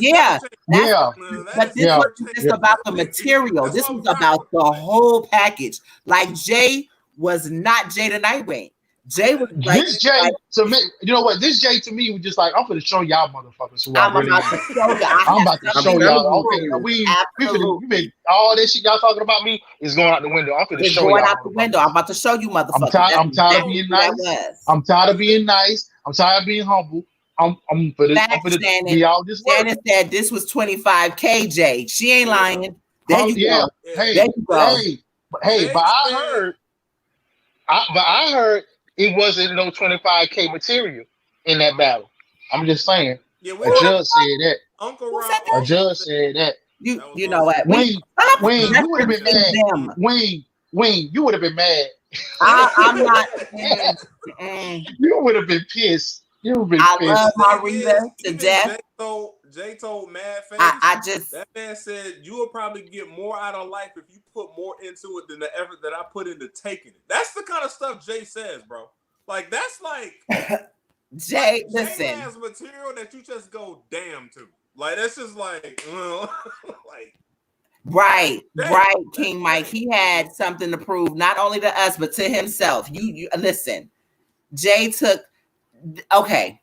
but this wasn't just about the material. This was about the whole package. Like Jay was not Jay the Nightwing. Jay was like this Jay to me. You know what? This Jay to me was just like, I'm going to show y'all motherfuckers who I really am. I'm about to show y'all. Okay, we been all that shit y'all talking about me is going out the window. I'm going to show y'all. Going out the window. I'm about to show you, motherfuckers. I'm tired of being nice. I'm tired of being nice. I'm tired of being humble. I'm for this. I'm for this. Be all this work. Shannon said this was 25K, Jay. She ain't lying. There you go. Hey, there you go. Hey, but I heard it wasn't no 25K material in that battle. I'm just saying. Yeah, a judge said that. Uncle Rob. A judge said that. You know what? Wayne, you would have been mad. Wayne, you would have been mad. I'm not. You would have been pissed. You would have been pissed. I love Marita to death. Jay told Mad Face. That man said you will probably get more out of life if you put more into it than the effort that I put into taking it. That's the kind of stuff Jay says, bro. Like that's like Jay. Listen, Jay has material that you just go damn to. Like that's just like, like. Right, King Mike. He had something to prove, not only to us but to himself. You listen. Jay took. Okay,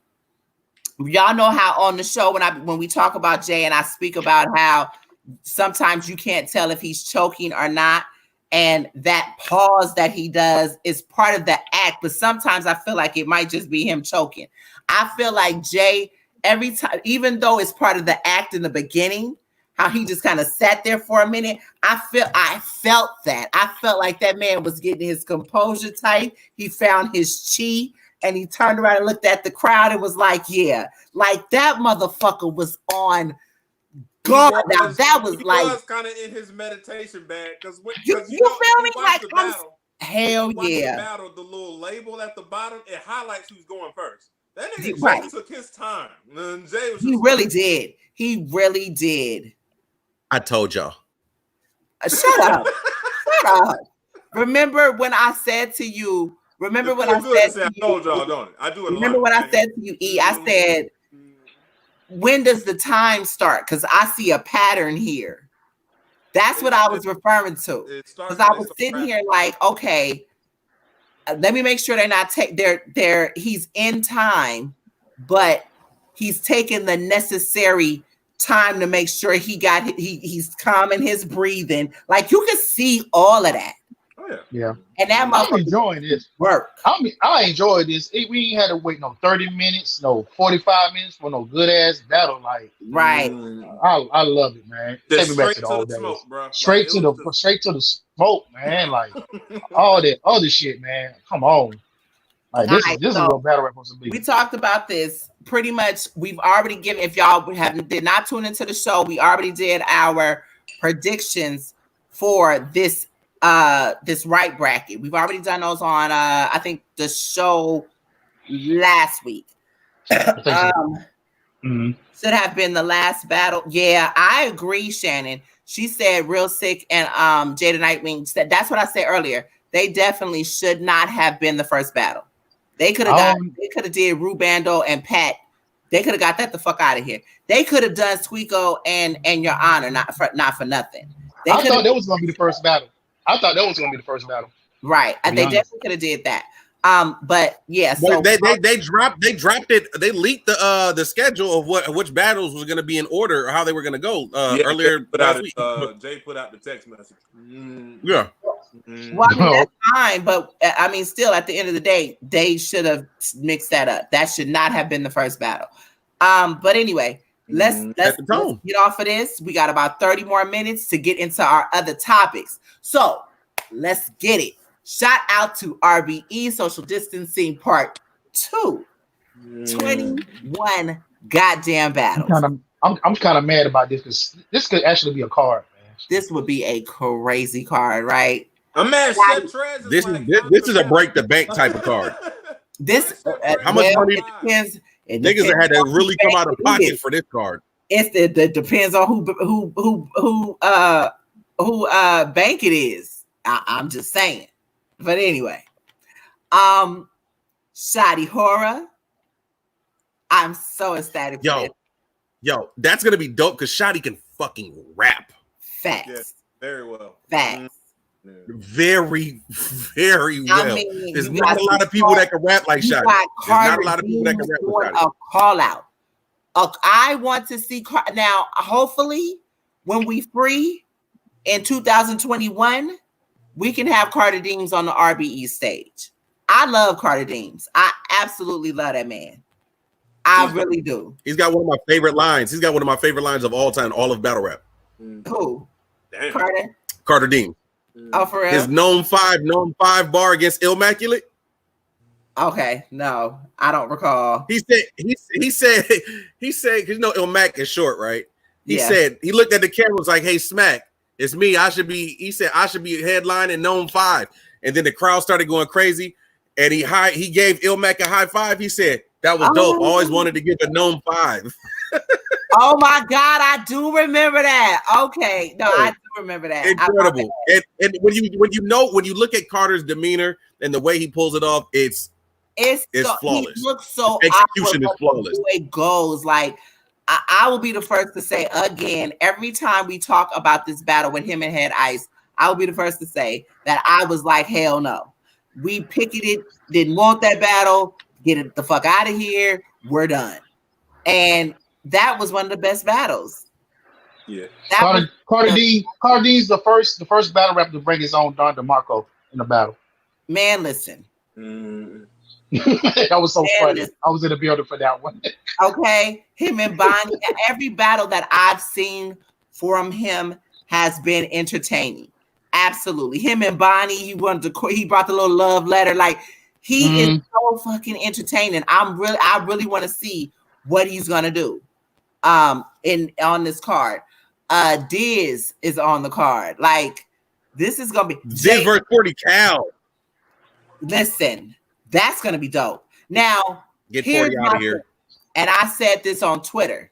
y'all know how on the show when we talk about Jay and I speak about how sometimes you can't tell if he's choking or not, and that pause that he does is part of the act. But sometimes I feel like it might just be him choking. I feel like Jay every time, even though it's part of the act in the beginning. How he just kind of sat there for a minute. I felt that. I felt like that man was getting his composure tight. He found his chi and he turned around and looked at the crowd and was like, yeah, like that motherfucker was on guard. Now that was kind of in his meditation bag. Because you feel me? Like hell yeah. Battle, the little label at the bottom, it highlights who's going first. That nigga took his time. Jay was did. He really did. I told y'all. Shut up. Shut up. Remember when I said to you, I told y'all, don't it? I do it. Remember what I said to you, E? I said, when does the time start? Because I see a pattern here. That's what I was referring to. Because I was sitting here like, okay, let me make sure they're not he's in time, but he's taking the necessary time to make sure he's calming his breathing. Like you can see all of that. Oh yeah. And that I'm enjoying this work. I enjoy this. We ain't had to wait no 30 minutes, no 45 minutes for no good ass battle. Like right. I love it, man. Take me back to the old days. Straight to the smoke, man. Like all that other shit, man. Come on. Like this is what battle rap supposed to be. We talked about this pretty much. We've already given. If y'all did not tune into the show, we already did our predictions for this right bracket. We've already done those on I think the show last week. Should have been the last battle. Yeah, I agree, Shannon. She said Real Sick and Jada Nightwing said that's what I said earlier. They definitely should not have been the first battle. They could have did Rubando and Pat. They could have got that the fuck out of here. They could have done Squeako and Your Honor, not for nothing. I thought that was gonna be the first battle. Right. And they definitely could have did that. But yeah, so they dropped it. They leaked the schedule of which battles was going to be in order or how they were going to go earlier last week. Jay put out the text message. Yeah. Well, I mean, that's fine, but I mean, still, at the end of the day, they should have mixed that up. That should not have been the first battle. But anyway, let's get off of this. We got about 30 more minutes to get into our other topics. So let's get it. Shout out to RBE Social Distancing Part 2. 21 goddamn battles. I'm kind of mad about this because this could actually be a card, man. This would be a crazy card, right? I'm mad. This is a break the bank type of card. This how much money? Niggas had to really come out of pocket for this card. It depends on who bank it is. I'm just saying. But anyway, Shotty Horror. I'm so ecstatic for this. Yo, that's gonna be dope because Shotty can fucking rap. Facts. Yeah, very well. Facts. Very, very well. I mean, there's not a lot of people that can rap like Shotty. There's not a lot of people that can rap like Shotty. A call out. I want to see now. Hopefully, when we free in 2021, we can have Carter Deems on the RBE stage. I love Carter Deems. I absolutely love that man. I really do. He's got one of my favorite lines. He's got one of my favorite lines of all time, all of battle rap. Who? Damn. Carter Deems. Oh, for real? His Gnome 5 bar against Illmaculate. Okay, no, I don't recall. He said, because you know Illmac is short, right? He said, he looked at the camera, was like, "Hey, Smack, it's me. He said, I should be headlining Gnome 5. And then the crowd started going crazy. And he gave Illmac a high five. He said, that was dope. Always wanted to give a Gnome 5. Oh my God, I do remember that. Okay. No, I do remember that. Incredible. And when you look at Carter's demeanor and the way he pulls it off, it's flawless. He looks so execution is flawless. The way it goes, like I will be the first to say again, every time we talk about this battle with him and Head Ice, I will be the first to say that I was like, hell no. We picketed, didn't want that battle. Get it the fuck out of here. We're done. And that was one of the best battles. Yeah. Carter D's the first battle rap to bring his own Don DeMarco in the battle. Man, listen. That was so funny. I was in the building for that one. Okay. Him and Bonnie, every battle that I've seen from him has been entertaining. Absolutely. Him and Bonnie, he brought the little love letter. Like he is so fucking entertaining. I really want to see what he's gonna do. On this card. Diz is on the card. Like this is gonna be Diz versus 40 Cal. Listen, that's gonna be dope. Now get 40 out of here. And I said this on Twitter.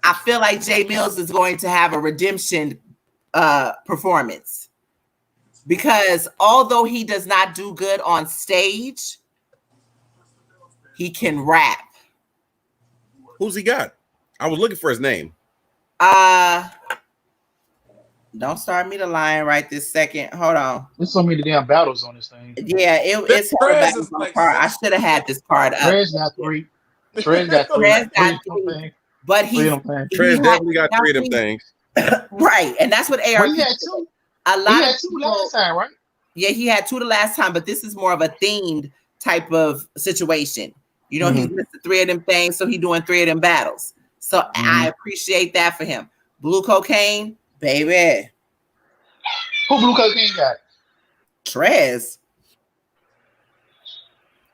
I feel like Jay Mills is going to have a redemption performance because although he does not do good on stage, he can rap. Who's he got? I was looking for his name. Don't start me the line right this second. Hold on. There's so many damn battles on this thing. Yeah, it's battles on the card. I should have had this card up. Trez got three. Trez got three. But Trez definitely got three of them things. Right, and that's what ARP. He had two. A lot he had of two people, last time, right? Yeah, he had two the last time, but this is more of a themed type of situation. You know, he's listed three of them things, so he's doing three of them battles. So I appreciate that for him. Blue Cocaine, baby. Who Blue Cocaine got? Trez.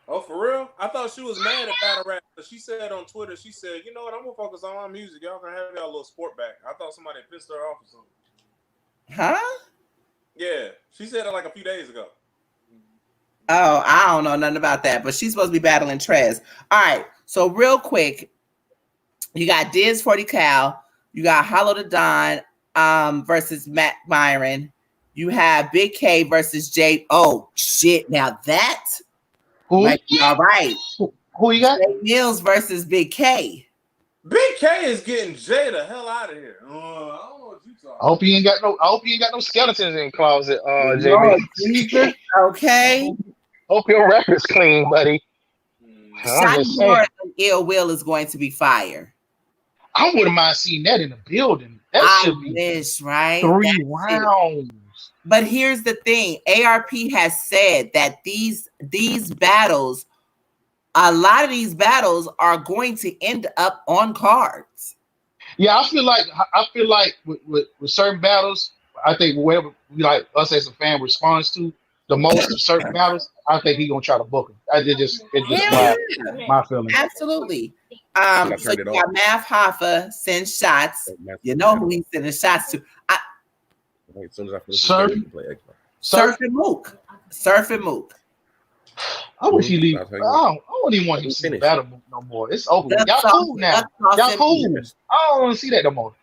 Oh, for real? I thought she was mad at battle rap, but she said on Twitter, she said, you know what, I'm gonna focus on my music. Y'all can have y'all little sport back. I thought somebody pissed her off or something. Huh? Yeah, she said it like a few days ago. Oh, I don't know nothing about that, but she's supposed to be battling Trez. All right, so real quick, you got Diz 40 Cal, you got Hollow the Don versus Matt Myron, you have Big K versus Jay. Oh shit! Now that might be all right. Who you got? Jay Mills versus Big K. Big K is getting Jay the hell out of here. I don't know what you talking. I hope you ain't got no skeletons in the closet, Jesus. Okay. Hope your record's clean, buddy. I'm just saying. Shotgun and Ill Will is going to be fire. I wouldn't mind seeing that in the building. That should be right? 3 rounds. But here's the thing: ARP has said that these battles, a lot of these battles are going to end up on cards. Yeah, I feel like with certain battles, I think whatever like us as a fan responds to the most of certain battles, I think he's gonna try to book him. It's just my feeling. Absolutely. So you got Math Hoffa send shots. You know who he's sending shots to. As soon as I finish the game, play Xbox. Surf and Mook. I wish he leave. I don't even want him to see battle no more. It's over. Y'all cool now. Y'all cool. I don't want to see that no more.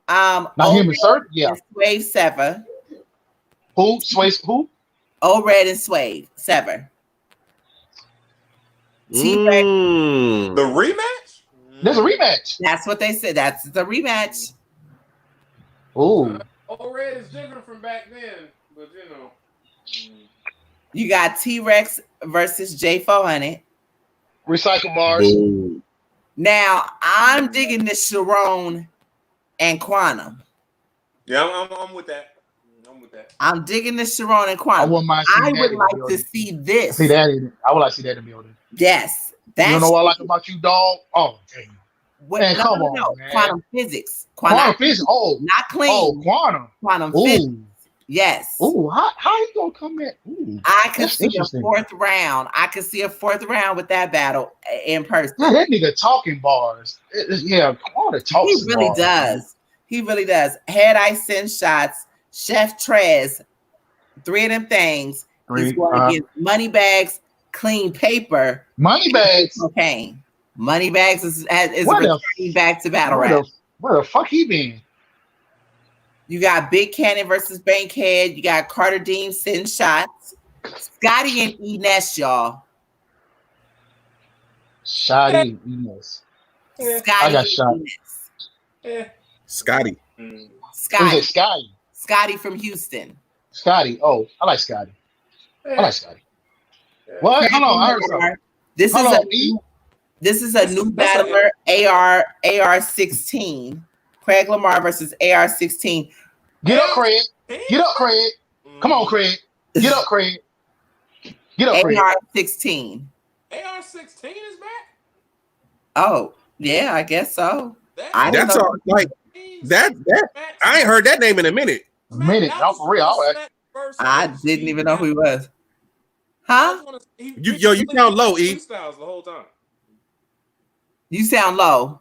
Not him and Surf. Yeah. Swave Sever. Who? Swave who? O-Red and Swave Sever. The rematch? There's a rematch. That's what they said. That's the rematch. Ooh. O-Red is different from back then, but you know. You got T-Rex versus J400. Recycle bars. Ooh. Now, I'm digging this Sharon and Quantum. Yeah, I'm with that. I'm digging this Sharon and Quantum. I would like to see this. I would like to see that in the building. Yes. You don't know what I like about you, dog? Oh, dang. Man, come on, man. Quantum physics. Quantum physics. Oh, not clean. Oh, quantum. Quantum physics. Yes. Ooh, how you gonna come in? Ooh, I could see a fourth round. I could see a fourth round with that battle in person. Yeah, that nigga talking bars. Quantum talks. He really does. He really does. Head Ice send shots. Chef Trez. 3 of them things. He's going against Moneybags, Clean Paper. Moneybags. Cocaine. Moneybags is returning back to battle rap. Where the fuck he been? You got Big Cannon versus Bankhead. You got Carter Dean sending shots. Scotty and Enes, y'all. Scotty and Enes. Scotty. I got shot. Scotty. Scotty. Scotty from Houston. Scotty. Oh, I like Scotty. I like Scotty. What? Hold on. I heard something. This is a new battler, AR-16. Craig Lamar versus AR-16. Get up, Craig. Get up, Craig. Come on, Craig. Get up, Craig. Get up, Craig. AR-16. AR-16 is back? Oh, yeah, I guess so. That's all like that. I ain't heard that name in a minute. No, for real. I didn't even know who he was. Huh? You sound low, E. The whole time. You sound low.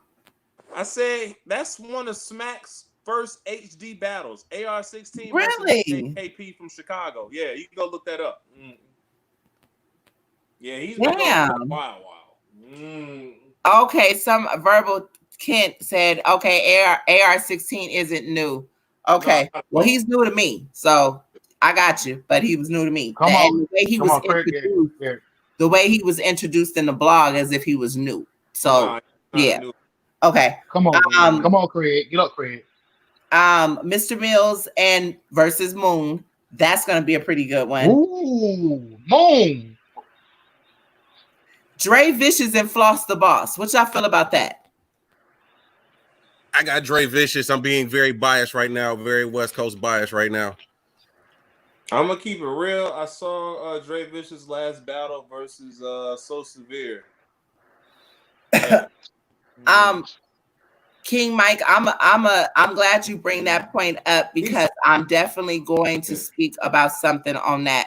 I say that's one of Smack's first HD battles. AR-16 really? KP from Chicago. Yeah, you can go look that up. Yeah, he's been going for a while. Okay, some verbal Kent said, okay, AR-16 isn't new. Okay, well, he's new to me, so I got you, but he was new to me. The way he was introduced in the blog as if he was new. So, yeah. Okay. Come on, Craig. Get up, Craig. Mr. Mills and versus Moon. That's gonna be a pretty good one. Ooh, Moon. Dre Vicious and Floss the Boss. What y'all feel about that? I got Dre Vicious. I'm being very biased right now, very West Coast biased right now. I'm gonna keep it real. I saw Dre Vicious' last battle versus So Severe. Yeah. King Mike, I'm glad you bring that point up because I'm definitely going to speak about something on that.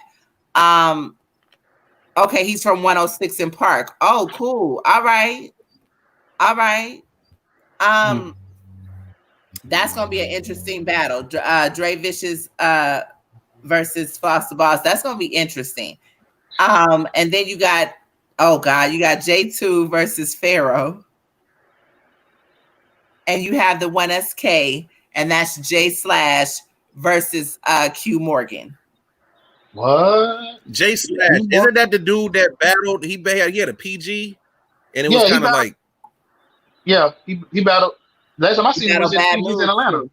Okay, he's from 106 in Park. Oh, cool. All right. That's gonna be an interesting battle. Dre Vicious versus Foster Boss. That's gonna be interesting. And then you got J2 versus Pharaoh. And you have the 1SK, and that's J Slash versus Q Morgan. What? J Slash, isn't that the dude that battled? He had a PG, and it was kind of like. Yeah, he battled. Last time I seen him was in Atlanta.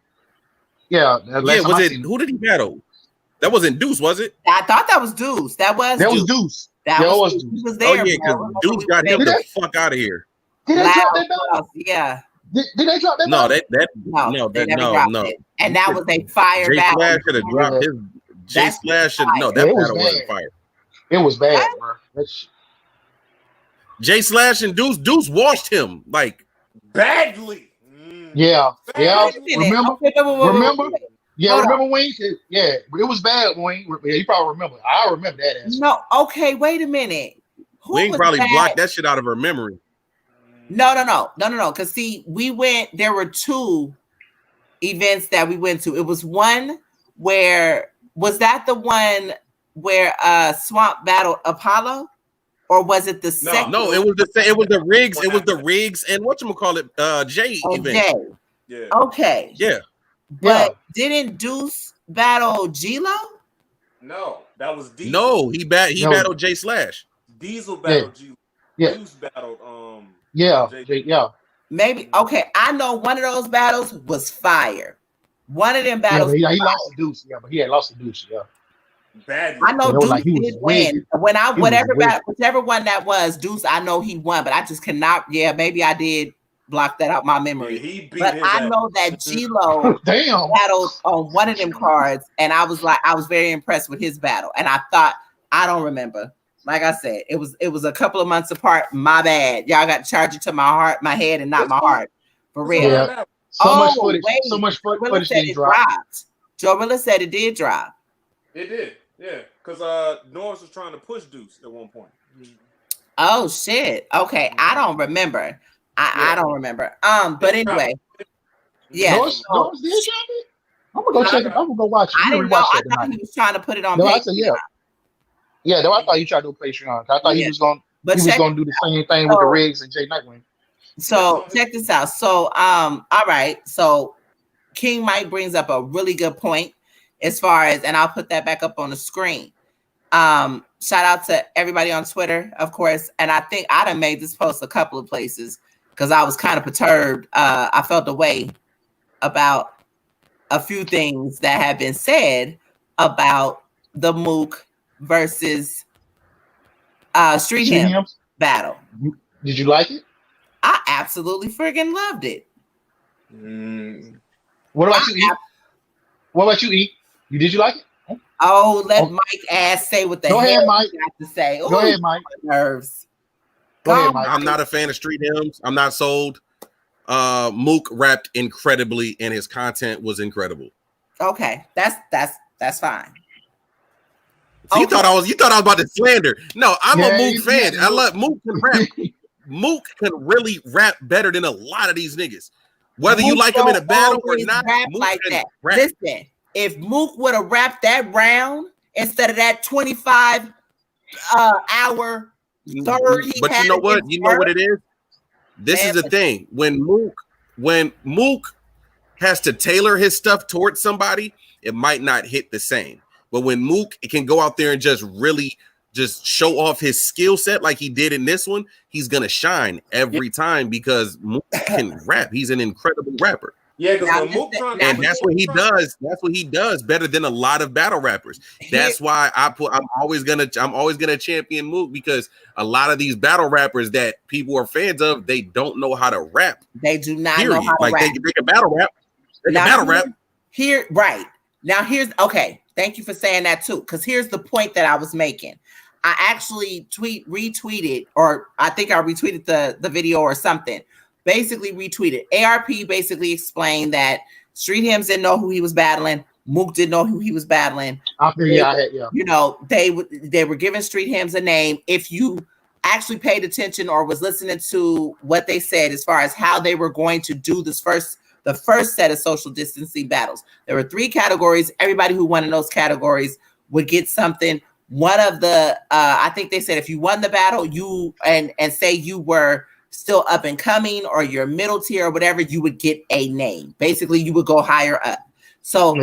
Yeah, was it? Who did he battle? That wasn't Deuce, was it? I thought that was Deuce. That was Deuce. That Yeah, was it was he Deuce. was Oh there, yeah, because bro. Deuce got him Did the they? fuck out of here. Did they drop Loud, that battle? yeah. Did they drop that No, battle? They never dropped no. it. And that was a fire Jay battle. Slash should have dropped Yeah, his. Jay That's Slash should no. fire. yeah, That it was battle wasn't bad. fire. It was bad, What? bro. That's Jay Slash and Deuce washed him like Badly. yeah. Wait a minute. Remember? Okay, Remember? wait. Yeah, Hold on. remember Wayne? Yeah, it was bad, Wayne. Yeah, you probably remember. I remember that ass. No, okay, wait a minute. Who we ain't was probably bad? blocked that shit out of her memory. No. Because see, there were two events that we went to. It was one where was that the one where Swamp battled Apollo, or was it the second? No, it was the Riggs. It was the Riggs and whatchamacallit, Jay event. Jay. Yeah. Okay. Yeah. But didn't Deuce battle G-Lo? No, that was Diesel. No, he battled Jay Slash. Diesel battled G. Yeah. Deuce battled Yeah. Jay. Yeah. Maybe. Okay, I know one of those battles was fire. One of them Yeah, battles. but he lost to Deuce. Yeah, but he had lost to Deuce. Yeah. Badly. I know Yeah, it was Deuce like he was did win. When I he was whatever wicked. whichever one that was, Deuce, I know he won, but I just cannot. Yeah, maybe I did block that out my memory. Yeah, he beat but his I ass. know that G-Lo Damn. battled on one of them cards, and I was very impressed with his battle. And I thought, I don't remember. Like I said, it was a couple of months apart. My bad. Y'all got to charge it to my head, and not my heart. For real. Yeah. So much footage. So much footage didn't drop. Joe Rilla said it did drop. It did. Yeah. Because Norris was trying to push Deuce at one point. Oh shit. Okay. I don't remember. I don't remember. But anyway. Yeah. Norris did drop it? I'm gonna go check it. I'm gonna go watch it. I didn't know. I thought he was trying to put it on. No, I said yeah. Yeah, no, I thought you tried to do Patreon. I thought he was gonna do the same thing with the Riggs and Jay Nightwing. So check this out. So all right. So King Mike brings up a really good point as far as, and I'll put that back up on the screen. Shout out to everybody on Twitter, of course. And I think I done made this post a couple of places because I was kind of perturbed. I felt a way about a few things that have been said about the Mook versus Street Hymns battle. Did you like it? I absolutely friggin' loved it. What about you, E? What about you, E? Did you like it? Oh, let Mike ass say what the hell he got to say. Ooh, go ahead, Mike. Nerves. Go ahead, Mike. I'm not a fan of Street Hymns. I'm not sold. Mook rapped incredibly, and his content was incredible. Okay, that's fine. So you thought I was about to slander. No, I'm a Mook fan. I love Mook can rap. Mook can really rap better than a lot of these niggas. Whether you like him in a battle or not, Mook like can that. rap. Listen, if Mook would have rapped that round instead of that 25 hour third, but you know what? You know what it is? This is the thing. When Mook has to tailor his stuff towards somebody, it might not hit the same. But when Mook can go out there and just really just show off his skill set like he did in this one, he's gonna shine every time because Mook can rap. He's an incredible rapper. Yeah, because Mook and that's what he does. That's what he does better than a lot of battle rappers. That's why I'm always gonna champion Mook, because a lot of these battle rappers that people are fans of, they don't know how to rap. They do not know how to rap. They can battle rap. They can battle rap. Here, right. Now here's okay. Thank you for saying that too, because here's the point that I was making. I actually retweeted, or I think I retweeted the video or something. Basically retweeted. ARP basically explained that Street Hymns didn't know who he was battling. Mook didn't know who he was battling. You know, they were giving Street Hymns a name. If you actually paid attention or was listening to what they said as far as how they were going to do the first set of social distancing battles, there were 3 categories. Everybody who won in those categories would get something. One of the I think they said if you won the battle, you and say you were still up and coming or you're middle tier or whatever, you would get a name. Basically, you would go higher up. So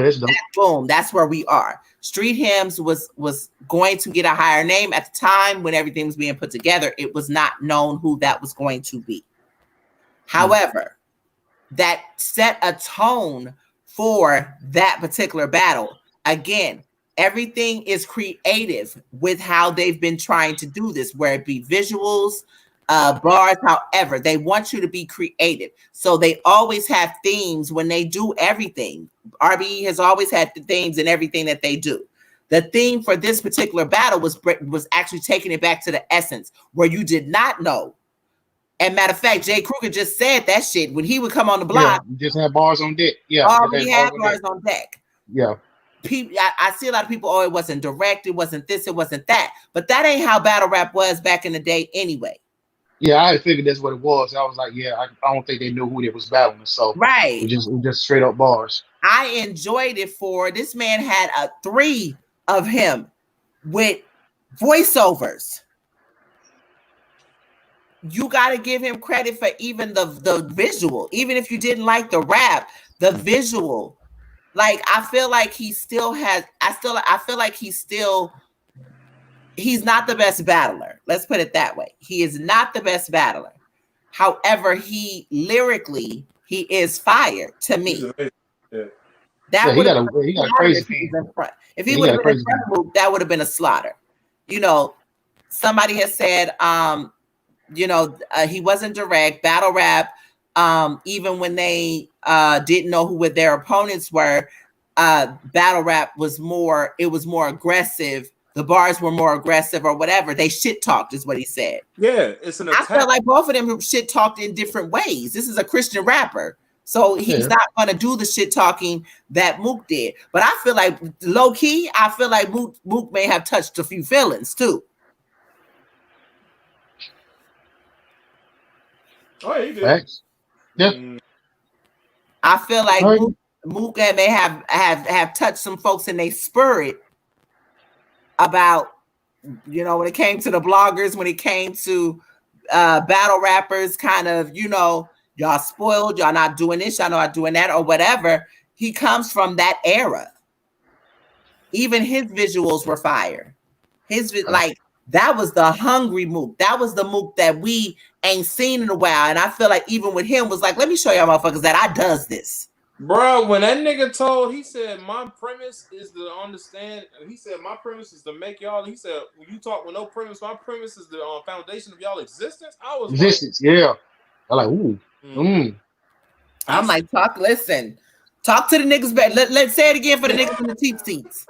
boom, that's where we are. Street Hymns was going to get a higher name at the time when everything was being put together. It was not known who that was going to be. However, that set a tone for that particular battle. Again, everything is creative with how they've been trying to do this, where it be visuals, bars, however, they want you to be creative. So they always have themes when they do everything. RBE has always had the themes in everything that they do. The theme for this particular battle was actually taking it back to the essence, where you did not know. And matter of fact, Jay Krooger just said that shit when he would come on the block. Yeah, just had bars on deck. Yeah, already had bars on deck. Yeah. People, I see a lot of people, oh, it wasn't direct, it wasn't this, it wasn't that. But that ain't how battle rap was back in the day anyway. Yeah, I figured that's what it was. I was like, yeah, I don't think they knew who they was battling. So right, it just straight up bars. I enjoyed it for this man had 3 of him with voiceovers. You got to give him credit for even the visual, even if you didn't like the rap, the visual. Like I feel like he still has. I feel like he's not the best battler. Let's put it that way. He is not the best battler. However, he lyrically, he is fire to me. Yeah. That he got a crazy in front. If he would have been in front of him, that would have been a slaughter. You know, somebody has said, he wasn't direct. Battle rap, even when they didn't know who their opponents were, battle rap was more aggressive. The bars were more aggressive or whatever. They shit talked is what he said. Yeah, it's an attack. I felt like both of them shit talked in different ways. This is a Christian rapper. So he's not going to do the shit talking that Mook did. But I feel like low key, I feel like Mook may have touched a few feelings too. Oh, yeah, he did. Thanks. Yeah. I feel like Mook may have touched some folks in their spirit about, when it came to the bloggers, when it came to battle rappers, kind of, y'all spoiled, y'all not doing this, y'all not doing that, or whatever. He comes from that era. Even his visuals were fire. That was the hungry Mook. That was the Mook that we ain't seen in a while. And I feel like even with him was like, let me show y'all motherfuckers that I does this. Bro, when that nigga he said, my premise is to understand. He said, my premise is to make y'all. He said, when you talk with no premise, my premise is the foundation of y'all existence. I was yeah. I'm like, ooh. I'm like, talk to the niggas back. Let's say it again for the niggas in the cheap seats.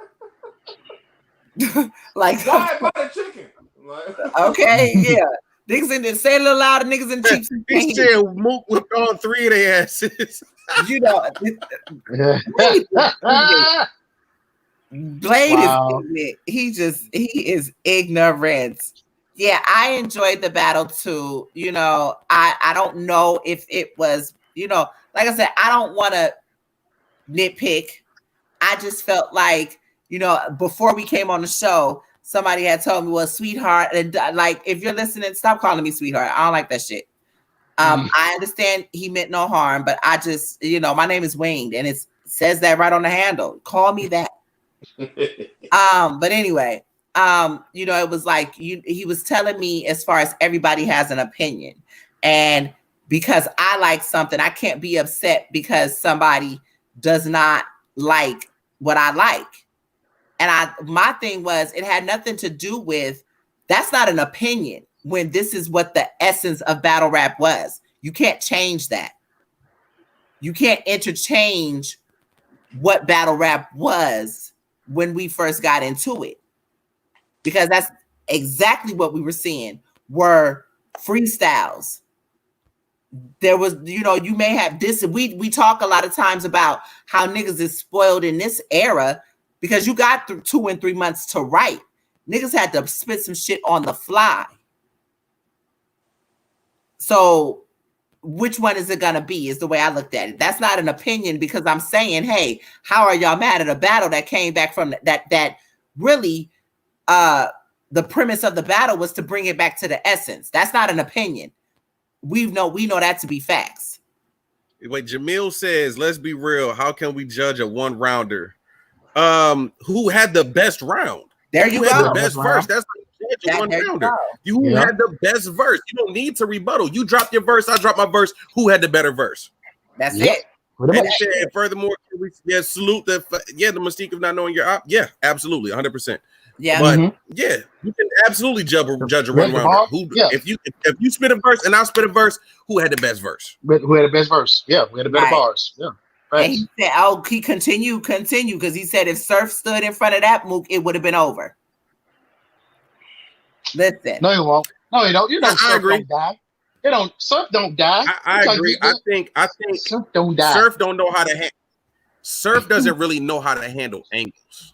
Like, why buy the chicken? Okay, yeah. Niggas in there, say a little louder, niggas in the cheap seats. He said Mook whipped on 3 of their asses. Blade is ignorant. He is ignorant. Yeah, I enjoyed the battle too. I don't know if it was, like I said, I don't want to nitpick. I just felt like, before we came on the show, somebody had told me, well, sweetheart, and like, if you're listening, stop calling me sweetheart. I don't like that shit. I understand he meant no harm, but I just, my name is Wayne and it says that right on the handle. Call me that. But anyway, it was like, he was telling me as far as everybody has an opinion, and because I like something, I can't be upset because somebody does not like what I like. And my thing was, it had nothing to do with, that's not an opinion when this is what the essence of battle rap was. You can't change that. You can't interchange what battle rap was when we first got into it, because that's exactly what we were seeing were freestyles. There was, you may have this. We talk a lot of times about how niggas is spoiled in this era because you got 2 and 3 months to write. Niggas had to spit some shit on the fly. So which one is it going to be is the way I looked at it. That's not an opinion, because I'm saying, hey, how are y'all mad at a battle that came back from that really the premise of the battle was to bring it back to the essence. That's not an opinion. We know that to be facts. Wait, Jamil says, let's be real. How can we judge a 1-rounder? Who had the best round? There you go. Had the best verse. That's a 1-rounder. You had the best verse. You don't need to rebuttal. You dropped your verse. I dropped my verse. Who had the better verse? That's it. And he said, and furthermore, salute the mystique of not knowing your op. Yeah, absolutely, 100%. Yeah, but yeah, you can absolutely judge a run rounder. If you spit a verse and I spit a verse, who had the best verse? Who had the best verse? Yeah, we had the better bars. Yeah. Right. And he said, "Oh, he continue," because he said if Surf stood in front of that Mook, it would have been over. Listen, no, he won't. No, he don't. You know, Surf don't die. Surf don't die. I agree. I think Surf don't die. Surf don't know how to Surf doesn't really know how to handle angles.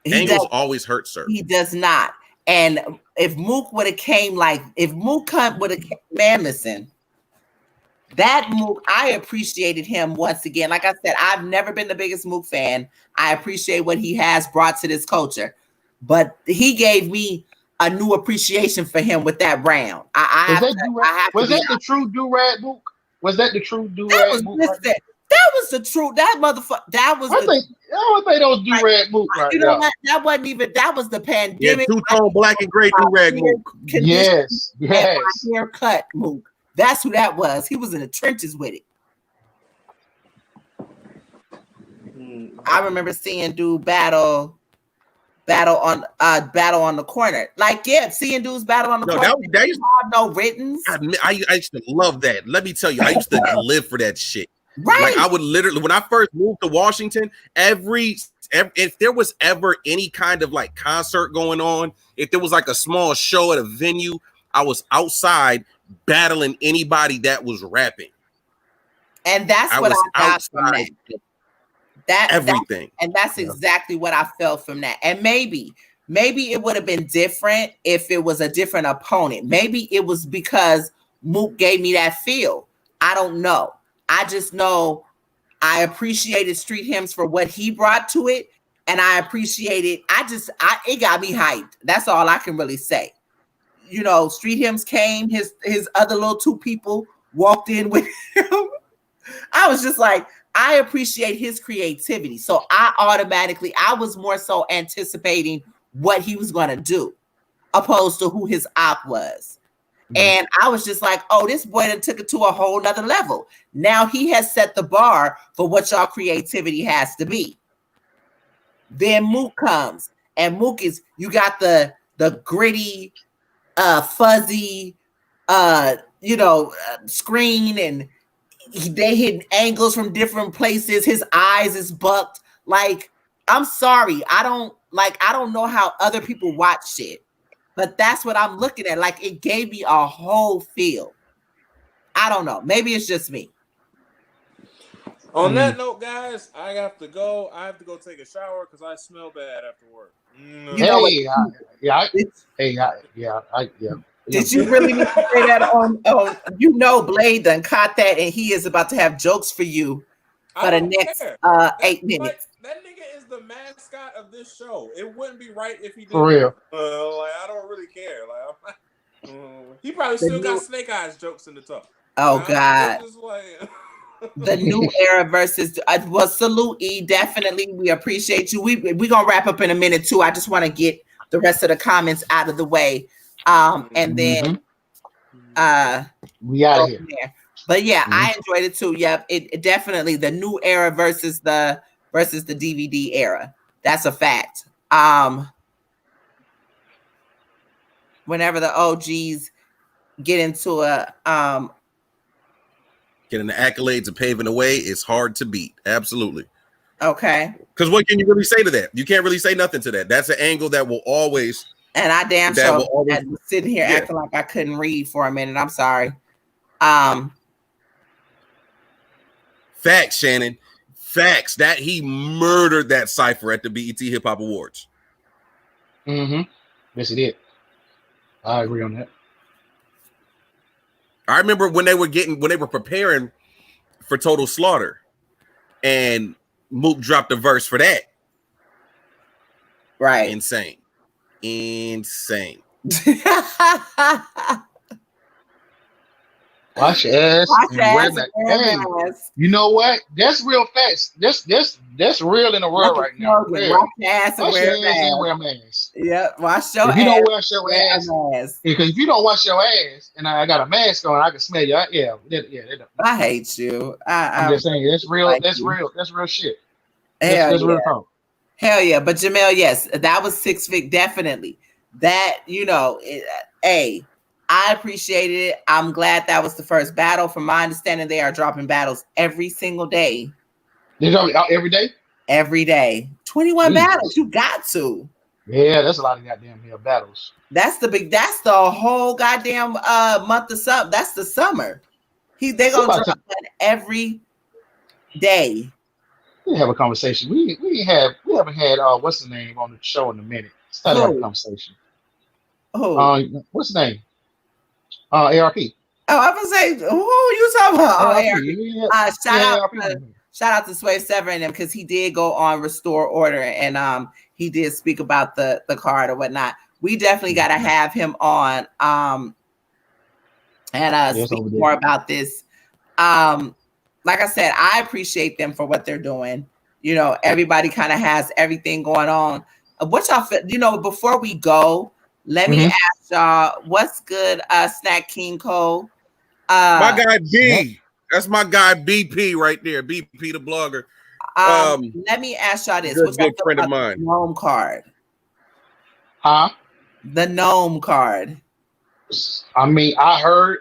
Angles always hurt Surf. He does not. And if Mook would have came would have, man, listen, that Mook, I appreciated him once again. Like I said, I've never been the biggest Mook fan. I appreciate what he has brought to this culture, but he gave me a new appreciation for him with that round. Was that the true do-rag Mook? Was that the true do-rag Mook? That was the truth. That motherfucker. That was. I think those do-rag Mook right You know what? That wasn't even. That was the pandemic. Yeah, two-tone black and gray do-rag Mook. Yes. Haircut Mook. That's who that was. He was in the trenches with it. I remember seeing dude battle on the corner. Like, seeing dudes battle on the corner. That used to have no writtens. I used to love that. Let me tell you, I used to live for that shit. Right. Like I would literally, when I first moved to Washington, if there was ever any kind of like concert going on, if there was like a small show at a venue, I was outside battling anybody that was rapping. And that's what I got from that. Everything. And that's exactly what I felt from that. And maybe it would have been different if it was a different opponent. Maybe it was because Mook gave me that feel. I don't know. I just know I appreciated Street Hymns for what he brought to it. And I appreciated, it got me hyped. That's all I can really say. You know, Street Hymns came, his other little two people walked in with him. I was just like, I appreciate his creativity. So I was more so anticipating what he was going to do opposed to who his op was. And I was just like, oh, this boy done took it to a whole nother level. Now he has set the bar for what y'all creativity has to be. Then Mook comes, and Mook you got the gritty, fuzzy, screen, and they hit angles from different places. His eyes is bucked. Like, I'm sorry, I don't know how other people watch shit. But that's what I'm looking at. Like, it gave me a whole feel. I don't know. Maybe it's just me. On that note, guys, I have to go. I have to go take a shower because I smell bad after work. Did you really need to say that on? Blade done caught that, and he is about to have jokes for you for the next 8 minutes. That nigga is the mascot of this show. It wouldn't be right if he didn't. For real. I don't really care. He probably still got Snake Eyes jokes in the top. Oh, God. The new era versus salute E. Definitely, we appreciate you. We're gonna wrap up in a minute too. I just want to get the rest of the comments out of the way. And then we out of here. But yeah, I enjoyed it too. Yep, it definitely the new era versus the DVD era. That's a fact. Whenever the OGs get into getting the accolades and paving the way, it's hard to beat. Absolutely. Okay. Because what can you really say to that? You can't really say nothing to that. That's an angle that will always. And I damn sure sitting here acting like I couldn't read for a minute. I'm sorry. Facts, Shannon. Facts that he murdered that cipher at the BET Hip Hop Awards. Yes, he did. I agree on that. I remember when they were preparing for Total Slaughter, and Mook dropped a verse for that. Right. Insane. Wash your ass Wash and your wear ass that. and wear Hey, a mask. you know what? That's real facts. That's real in the world That's a right now. slogan. Real. Wash your ass and Wash wear your a ass and mask. wear a mask. Yep. Wash your If you ass. don't wash your Wear ass, a mask. because if you don't wash your ass, and I got a mask on, I can smell you. I hate you. I'm just saying that's real. like That's you. real. That's real shit. Hell That's yeah. real talk. Hell yeah. But Jamel, yes, that was 6 feet. Definitely. That, I appreciated it. I'm glad that was the first battle. From my understanding, they are dropping battles every single day. They drop it out every day. Every day. 21 Jesus. battles. You got to. Yeah, that's a lot of goddamn battles. That's the whole goddamn month of summer. That's the summer. They gonna drop one every day. We have a conversation. We haven't had what's the name on the show in a minute. Let's start to have a conversation. What's the name? ARP. Oh, I'm gonna say, who you talking about? ARP. Shout out to Sway Sever and them, because he did go on Restore Order, and he did speak about the card or whatnot. We definitely got to have him on and speak more about this. Like I said, I appreciate them for what they're doing. Everybody kind of has everything going on. What y'all, before we go, let me ask y'all, what's good, Snack King Cole? My guy B. That's my guy BP right there. BP the blogger. Let me ask y'all this. What's good friend of mine? The gnome card. Huh? The gnome card. I mean, I heard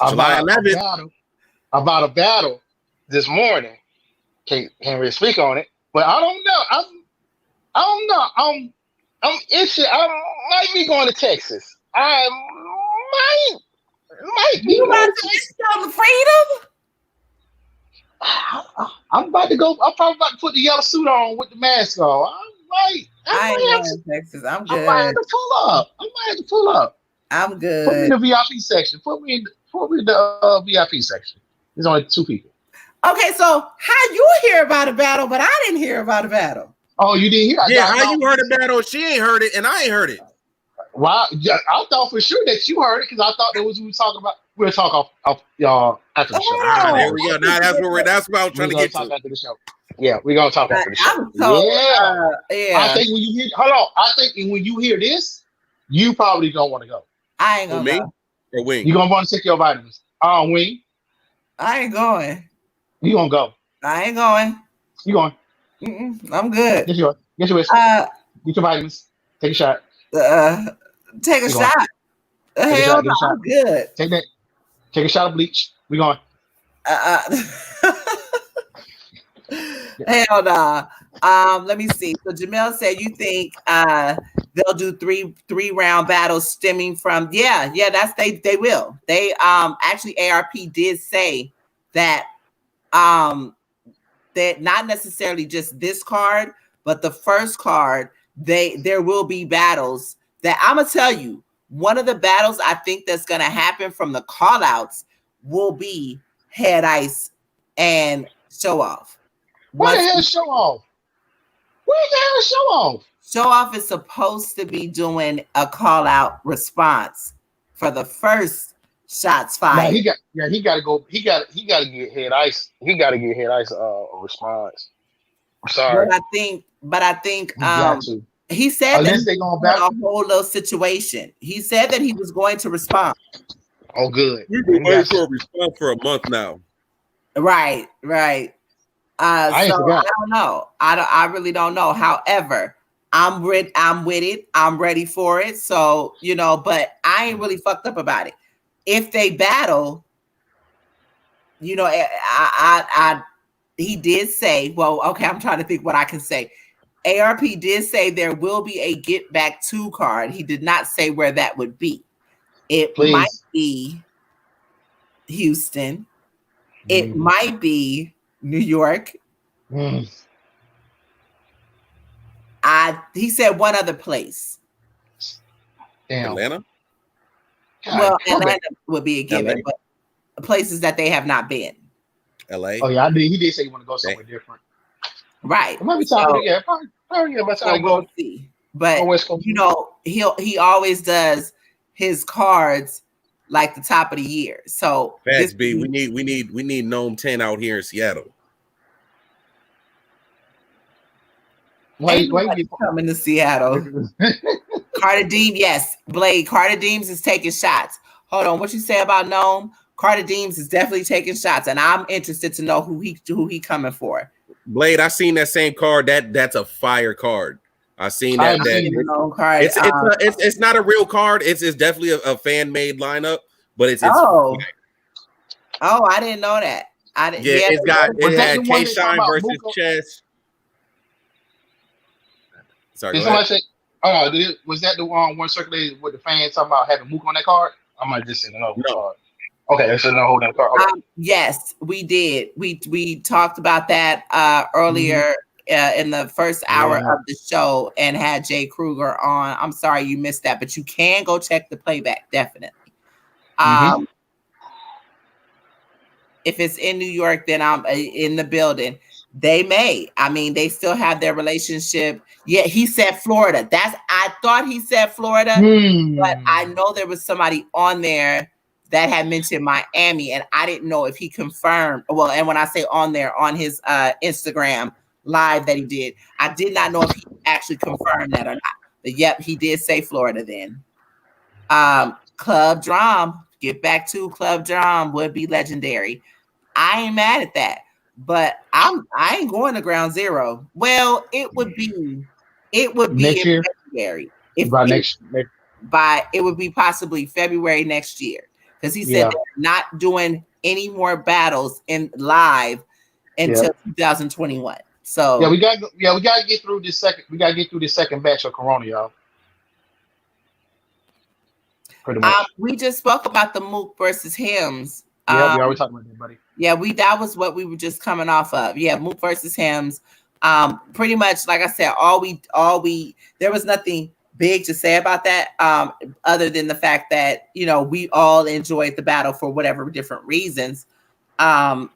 about a battle this morning. Can't really speak on it, but I don't know. I don't know. I'm itching. I might be going to Texas. I might be going to Texas. Freedom? I'm about to go. I'm probably about to put the yellow suit on with the mask on. I ain't going to Texas. I'm good. I might have to pull up. I'm good. Put me in the VIP section. Put me in the VIP section. There's only 2 people. Okay, so how you hear about a battle, but I didn't hear about a battle. Oh, you didn't hear? Yeah, how you heard a battle? She ain't heard it, and I ain't heard it. Well, I thought for sure that you heard it, because I thought that was what we were talking about. We'll talk off y'all after the show. There we go. Now that's what I was trying to get to. After the show. Yeah, we're gonna talk after the show. Yeah. I think when you hear, I think when you hear this, you probably don't want to go. I ain't gonna go. Or Wing? You gonna want to take your vitamins? Wing. I ain't going. You gonna go? I ain't going. You going? I'm good. Get your vitamins. Take a shot. Take a shot. Hell no, I'm good. Take a shot of bleach. We going. Hell no. Let me see. So Jamel said you think they'll do three round battles stemming from that's they will. They actually ARP did say that that not necessarily just this card, but the first card, there will be battles that I'm gonna tell you. One of the battles I think that's gonna happen from the call outs will be Head Ice and Show Off. What the hell is Show Off? Where's the hell is Show Off? Show Off is supposed to be doing a call out response for the first shots fired. He got to go. He got to get Head Ice. He got to get Head Ice a response. I'm sorry. But I think he said unless that they going back a whole little situation. He said that he was going to respond. Oh, good. We've been waiting for a response for a month now. Right. I don't know. I really don't know. However, I'm with it. I'm ready for it. So, but I ain't really fucked up about it. If they battle, he did say, well, okay, I'm trying to think what I can say. ARP did say there will be a Get Back 2 card. He did not say where that would be. It might be Houston. It might be New York. He said one other place. Damn. Atlanta? Well, Atlanta would be a given, but places that they have not been. LA. Oh yeah, he did say he want to go somewhere different. Right. It might be time to we'll see. But he always does his cards like the top of the year. So Facts, B. We need Gnome 10 out here in Seattle. Why coming to Seattle? Carter Deems, yes, Blade. Carter Deems is taking shots. Hold on, what you say about Gnome? Carter Deems is definitely taking shots, and I'm interested to know who he coming for. Blade, I seen that same card. That's a fire card. I seen that. Card. It's not a real card. It's definitely a fan made lineup, but it's oh, I didn't know that. It had K Shine versus Chess. Sorry, did somebody say? Was that the one circulated with the fans talking about having Mook on that card? I might just say no. Okay, that's another whole other card. Okay. Yes, we did. We talked about that earlier in the first hour of the show and had Jay Krooger on. I'm sorry you missed that, but you can go check the playback definitely. If it's in New York, then I'm in the building. They may. I mean, they still have their relationship. Yeah, he said Florida. I thought he said Florida, but I know there was somebody on there that had mentioned Miami, and I didn't know if he confirmed. Well, and when I say on there, on his Instagram live that he did, I did not know if he actually confirmed that or not. But yep, he did say Florida then. Club Drum, get back to Club Drum would be legendary. I ain't mad at that. But I ain't going to Ground Zero. Well, it would be next year. February. It would be possibly February next year. Because he said they're not doing any more battles in live until 2021. So we gotta get through this second. We gotta get through this second batch of Corona, y'all. Pretty much. We just spoke about the Mook versus Hymns. Yeah, we already talked about that, buddy. Yeah, that was what we were just coming off of. Yeah, Mook versus Hymns. Pretty much, like I said, there was nothing big to say about that, other than the fact that, we all enjoyed the battle for whatever different reasons. I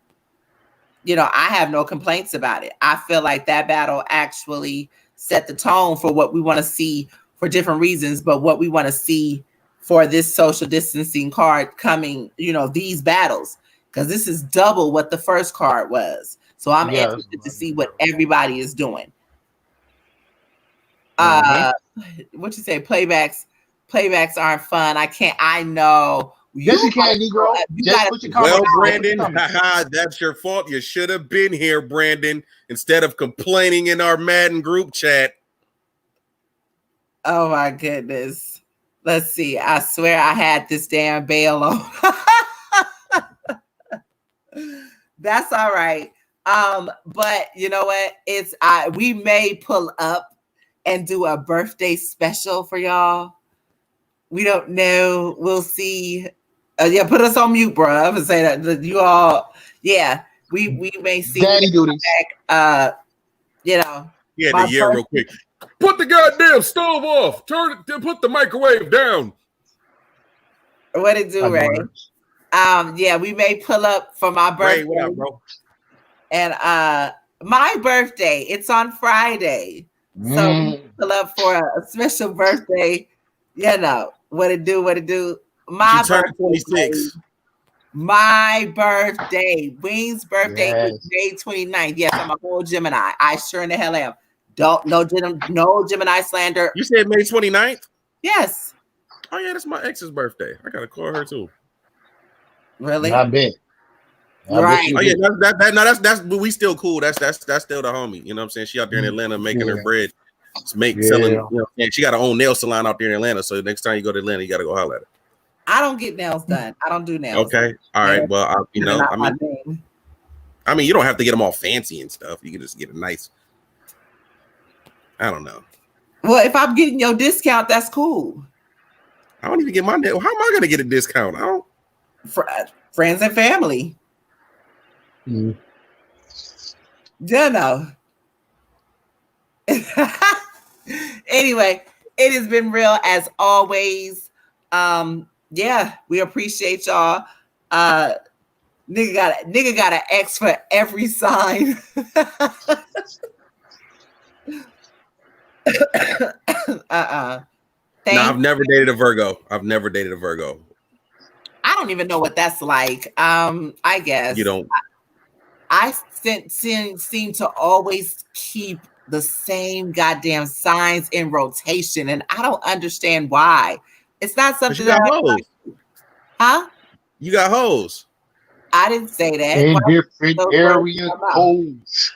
have no complaints about it. I feel like that battle actually set the tone for what we want to see for different reasons, but what we want to see for this social distancing card coming, these battles, because this is double what the first card was. So I'm interested to see what everybody is doing. What you say? Playbacks aren't fun. I know. Yes, you can, Negro. Well, Brandon, that's your fault. You should have been here, Brandon, instead of complaining in our Madden group chat. Oh my goodness. Let's see. I swear I had this damn bail on. That's all right. But you know what? We may pull up and do a birthday special for y'all. We don't know. We'll see. Put us on mute, bro. I'm gonna say that you all. Yeah, we may see. Daddy duties. Back, Yeah, the year real quick. Put the goddamn stove off. Put the microwave down. What it do, Ray? We may pull up for my birthday. Ray, what up, bro? And my birthday, it's on Friday. So we pull up for a special birthday. What it do? My birthday. 26. My birthday. Wing's birthday is May 29th. Yes, I'm a whole Gemini. I sure in the hell am. No Gemini slander. You said May 29th? Yes. Oh yeah, that's my ex's birthday. I gotta call her too. Really? I bet. Right. Oh yeah, that's we still cool. That's still the homie. You know what I'm saying? She out there in Atlanta making her bread. Selling. And she got her own nail salon out there in Atlanta. So next time you go to Atlanta, you gotta go holler at her. I don't get nails done. I don't do nails. Okay. All right. Well, you don't have to get them all fancy and stuff. You can just get a nice. I don't know. Well, if I'm getting your discount, that's cool. I don't even get my nail. How am I going to get a discount? I don't. Friends and family. Mm. Anyway, it has been real as always. We appreciate y'all. Nigga got an X for every sign. No, I've never dated a Virgo. don't even know what that's like. I guess You don't. I seem to always keep the same goddamn signs in rotation, and I don't understand why. It's not But you something got that hoes. huh? You got hoes. I didn't say that. In Why different those area words come out? codes.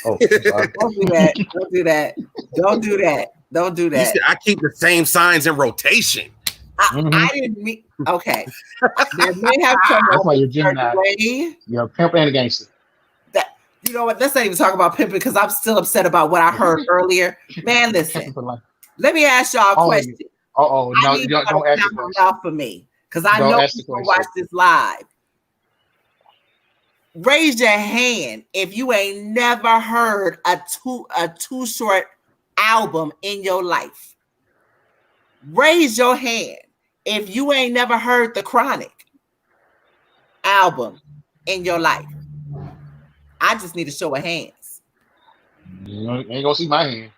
Oh, I'm sorry. Don't do that. Don't do that. Don't do that. Don't do You that. said I keep the same signs in rotation. I didn't mean. Okay, there may have come That's why up you're a certain Gemini. way. You're a pimp and a gangster. That you know what? Let's not even talk about pimping because I'm still upset about what I heard earlier. Man, listen. Pimping for life. Let me ask y'all a Oh, question. no, I need y'all don't to ask the count on question. y'all for me because I Don't know ask the people question. watch this live. Raise your hand if you ain't never heard a Too Short album in your life. Raise your hand if you ain't never heard the Chronic album in your life. I just need a show of hands. You ain't gonna see my hand.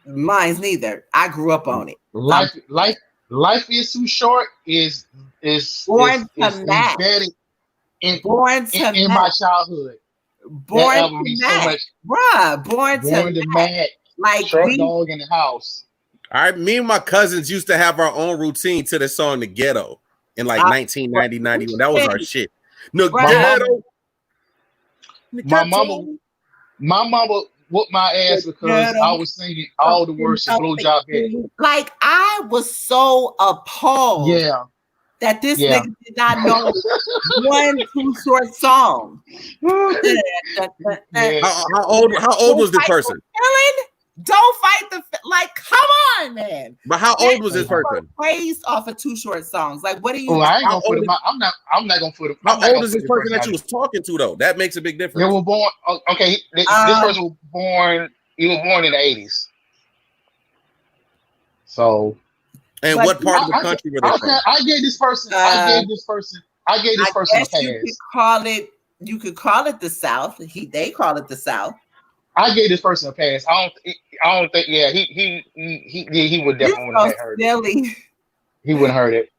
Mine's neither. I grew up on it. Life is too short. Is Born to Mac. embedded in Born my childhood. Born That album to means so Mac. much. Bruh, Born to Mac. Like Short Dog in the House. All right, me and my cousins used to have our own routine to the song "The Ghetto" in like 1990, 91. That was our shit. No ghetto. My mama whooped my ass because I was singing all the words to Blowjob Betty. Like I was so appalled. Yeah. That this nigga did not know one Too Short song. How old was this person? Don't fight the like. Come on, man. But how old was this person? Praised off of Too Short songs. Like, what are you? Oh, I ain't gonna put him. I'm not gonna put him. How old is this person that you was talking to though? That makes a big difference. They were born. Okay, this person was born. He was born in the 80s. So. And what part of the country were they from? I gave this person a pass. You could call it the South. They call it the South. I gave this person a pass. I don't think. Yeah, he would definitely wouldn't have heard it. He wouldn't heard it.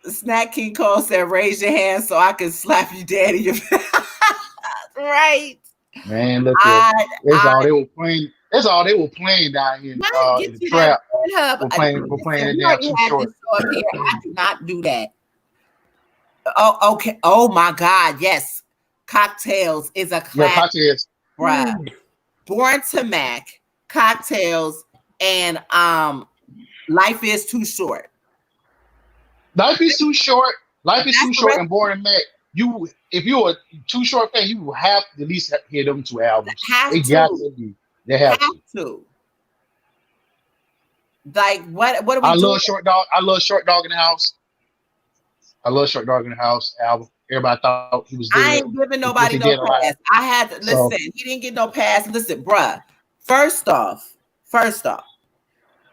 Snack King Cole said, "Raise your hand so I can slap you, daddy." Right. Man, look at that's all they were playing. That's all they were playing down here in the trap. We're playing it down Too Short. I do not do that. Oh, okay. Oh my God, yes. Cocktails is a classic. Yeah, Cocktails. Bruh. Born to Mac, Cocktails, and Life is Too Short. Life is too short. Life is too short and Born to Mac. If you're a Too Short fan, you will have to at least hear them two albums. They have to. Like what are we doing? Love Short Dog. I love Short Dog in the House. I love Short Dog in the House album. Everybody thought he was good. I ain't giving nobody no pass. I had to listen. He didn't get no pass. Listen, bruh. First off,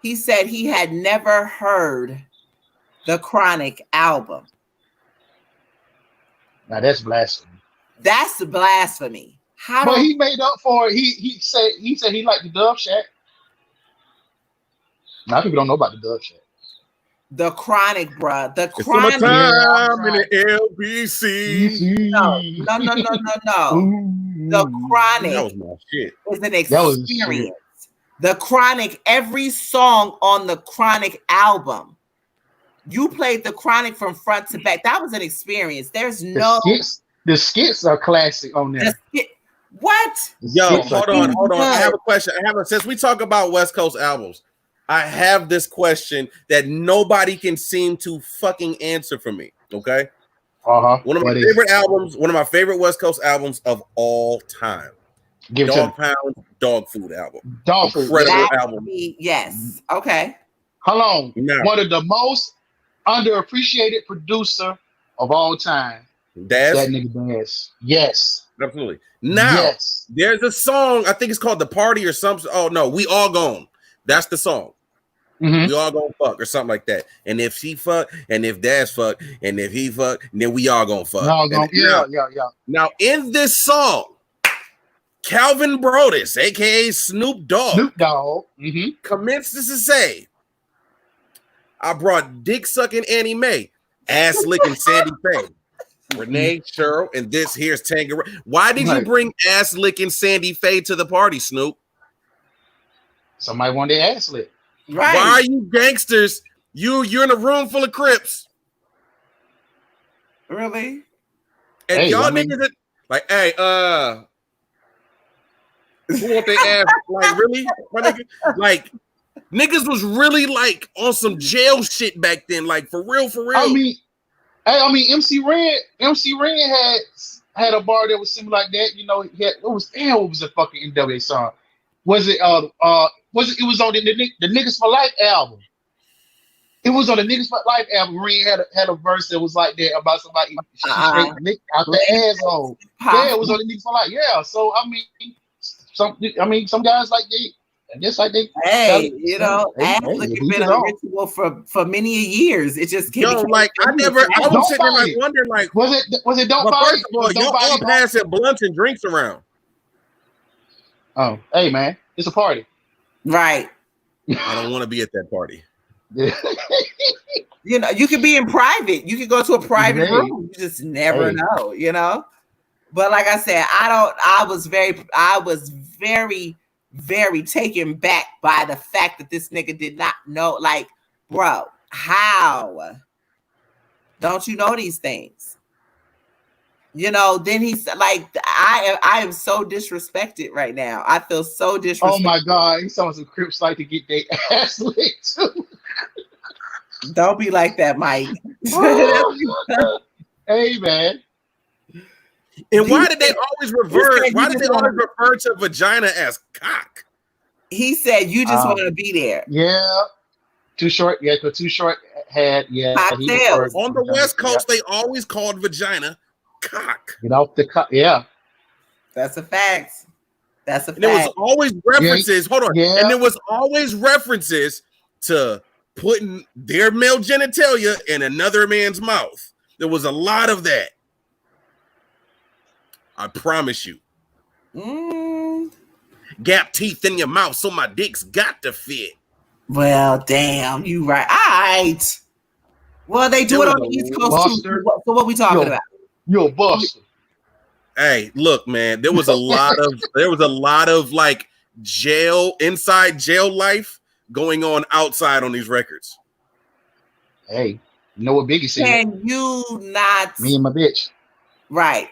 he said he had never heard the Chronic album. Now that's blasphemy. That's blasphemy. But he made up for it. He said he liked the Dove Shack. Now people don't know about the Dove Shack. The Chronic, bruh. The Chronic. Summertime in the LBC. No. The Chronic that was my shit. is an experience. The Chronic, every song on the Chronic album, you played the Chronic from front to back. That was an experience. There's the skits are classic on there. What? Yo, hold on. I have a question. Since we talk about West Coast albums, I have this question that nobody can seem to fucking answer for me. Okay. One of my favorite albums, one of my favorite West Coast albums of all time. Dog Pound, Dog Food album. Dog Food. Incredible album. Yes. Okay. How long? One of the most underappreciated producer of all time. Daz? That nigga Daz. Yes. Absolutely. Now, there's a song, I think it's called The Party or something. Oh, no, We All Gone. That's the song. Mm-hmm. We all gonna fuck or something like that. And if she fuck, and if Daz fuck, and if he fuck, then we all gonna fuck. Yeah. Now, in this song, Calvin Brodus, aka Snoop Dogg, commences to say, I brought dick sucking Annie Mae. Ass licking Sandy Faye, Renee, Cheryl, and this here's Tangerine. Why did you bring ass licking Sandy Faye to the party, Snoop? Somebody wanted their ass licked. Right. Why are you gangsters? You're in a room full of Crips. Really? And y'all niggas like, hey, who want their ass? Like, really? My nigga? Like, niggas was really like on some jail shit back then. Like, for real, for real. I mean, MC Ren had a bar that was similar like that. You know, what was the fucking NWA song? Was it it was on the Niggas for Life album. It was on the Niggas for Life album. Ren had a verse that was like that about somebody straight lick out the asshole. Yeah, it was on the Niggas for Life. Yeah. So some guys like they just like they. Hey, you know, ass licking been a ritual for many years. It just I was sitting there like wondering, like, was it don't fight? First of all, y'all all passing blunts and drinks around. Oh, hey man, it's a party. Right. I don't want to be at that party. You know, you could be in private. You could go to a private room. You just never know, you know. But like I said, I was very, very taken back by the fact that this nigga did not know. Like, bro, how? Don't you know these things? You know, then he's like, I am so disrespected right now. I feel so disrespected. Oh my God. He's some Crips like to get their ass licked too. Don't be like that, Mike. Hey, man. And why did they always revert? Why did they always refer to vagina as cock? He said, you just want to be there. Yeah. Too Short. Yeah, because Too Short had, cocktails. On the West Coast, they always called vagina cock. Get off the cock. Yeah. That's a fact. That's a fact. And there was always references. Hold on. Yeah. And there was always references to putting their male genitalia in another man's mouth. There was a lot of that. I promise you. Gap teeth in your mouth, so my dick's got to fit. Well, damn, you right. All right. Well, they do it on the East Coast too. So what we talking about? You're a buster. Hey, look, man, there was a lot of like inside jail life going on outside on these records. Hey, you know what Biggie said? Can you not? Me and my bitch. Right.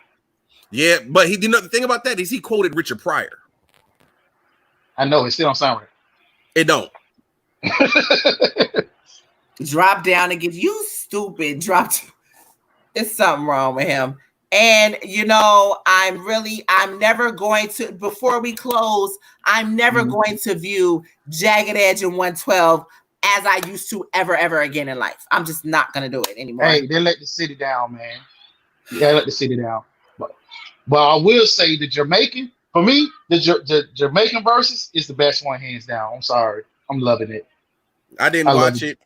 Yeah, but he didn't know the thing about that is he quoted Richard Pryor. I know it still don't sound right. It don't. Drop down and get you stupid. It's something wrong with him. And you know, I'm never going to, before we close, I'm never going to view Jagged Edge and 112 as I used to ever again in life. I'm just not gonna do it anymore. Hey, they let the city down, man. They let the city down. But I will say the Jamaican, for me, the Jamaican versus is the best one, hands down. I'm sorry. I'm loving it. I didn't watch it.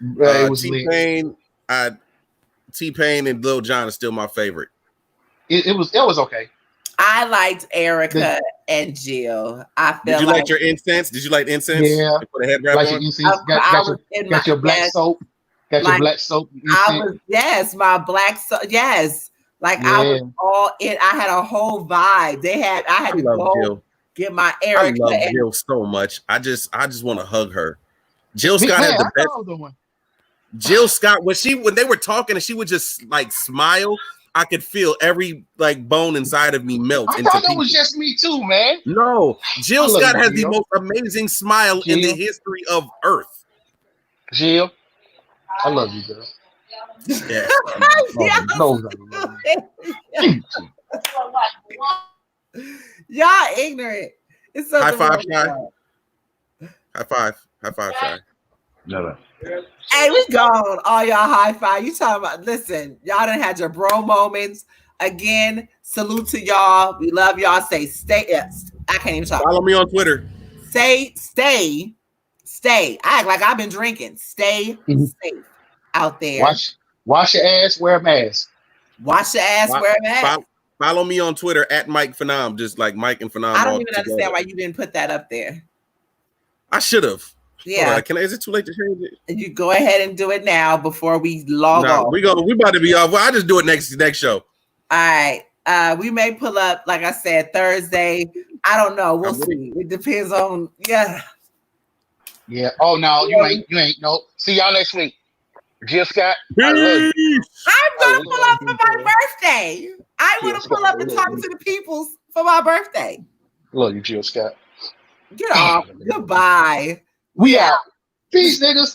It was T-Pain, T-Pain and Lil Jon is still my favorite. It was okay. I liked Erica and Jill. Did you like your incense? Did you like incense? Yeah. You put a head wrap like on? your incense. Got your black soap. Got your black soap. My black soap. Yes. Like I was all in. I had a whole vibe. I had to go get my Erica. I love Jill so much. I just want to hug her. Jill Scott had the best. Jill Scott, when they were talking and she would just like smile, I could feel every like bone inside of me melt. I thought that was just me too, man. No, Jill Scott has the most amazing smile in the history of Earth. Jill, I love you, girl. Yeah. Y'all ignorant. It's so high five, Shy. High five, Shy. No. Hey, we gone. All y'all high five. You talking about? Listen, y'all done had your bro moments again. Salute to y'all. We love y'all. Stay. I can't even talk. Follow me on Twitter. Stay. I act like I've been drinking. Stay safe out there. Wash your ass. Wear a mask. Wash your ass. Wear a mask. Follow me on Twitter at Mike Phenom, just like Mike and Phenom. I don't even understand why you didn't put that up there. I should have. Yeah. Is it too late to change it? You go ahead and do it now before we log off. We about to be off. Well, I just do it next show. All right. We may pull up, like I said, Thursday. I don't know. We'll see. It depends on Yeah. Oh no, you ain't. No. See y'all next week. Jill Scott. I love you. I'm gonna pull up for my birthday. I want to pull up and talk to the peoples for my birthday. Love you, Jill Scott. Get off. Goodbye. We out. Peace, niggas.